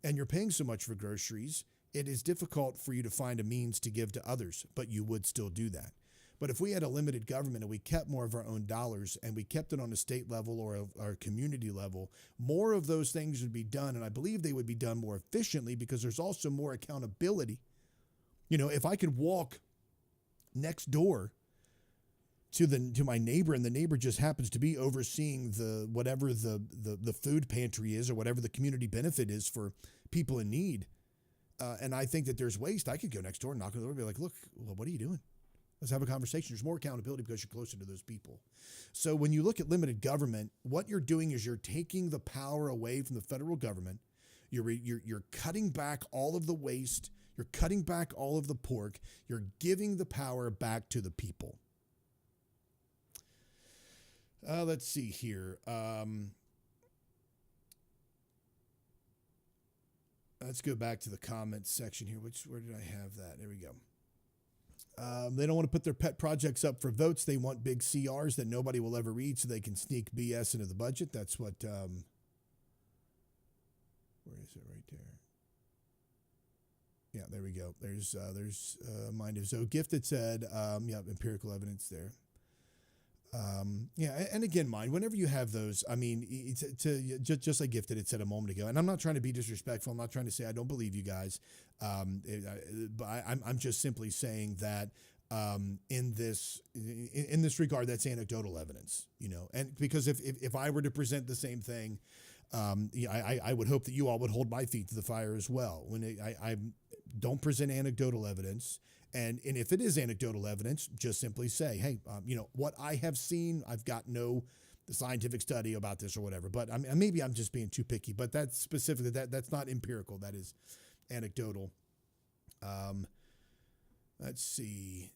and you're paying so much for groceries. It is difficult for you to find a means to give to others, but you would still do that. But if we had a limited government and we kept more of our own dollars and we kept it on a state level or a community level, more of those things would be done. And I believe they would be done more efficiently because there's also more accountability. If I could walk next door to my neighbor and the neighbor just happens to be overseeing whatever the food pantry is or whatever the community benefit is for people in need, and I think that there's waste, I could go next door and knock on the door and be like, look, well, what are you doing? Let's have a conversation. There's more accountability because you're closer to those people. So when you look at limited government, what you're doing is you're taking the power away from the federal government. You're cutting back all of the waste. You're cutting back all of the pork. You're giving the power back to the people. Let's see here. Let's go back to the comments section here. Where did I have that? There we go. They don't want to put their pet projects up for votes. They want big CRs that nobody will ever read so they can sneak BS into the budget. That's what, where is it right there? Yeah, there we go. There's Mind of Zoe. Gifted said, empirical evidence there. And again, Mind, whenever you have those, I mean, just like Gifted had said a moment ago, and I'm not trying to be disrespectful. I'm not trying to say I don't believe you guys. But I'm just simply saying that in this regard, that's anecdotal evidence, and because if I were to present the same thing, I would hope that you all would hold my feet to the fire as well. When I don't present anecdotal evidence. And if it is anecdotal evidence, just simply say, hey, what I have seen, I've got no scientific study about this or whatever. But maybe I'm just being too picky. But that's specifically, that's not empirical. That is anecdotal. Let's see.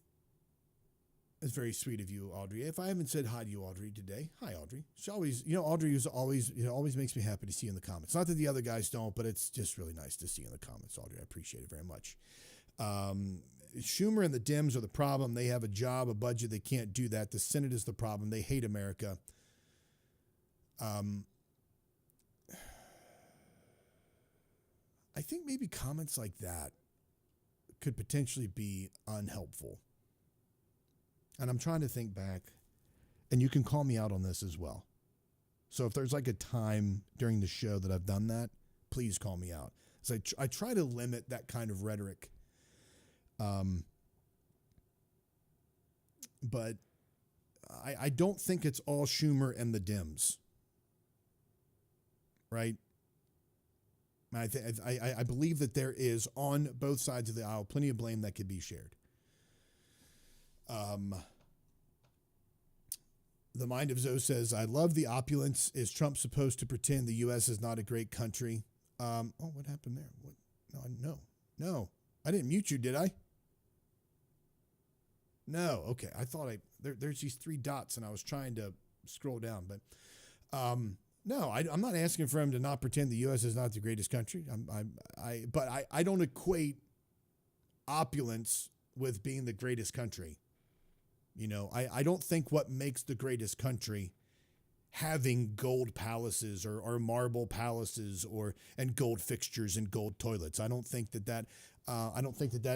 It's very sweet of you, Audrey. If I haven't said hi to you, Audrey, today, hi, Audrey. She always, Audrey is always, always makes me happy to see you in the comments. Not that the other guys don't, but it's just really nice to see you in the comments, Audrey. I appreciate it very much. Schumer and the Dems are the problem. They have a job, a budget. They can't do that. The Senate is the problem. They hate America. I think maybe comments like that could potentially be unhelpful. And I'm trying to think back, and you can call me out on this as well. So if there's like a time during the show that I've done that, please call me out. So I try to limit that kind of rhetoric. But I don't think it's all Schumer and the Dems, right? I believe that there is, on both sides of the aisle, plenty of blame that could be shared. The Mind of Zoe says, I love the opulence. Is Trump supposed to pretend the U.S. is not a great country? Oh, what happened there? What? No. I didn't mute you, did I? No. Okay. I thought there's these 3 dots and I was trying to scroll down, but no, I'm not asking for him to not pretend the U.S. is not the greatest country. But I don't equate opulence with being the greatest country. You know, I don't think what makes the greatest country having gold palaces or marble palaces and gold fixtures and gold toilets. I don't think that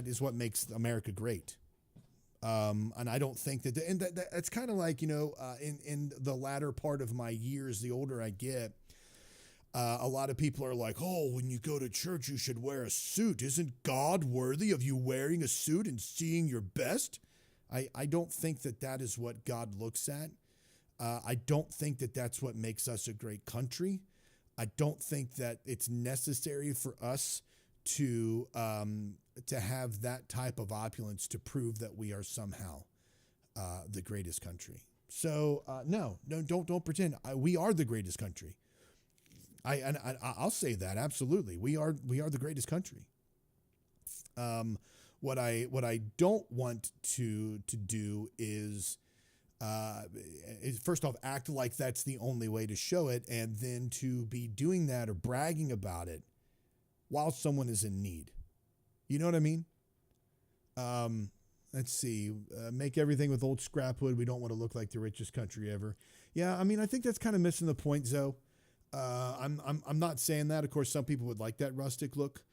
is what makes America great. And I don't think that's kind of like, in the latter part of my years, the older I get, a lot of people are like, oh, when you go to church, you should wear a suit. Isn't God worthy of you wearing a suit and seeing your best? I don't think that is what God looks at. I don't think that that's what makes us a great country. I don't think that it's necessary for us to have that type of opulence to prove that we are somehow the greatest country. So no, don't pretend. We are the greatest country. I'll say that absolutely. We are the greatest country. What I don't want to do is first off, act like that's the only way to show it, and then to be doing that or bragging about it while someone is in need. You know what I mean? Let's see. Make everything with old scrap wood. We don't want to look like the richest country ever. Yeah, I mean, I think that's kind of missing the point, Zoe. I'm not saying that. Of course, some people would like that rustic look.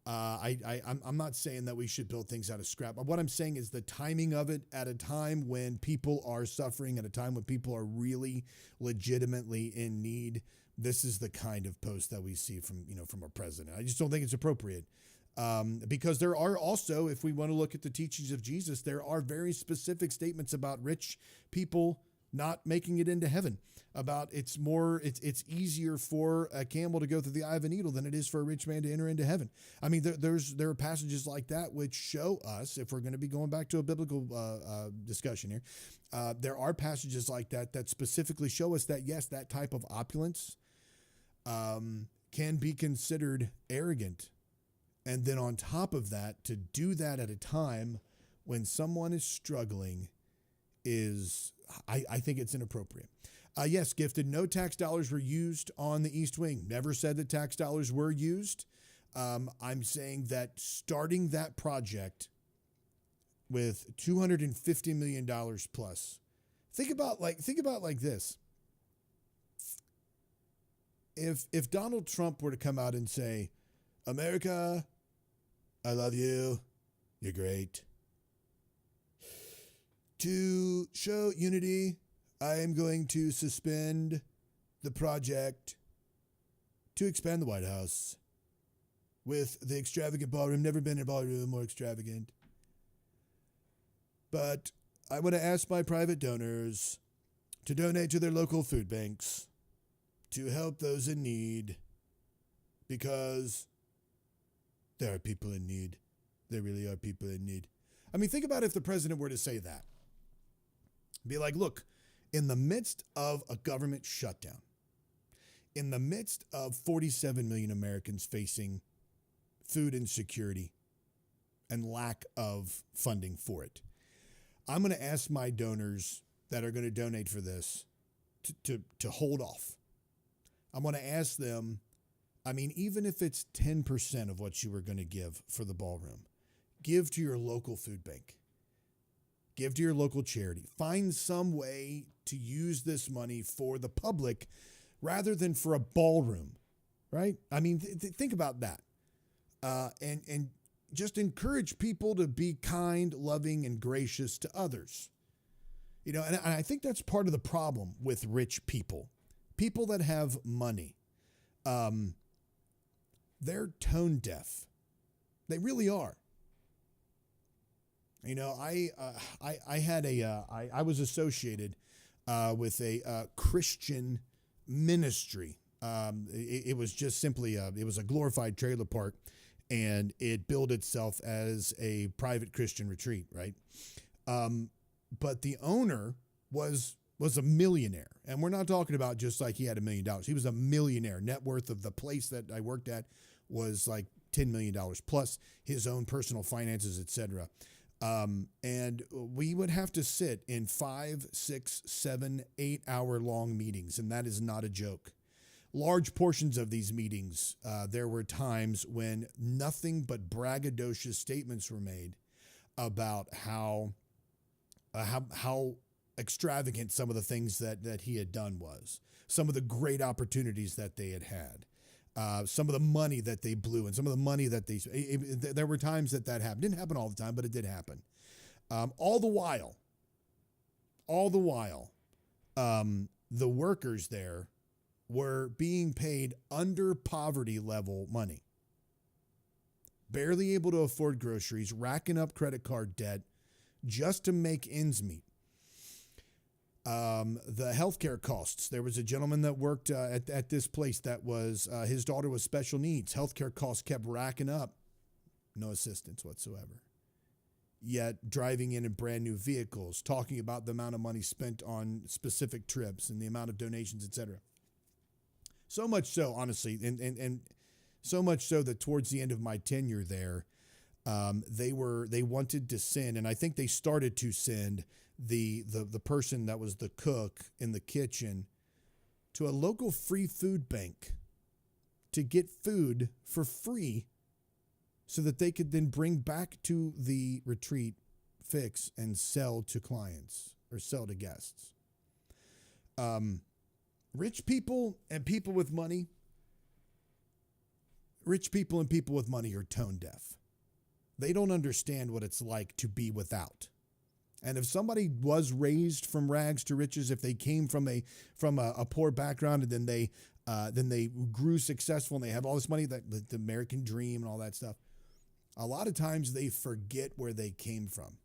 I'm not saying that we should build things out of scrap. What I'm saying is the timing of it at a time when people are suffering, at a time when people are really legitimately in need. This is the kind of post that we see from our president. I just don't think it's appropriate. Because there are also, if we want to look at the teachings of Jesus, there are very specific statements about rich people not making it into heaven, about it's easier for a camel to go through the eye of a needle than it is for a rich man to enter into heaven. I mean, there are passages like that which show us, if we're going to be going back to a biblical discussion here, there are passages like that specifically show us that, yes, that type of opulence can be considered arrogant. And then on top of that, to do that at a time when someone is struggling is, I think it's inappropriate. Yes, Gifted, no tax dollars were used on the East Wing. Never said that tax dollars were used. I'm saying that starting that project with $250 million plus, think about like this. If Donald Trump were to come out and say, America, I love you, you're great. To show unity, I am going to suspend the project to expand the White House with the extravagant ballroom. Never been in a ballroom more extravagant. But I want to ask my private donors to donate to their local food banks to help those in need, because there are people in need. There really are people in need. I mean, think about if the president were to say that. Be like, look, in the midst of a government shutdown, in the midst of 47 million Americans facing food insecurity and lack of funding for it, I'm going to ask my donors that are going to donate for this to hold off. I'm going to ask them, I mean, even if it's 10% of what you were going to give for the ballroom, give to your local food bank. Give to your local charity. Find some way to use this money for the public rather than for a ballroom, right? I mean, think about that. And just encourage people to be kind, loving, and gracious to others. You know, and I think that's part of the problem with rich people. People that have money, they're tone deaf. They really are. You know, I was associated with a Christian ministry. It was just simply it was a glorified trailer park, and it billed itself as a private Christian retreat, right? But the owner was was a millionaire. And we're not talking about just like he had $1 million. He was a millionaire. Net worth of the place that I worked at was like $10 million plus his own personal finances, etc. And we would have to sit in 5, 6, 7, 8 hour long meetings. And that is not a joke. Large portions of these meetings, there were times when nothing but braggadocious statements were made about how extravagant some of the things that he had done was, some of the great opportunities that they had, some of the money that they blew, and some of the money that there were times that happened. Didn't happen all the time, but it did happen. All the while, the workers there were being paid under poverty level money, barely able to afford groceries, racking up credit card debt just to make ends meet. The healthcare costs. There was a gentleman that worked at this place that was, his daughter was special needs. Healthcare costs kept racking up. No assistance whatsoever. Yet driving in brand new vehicles, talking about the amount of money spent on specific trips and the amount of donations, etc. So much so, honestly, and so much so that towards the end of my tenure there, they wanted to send, and I think they started to send the person that was the cook in the kitchen to a local free food bank to get food for free so that they could then bring back to the retreat, fix, and sell to clients or sell to guests. Rich people and people with money are tone deaf. They don't understand what it's like to be without. And if somebody was raised from rags to riches, if they came from a poor background and then they grew successful and they have all this money, that the American dream and all that stuff, a lot of times they forget where they came from.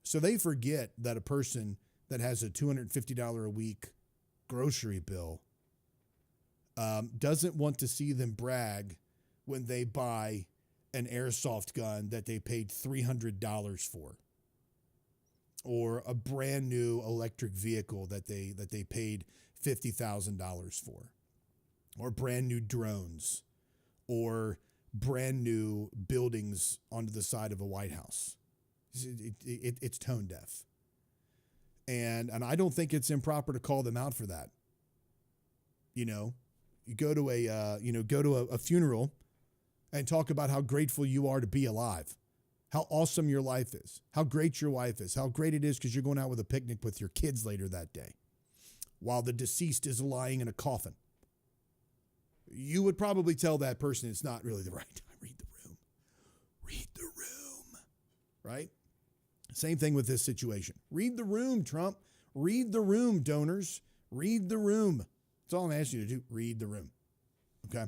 So they forget that a person that has a $250 a week grocery bill doesn't want to see them brag when they buy an airsoft gun that they paid $300 for, or a brand new electric vehicle that they paid $50,000 for, or brand new drones, or brand new buildings onto the side of a White House. It's tone deaf. And I don't think it's improper to call them out for that. You go to a funeral and talk about how grateful you are to be alive, how awesome your life is, how great your wife is, how great it is because you're going out with a picnic with your kids later that day while the deceased is lying in a coffin. You would probably tell that person it's not really the right time. Read the room, right? Same thing with this situation. Read the room, Trump. Read the room, donors. Read the room. That's all I'm asking you to do. Read the room. Okay?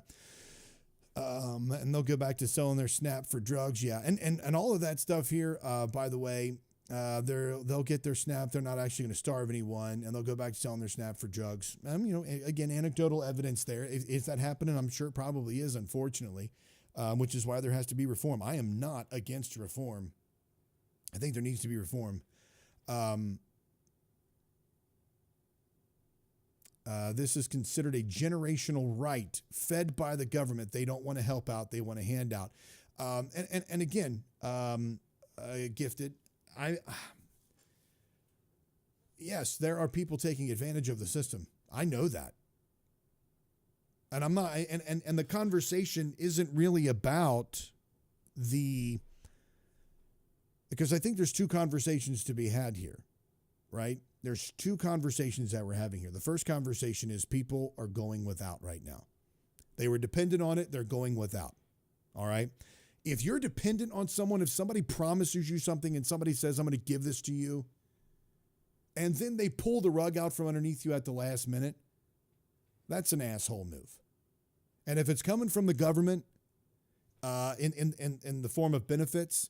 And they'll go back to selling their SNAP for drugs. Yeah. And all of that stuff here, by the way, they'll get their SNAP. They're not actually going to starve anyone, and they'll go back to selling their SNAP for drugs. Again, anecdotal evidence there. Is that happening? I'm sure it probably is, unfortunately, which is why there has to be reform. I am not against reform. I think there needs to be reform. This is considered a generational right fed by the government. They don't want to help out. They want to hand out. And again, gifted. Yes, there are people taking advantage of the system. I know that. And I'm not, and the conversation isn't really about because I think there's two conversations to be had here, right? There's two conversations that we're having here. The first conversation is people are going without right now. They were dependent on it. They're going without. All right. If you're dependent on someone, if somebody promises you something and somebody says, I'm going to give this to you, and then they pull the rug out from underneath you at the last minute, that's an asshole move. And if it's coming from the government in the form of benefits,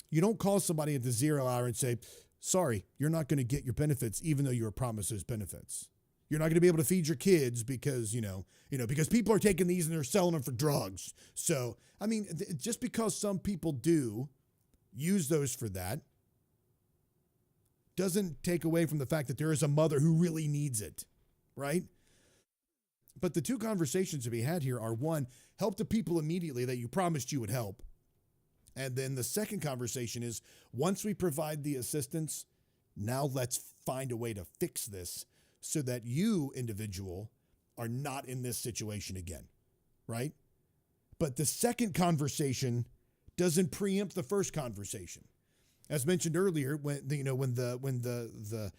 you don't call somebody at the 0 hour and say, sorry, you're not going to get your benefits, even though you were promised those benefits. You're not going to be able to feed your kids because, because people are taking these and they're selling them for drugs. So, I mean, just because some people do use those for that doesn't take away from the fact that there is a mother who really needs it, right? But the two conversations to be had here are, one, help the people immediately that you promised you would help. And then the second conversation is, once we provide the assistance, now let's find a way to fix this so that you, individual, are not in this situation again, right? But the second conversation doesn't preempt the first conversation. As mentioned earlier, when the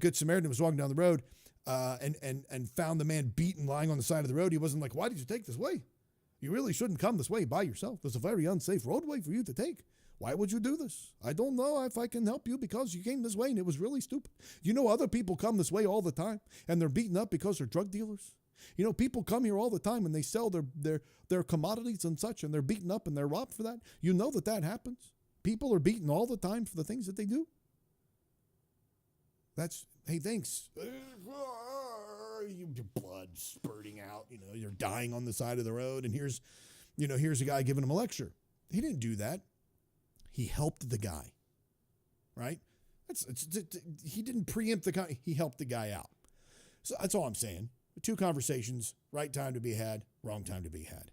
Good Samaritan was walking down the road and found the man beaten lying on the side of the road, he wasn't like, "Why did you take this way? You really shouldn't come this way by yourself. It's a very unsafe roadway for you to take. Why would you do this? I don't know if I can help you because you came this way and it was really stupid. You know, other people come this way all the time and they're beaten up because they're drug dealers. You know, people come here all the time and they sell their commodities and such, and they're beaten up and they're robbed for that. You know that happens. People are beaten all the time for the things that they do. Hey, thanks. Your blood spurting out, you're dying on the side of the road, and here's a guy giving him a lecture. He didn't do that. He helped the guy, right? He didn't preempt the guy. He helped the guy out. So that's all I'm saying. Two conversations, right time to be had, wrong time to be had.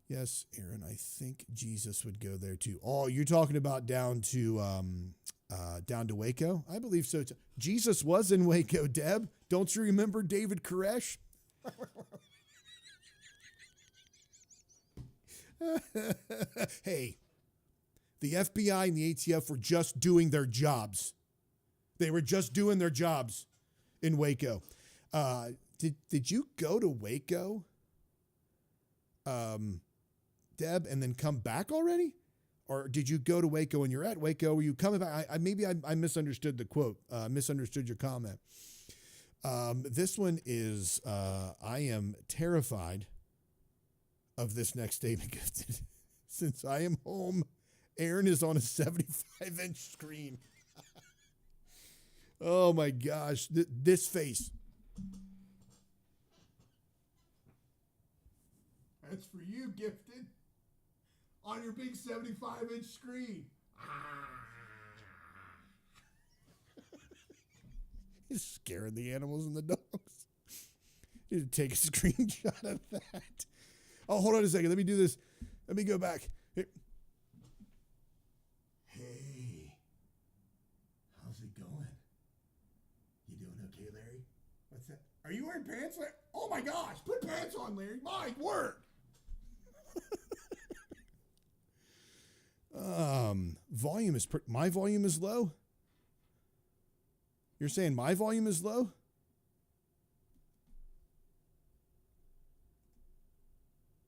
Yes, Aaron, I think Jesus would go there too. Oh, you're talking about down to Waco? I believe so too. Jesus was in Waco, Deb. Don't you remember David Koresh? Hey, the FBI and the ATF were just doing their jobs. They were just doing their jobs in Waco. Did you go to Waco, Deb, and then come back already? Or did you go to Waco and you're at Waco? Were you coming back? I misunderstood the quote, misunderstood your comment. This one is, I am terrified of this next statement, Gifted. Since I am home, Aaron is on a 75-inch screen. Oh my gosh, this face. That's for you, Gifted. On your big 75-inch screen. He's scaring the animals and the dogs. You need to take a screenshot of that. Oh, hold on a second. Let me do this. Let me go back. Here. Hey. How's it going? You doing okay, Larry? What's that? Are you wearing pants, Larry? Oh my gosh. Put pants on, Larry. My word. My volume is low? You're saying my volume is low?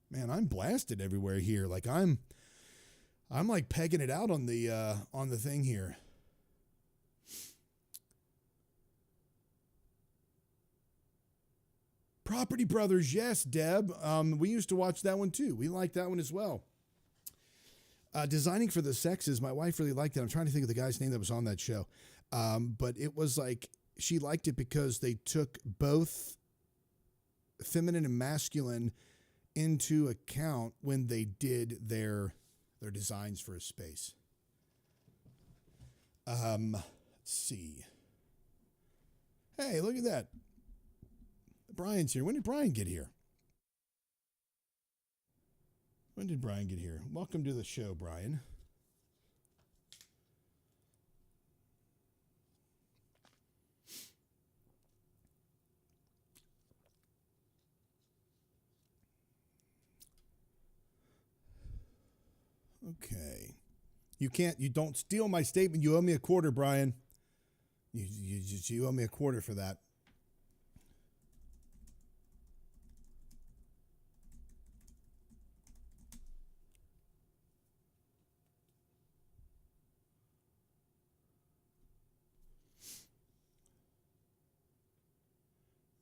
Man, I'm blasted everywhere here. Like I'm like pegging it out on the thing here. Property Brothers, yes, Deb. We used to watch that one too. We liked that one as well. Designing for the Sexes, my wife really liked it. I'm trying to think of the guy's name that was on that show. But it was like, she liked it because they took both feminine and masculine into account when they did their designs for a space. Let's see. Hey, look at that. Brian's here. When did Brian get here? Welcome to the show, Brian. Okay. You don't steal my statement. You owe me a quarter, Brian. You owe me a quarter for that.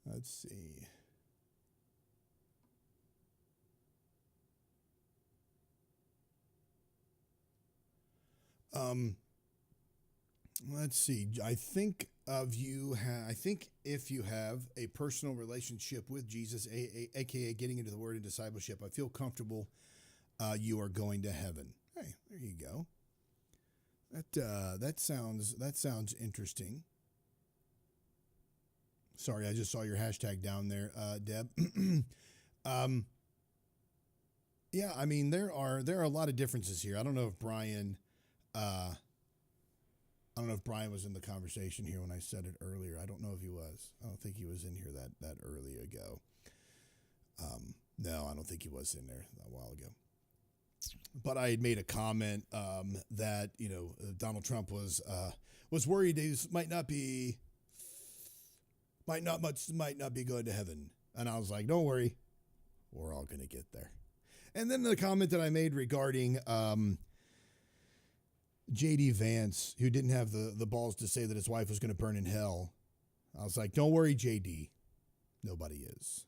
Let's see. Let's see. I think if you have a personal relationship with Jesus, aka getting into the Word and discipleship, I feel comfortable you are going to heaven. Hey, there you go. That sounds interesting. Sorry, I just saw your hashtag down there, Deb. Yeah, I mean there are a lot of differences here. I don't know if Brian was in the conversation here when I said it earlier. I don't know if he was. I don't think he was in here that early ago. No, I don't think he was in there a while ago. But I had made a comment that Donald Trump was worried he might not be going to heaven, and I was like, don't worry, we're all going to get there. And then the comment that I made regarding J.D. Vance, who didn't have the balls to say that his wife was going to burn in hell, I was like, don't worry, J.D., nobody is.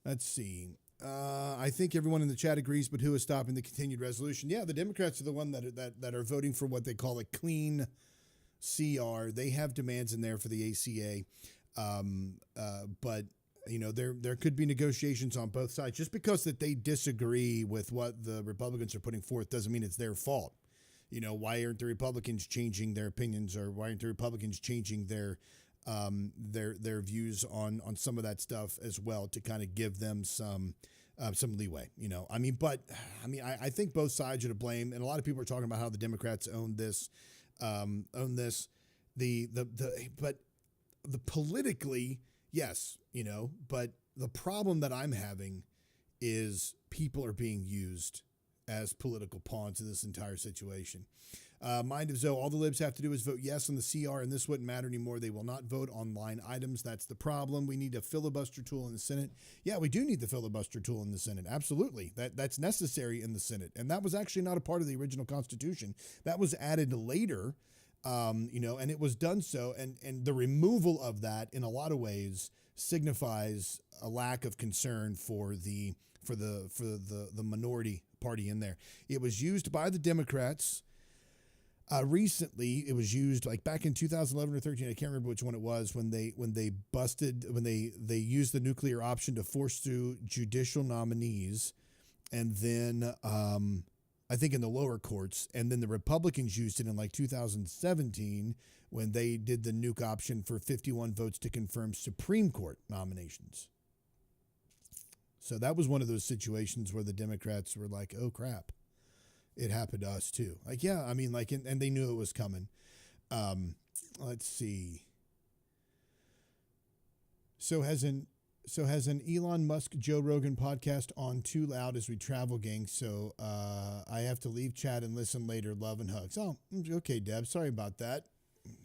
Let's see. I think everyone in the chat agrees, but who is stopping the continued resolution? Yeah, the Democrats are the one that are voting for what they call a clean CR. They have demands in there for the ACA, but there could be negotiations on both sides. Just because that they disagree with what the Republicans are putting forth doesn't mean it's their fault. Why aren't the Republicans changing their opinions, or why aren't the Republicans changing their views on some of that stuff as well, to kind of give them some leeway, I think both sides are to blame, and a lot of people are talking about how the Democrats own this, but the politically, yes, but the problem that I'm having is people are being used as political pawns in this entire situation. Mind of Zoe, all the libs have to do is vote yes on the CR, and this wouldn't matter anymore. They will not vote on line items. That's the problem. We need a filibuster tool in the Senate. Yeah, we do need the filibuster tool in the Senate. Absolutely. That's necessary in the Senate. And that was actually not a part of the original Constitution. That was added later, and it was done so. And the removal of that, in a lot of ways, signifies a lack of concern for the minority party in there. It was used by the Democrats. Recently, it was used like back in 2011 or 13. I can't remember which one it was, when they used the nuclear option to force through judicial nominees, and then I think in the lower courts, and then the Republicans used it in like 2017 when they did the nuke option for 51 votes to confirm Supreme Court nominations. So that was one of those situations where the Democrats were like, oh crap, it happened to us too. Like, yeah, I mean, like, and they knew it was coming. Let's see. So has an Elon Musk Joe Rogan podcast on too loud as we travel, gang. So I have to leave chat and listen later. Love and hugs. Oh, okay, Deb. Sorry about that.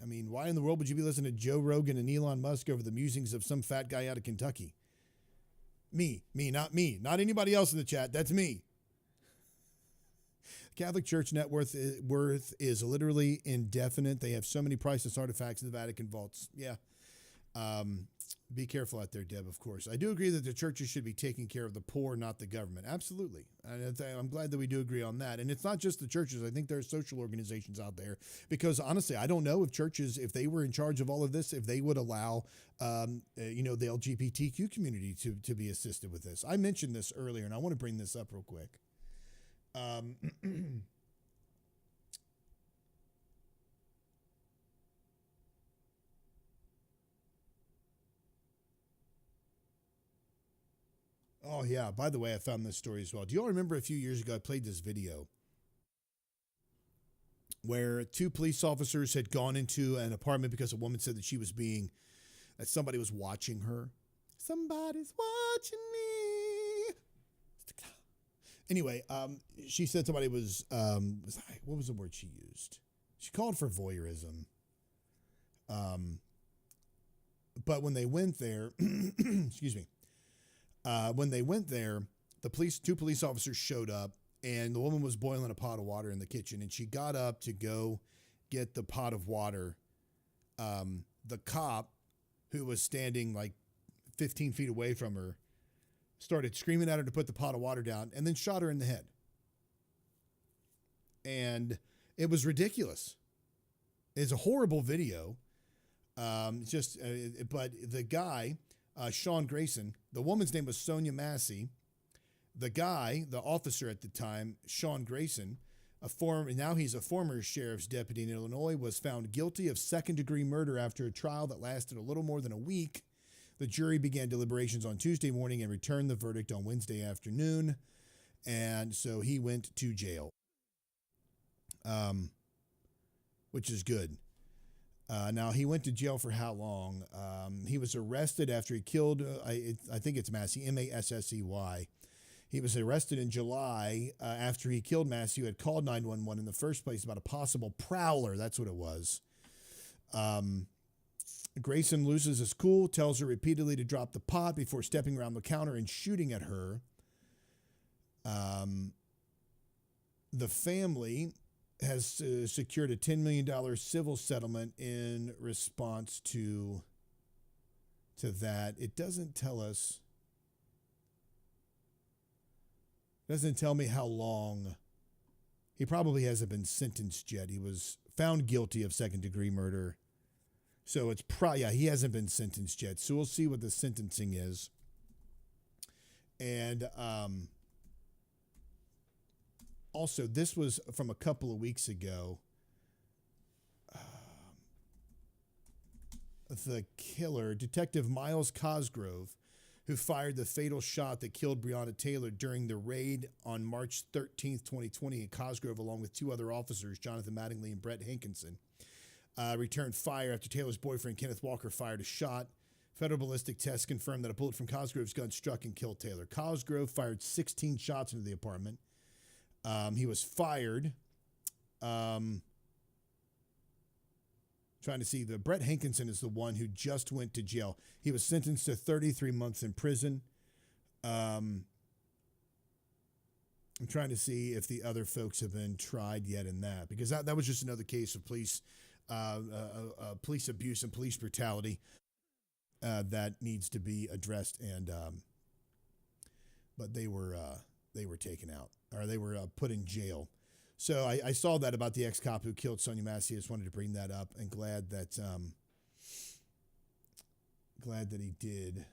I mean, why in the world would you be listening to Joe Rogan and Elon Musk over the musings of some fat guy out of Kentucky? Me, not me. Not anybody else in the chat. That's me. Catholic Church net worth is literally indefinite. They have so many priceless artifacts in the Vatican vaults. Yeah. Be careful out there, Deb, of course. I do agree that the churches should be taking care of the poor, not the government. Absolutely. I'm glad that we do agree on that. And it's not just the churches. I think there are social organizations out there, because honestly, I don't know if churches, if they were in charge of all of this, if they would allow, the LGBTQ community to be assisted with this. I mentioned this earlier, and I want to bring this up real quick. Oh, yeah. By the way, I found this story as well. Do you all remember a few years ago, I played this video where two police officers had gone into an apartment because a woman said that that somebody was watching her. Somebody's watching me. Anyway, she said somebody was what was the word she used? She called for voyeurism. But when they went there, excuse me, when they went there, two police officers showed up, and the woman was boiling a pot of water in the kitchen, and she got up to go get the pot of water. The cop, who was standing like 15 feet away from her, started screaming at her to put the pot of water down, and then shot her in the head. And it was ridiculous. It's a horrible video. But the guy, Sean Grayson, the woman's name was Sonia Massey. The guy, the officer at the time, Sean Grayson, Now he's a former sheriff's deputy in Illinois, was found guilty of second-degree murder after a trial that lasted a little more than a week. The jury began deliberations on Tuesday morning and returned the verdict on Wednesday afternoon. And so he went to jail, which is good. Now, he went to jail for how long? He was arrested after he killed, I think it's Massey, Massey. He was arrested in July after he killed Massey, who had called 911 in the first place about a possible prowler. That's what it was. Grayson loses his cool, tells her repeatedly to drop the pot before stepping around the counter and shooting at her. The family has secured a $10 million civil settlement in response to that. It doesn't tell us, doesn't tell me how long. He probably hasn't been sentenced yet. He was found guilty of second-degree murder. So it's he hasn't been sentenced yet. So we'll see what the sentencing is. And also, this was from a couple of weeks ago. The killer, Detective Miles Cosgrove, who fired the fatal shot that killed Breonna Taylor during the raid on March 13th, 2020. And Cosgrove, along with two other officers, Jonathan Mattingly and Brett Hankinson, returned fire after Taylor's boyfriend, Kenneth Walker, fired a shot. Federal ballistic tests confirmed that a bullet from Cosgrove's gun struck and killed Taylor. Cosgrove fired 16 shots into the apartment. He was fired. Trying to see, the Brett Hankinson is the one who just went to jail. He was sentenced to 33 months in prison. I'm trying to see if the other folks have been tried yet in that, because that was just another case of police abuse and police brutality that needs to be addressed. And but they were taken out, or they were put in jail. So I saw that about the ex-cop who killed Sonia Massey. I just wanted to bring that up, and glad that he did.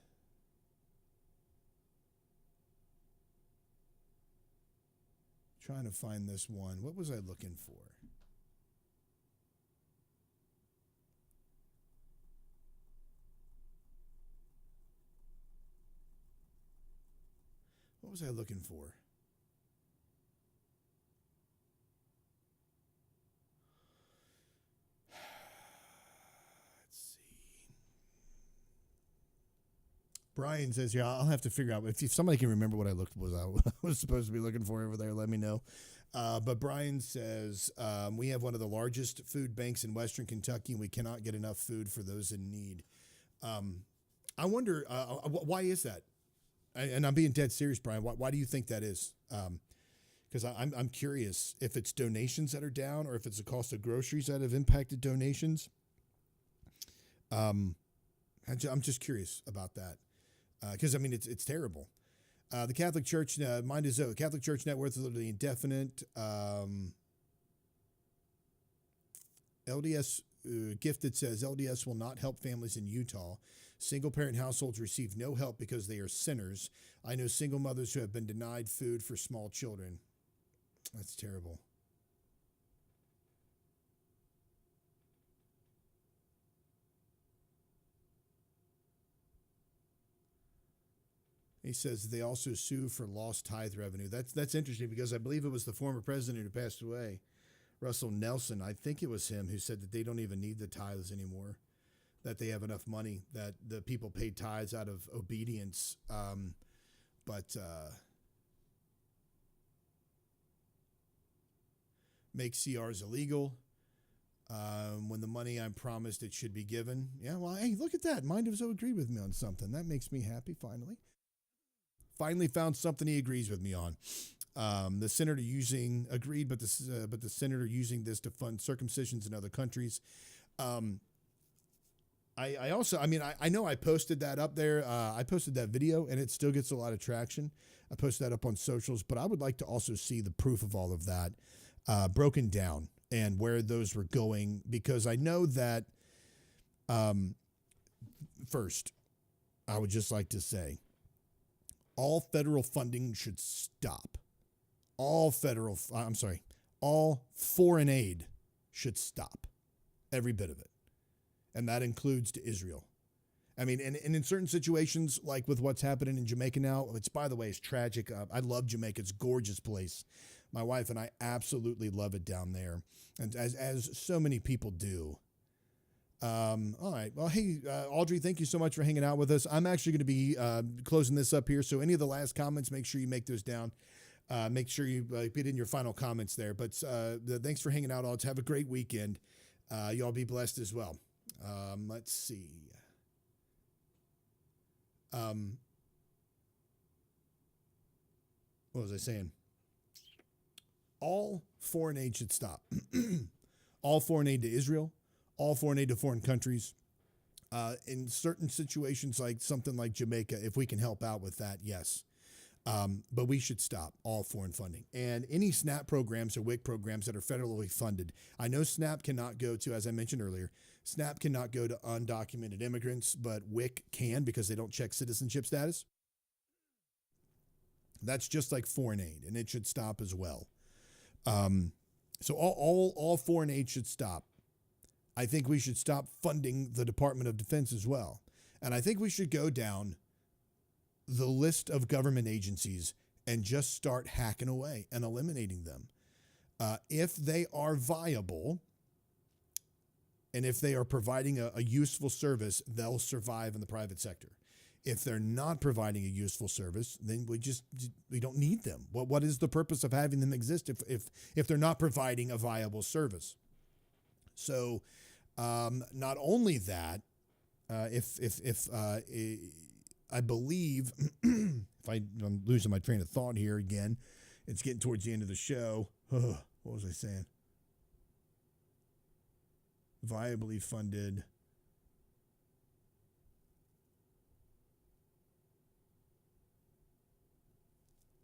Trying to find this one. What was I looking for? What was I looking for? Brian says, yeah, I'll have to figure out. If somebody can remember what I was supposed to be looking for over there, let me know. But Brian says, we have one of the largest food banks in Western Kentucky, and we cannot get enough food for those in need. I wonder, why is that? And I'm being dead serious, Brian. Why do you think that is? Because I'm curious if it's donations that are down, or if it's the cost of groceries that have impacted donations. I'm just curious about that. Because I mean, it's terrible. The Catholic Church, mine is Catholic Church net worth is literally indefinite. LDS Gifted says LDS will not help families in Utah. Single parent households receive no help because they are sinners. I know single mothers who have been denied food for small children. That's terrible. He says they also sue for lost tithe revenue. That's interesting, because I believe it was the former president who passed away, Russell Nelson. I think it was him who said that they don't even need the tithes anymore, that they have enough money, that the people paid tithes out of obedience. But make CRs illegal. When the money I'm promised it should be given. Yeah, well, hey, look at that. Mind of Zoe agreed with me on something. That makes me happy, finally. Finally found something he agrees with me on. The senator agreed, but the senator using this to fund circumcisions in other countries. I know I posted that up there. I posted that video, and it still gets a lot of traction. I posted that up on socials, but I would like to also see the proof of all of that broken down and where those were going, because I know that first, I would just like to say, all federal funding should stop. All all foreign aid should stop, every bit of it. And that includes to Israel. I mean, and in certain situations, like with what's happening in Jamaica now, which, by the way, is tragic. I love Jamaica. It's a gorgeous place. My wife and I absolutely love it down there, and as so many people do. All right. Well, hey, Audrey, thank you so much for hanging out with us. I'm actually going to be closing this up here. So any of the last comments, make sure you make those down. Make sure you put in your final comments there. But thanks for hanging out, all. Have a great weekend. You all be blessed as well. Let's see. What was I saying? All foreign aid should stop. All foreign aid to Israel, all foreign aid to foreign countries. In certain situations, like something like Jamaica, if we can help out with that, yes. But we should stop all foreign funding. And any SNAP programs or WIC programs that are federally funded. I know SNAP cannot go to, as I mentioned earlier, SNAP cannot go to undocumented immigrants, but WIC can because they don't check citizenship status. That's just like foreign aid, and it should stop as well. So all foreign aid should stop. I think we should stop funding the Department of Defense as well. And I think we should go down the list of government agencies and just start hacking away and eliminating them. If they are viable and if they are providing a useful service, they'll survive in the private sector. If they're not providing a useful service, then we don't need them. What is the purpose of having them exist if they're not providing a viable service? So not only that, if I believe, I'm losing my train of thought here again. It's getting towards the end of the show. What was I saying? Viably funded.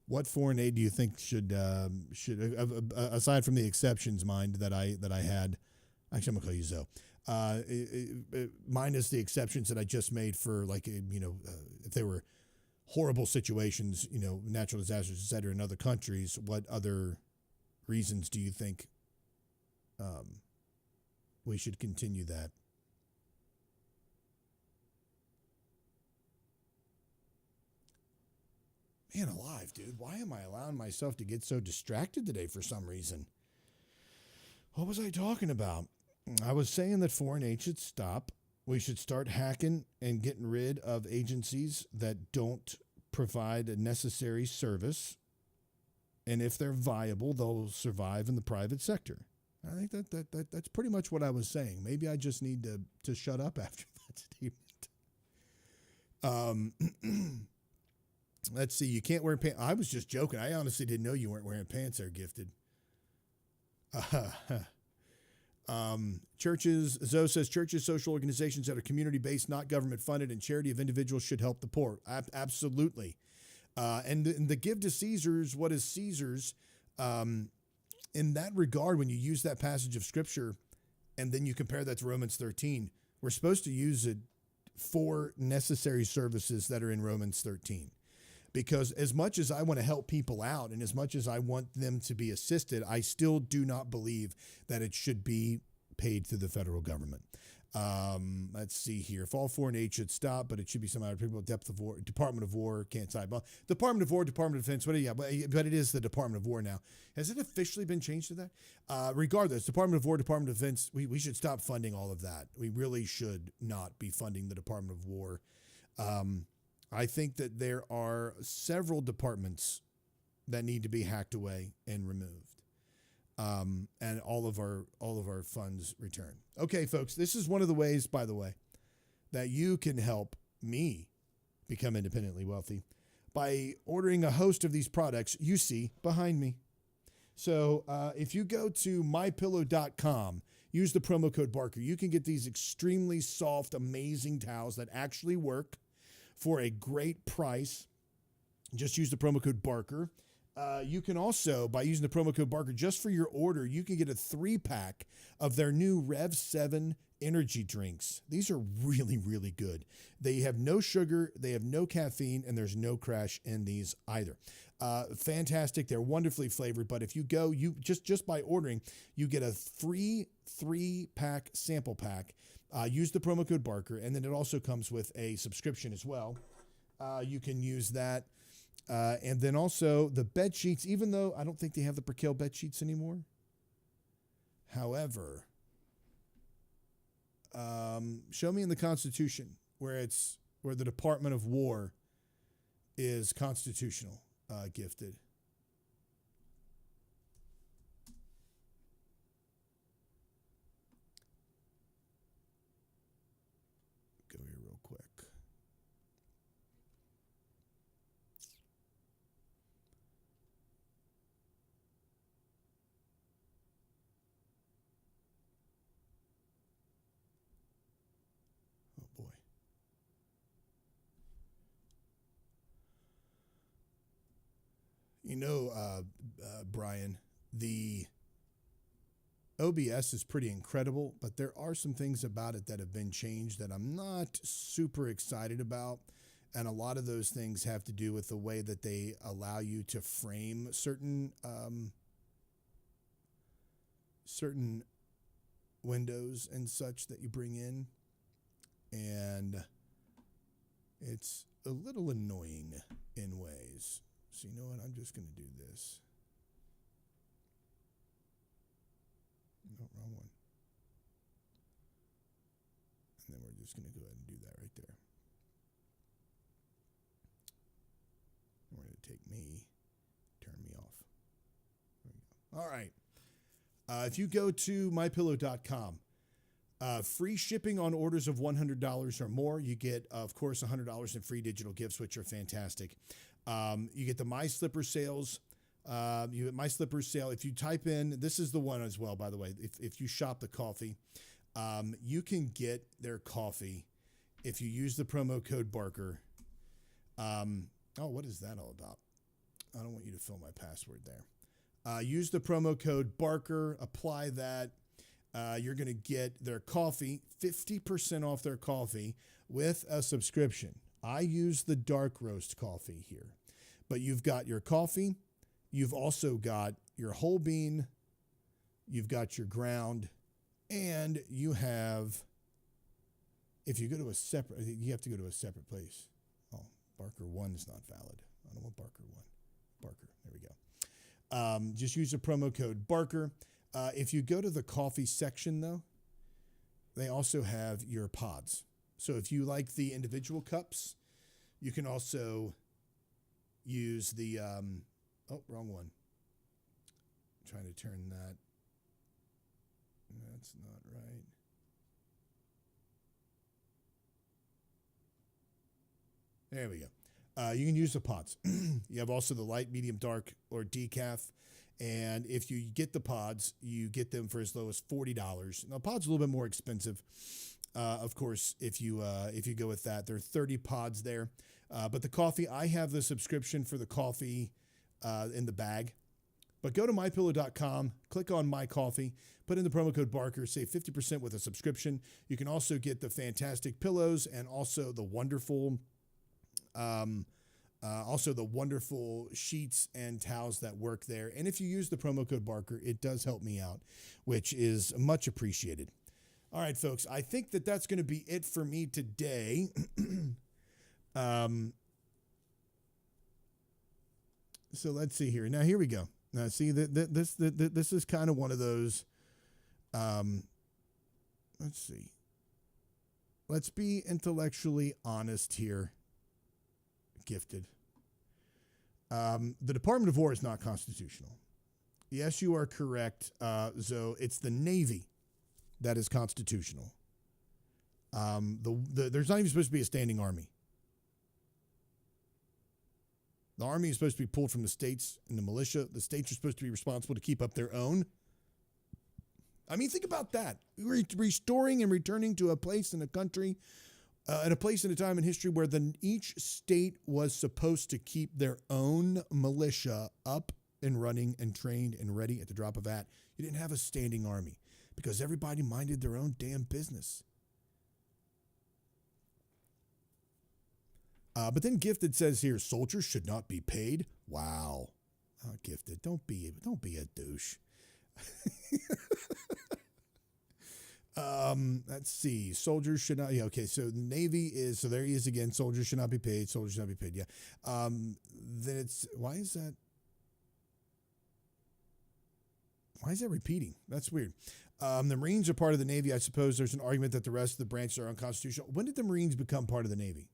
What foreign aid do you think should aside from the exceptions, mind that I had? Actually, I'm gonna call you Zoe. Minus the exceptions that I just made for, like, if they were horrible situations, natural disasters, et cetera, in other countries, what other reasons do you think we should continue that? Man alive, dude. Why am I allowing myself to get so distracted today for some reason? What was I talking about? I was saying that foreign aid should stop. We should start hacking and getting rid of agencies that don't provide a necessary service. And if they're viable, they'll survive in the private sector. I think that's pretty much what I was saying. Maybe I just need to shut up after that statement. Let's see. You can't wear pants. I was just joking. I honestly didn't know you weren't wearing pants there, Gifted. Churches, Zoe says, churches, social organizations that are community-based, not government-funded, and charity of individuals should help the poor. Absolutely. And the give to Caesar's, what is Caesar's? In that regard, when you use that passage of Scripture and then you compare that to Romans 13, we're supposed to use it for necessary services that are in Romans 13. Because as much as I want to help people out and as much as I want them to be assisted, I still do not believe that it should be paid through the federal government. Let's see here. If all foreign aid should stop, but it should be some other people. Depth of War, Department of War, can't side. Well, Department of War, Department of Defense. But it is the Department of War now. Has it officially been changed to that? Regardless, Department of War, Department of Defense, we should stop funding all of that. We really should not be funding the Department of War. I think that there are several departments that need to be hacked away and removed, and all of our funds returned. Okay, folks, this is one of the ways, by the way, that you can help me become independently wealthy by ordering a host of these products you see behind me. So if you go to mypillow.com, use the promo code Barker, you can get these extremely soft, amazing towels that actually work for a great price. Just use the promo code Barker. You can also, by using the promo code Barker, just for your order, you can get a 3-pack of their new Rev 7 energy drinks. These are really, really good. They have no sugar, they have no caffeine, and there's no crash in these either. Fantastic. They're wonderfully flavored. But if you go, you just by ordering, you get a free 3-pack sample pack. Use the promo code Barker, and then it also comes with a subscription as well. You can use that. And then also the bed sheets, even though I don't think they have the percale bed sheets anymore. However, show me in the Constitution where the Department of War is constitutional gifted. Go here real quick. Oh boy. You know, Brian, the OBS is pretty incredible, but there are some things about it that have been changed that I'm not super excited about. And a lot of those things have to do with the way that they allow you to frame certain windows and such that you bring in. And it's a little annoying in ways. So you know what? I'm just going to do this. No, wrong one. And then we're just going to go ahead and do that right there. We're going to take me, turn me off. There we go. All right. If you go to mypillow.com, free shipping on orders of $100 or more. You get, of course, $100 in free digital gifts, which are fantastic. You get the My Slipper sales. You get My Slipper sale. If you type in, this is the one as well, by the way. If you shop the coffee, you can get their coffee if you use the promo code Barker. What is that all about? I don't want you to fill my password there. Use the promo code Barker. Apply that. You're going to get their coffee, 50% off their coffee with a subscription. I use the dark roast coffee here, but you've got your coffee. You've also got your whole bean. You've got your ground, and you have, if you go to a separate, you have to go to a separate place. Oh, Barker 1 is not valid. I don't want Barker 1. Barker, there we go. Just use the promo code Barker. If you go to the coffee section, though, they also have your pods. So if you like the individual cups, you can also use the, wrong one. I'm trying to turn that. That's not right. There we go. You can use the pods. You have also the light, medium, dark, or decaf. And if you get the pods, you get them for as low as $40. Now, pods are a little bit more expensive. Of course, if you go with that, there are 30 pods there. But the coffee, I have the subscription for the coffee in the bag. But go to mypillow.com, click on My Coffee, put in the promo code Barker, save 50% with a subscription. You can also get the fantastic pillows and also the wonderful sheets and towels that work there. And if you use the promo code Barker, it does help me out, which is much appreciated. All right, folks, I think that that's going to be it for me today. So let's see here. Now, here we go. Now, see, this is kind of one of those, let's see. Let's be intellectually honest here. Gifted. The Department of War is not constitutional. Yes, you are correct, Zoe. It's the Navy that is constitutional. There's not even supposed to be a standing army. The army is supposed to be pulled from the states and the militia. The states are supposed to be responsible to keep up their own. I mean, think about that. Restoring and returning to a place in a country, in a place in a time in history where each state was supposed to keep their own militia up and running and trained and ready at the drop of a hat. You didn't have a standing army because everybody minded their own damn business. But then Gifted says here, soldiers should not be paid. Wow. Gifted, don't be a douche. Let's see. Soldiers should not. Yeah, okay. So the Navy is. So there he is again. Soldiers should not be paid. Soldiers should not be paid. Yeah. Then it's. Why is that? Why is that repeating? That's weird. The Marines are part of the Navy. I suppose there's an argument that the rest of the branches are unconstitutional. When did the Marines become part of the Navy?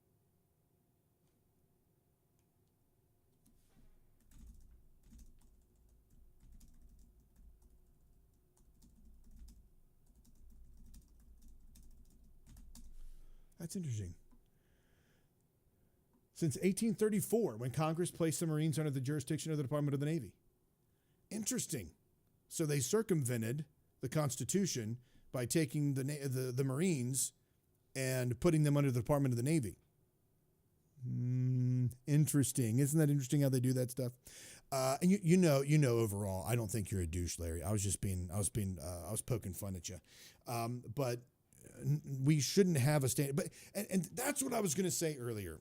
That's interesting. Since 1834, when Congress placed the Marines under the jurisdiction of the Department of the Navy. Interesting. So they circumvented the Constitution by taking the Marines and putting them under the Department of the Navy. Interesting. Isn't that interesting how they do that stuff? And you know overall, I don't think you're a douche, Larry. I was poking fun at you. But we shouldn't have a stand. But and that's what I was going to say earlier.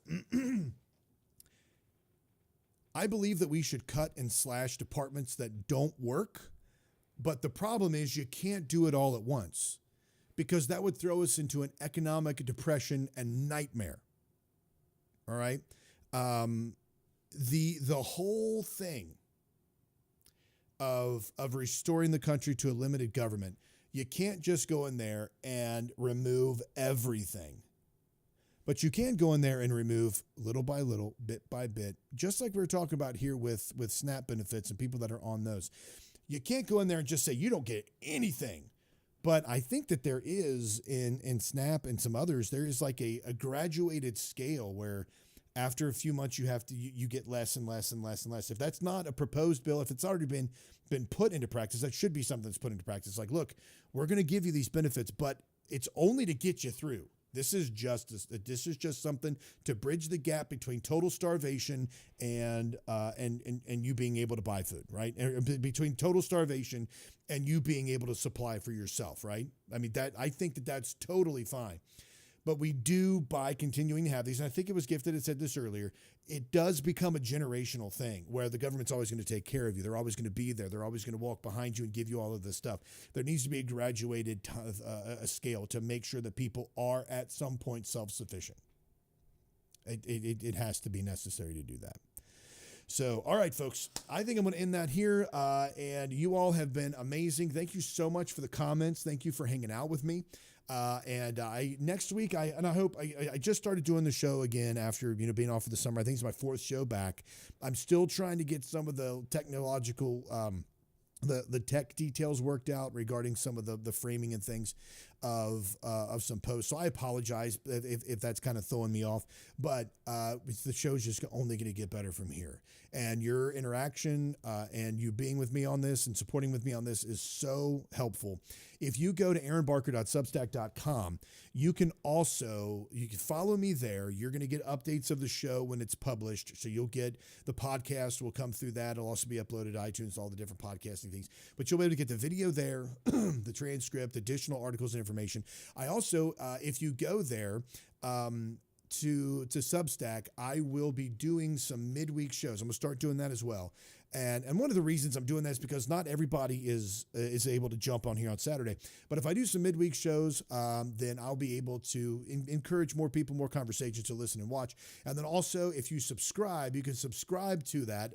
I believe that we should cut and slash departments that don't work. But the problem is you can't do it all at once, because that would throw us into an economic depression and nightmare. All right. The whole thing of restoring the country to a limited government, you can't just go in there and remove everything. But you can go in there and remove little by little, bit by bit, just like we were talking about here with SNAP benefits and people that are on those. You can't go in there and just say you don't get anything. But I think that there is in SNAP and some others, there is like a graduated scale where after a few months you get less and less and less and less. If that's not a proposed bill, if it's already been put into practice, that should be something that's put into practice. Like, look, we're going to give you these benefits, but it's only to get you through. This is justice. This is just something to bridge the gap between total starvation and you being able to buy food, right? Between total starvation and you being able to supply for yourself, right? I mean, I think that that's totally fine. But we do, by continuing to have these, and I think it was Gifted that said this earlier, it does become a generational thing where the government's always going to take care of you. They're always going to be there. They're always going to walk behind you and give you all of this stuff. There needs to be a graduated a scale to make sure that people are at some point self-sufficient. It has to be necessary to do that. So, all right, folks, I think I'm going to end that here. And you all have been amazing. Thank you so much for the comments. Thank you for hanging out with me. Next week, I hope I just started doing the show again after, being off for the summer. I think it's my 4th show back. I'm still trying to get some of the technological, the tech details worked out regarding some of the framing and things of some posts. So I apologize if that's kind of throwing me off, but the show's just only going to get better from here. And your interaction and you being with me on this and supporting with me on this is so helpful. If you go to aaronbarker.substack.com, you can follow me there. You're going to get updates of the show when it's published. So you'll get the podcast will come through that. It'll also be uploaded to iTunes, all the different podcasting things. But you'll be able to get the video there, the transcript, additional articles and information. I also, if you go there, to Substack, I will be doing some midweek shows. I'm going to start doing that as well. And one of the reasons I'm doing that is because not everybody is able to jump on here on Saturday. But if I do some midweek shows, then I'll be able to encourage more people, more conversations to listen and watch. And then also, if you subscribe, you can subscribe to that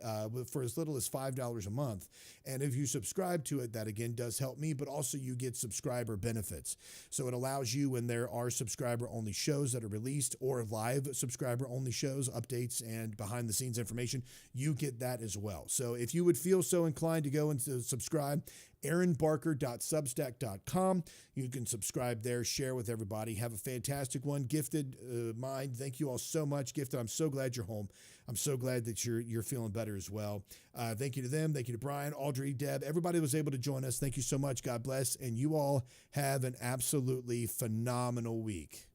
for as little as $5 a month. And if you subscribe to it, that again does help me, but also you get subscriber benefits. So it allows you, when there are subscriber-only shows that are released or live subscriber-only shows, updates, and behind-the-scenes information, you get that as well. So if you would feel so inclined to go and to subscribe, aaronbarker.substack.com. You can subscribe there, share with everybody. Have a fantastic one. Gifted mind, thank you all so much. Gifted, I'm so glad you're home. I'm so glad that you're feeling better as well. Thank you to them. Thank you to Brian, Audrey, Deb, everybody that was able to join us. Thank you so much. God bless. And you all have an absolutely phenomenal week.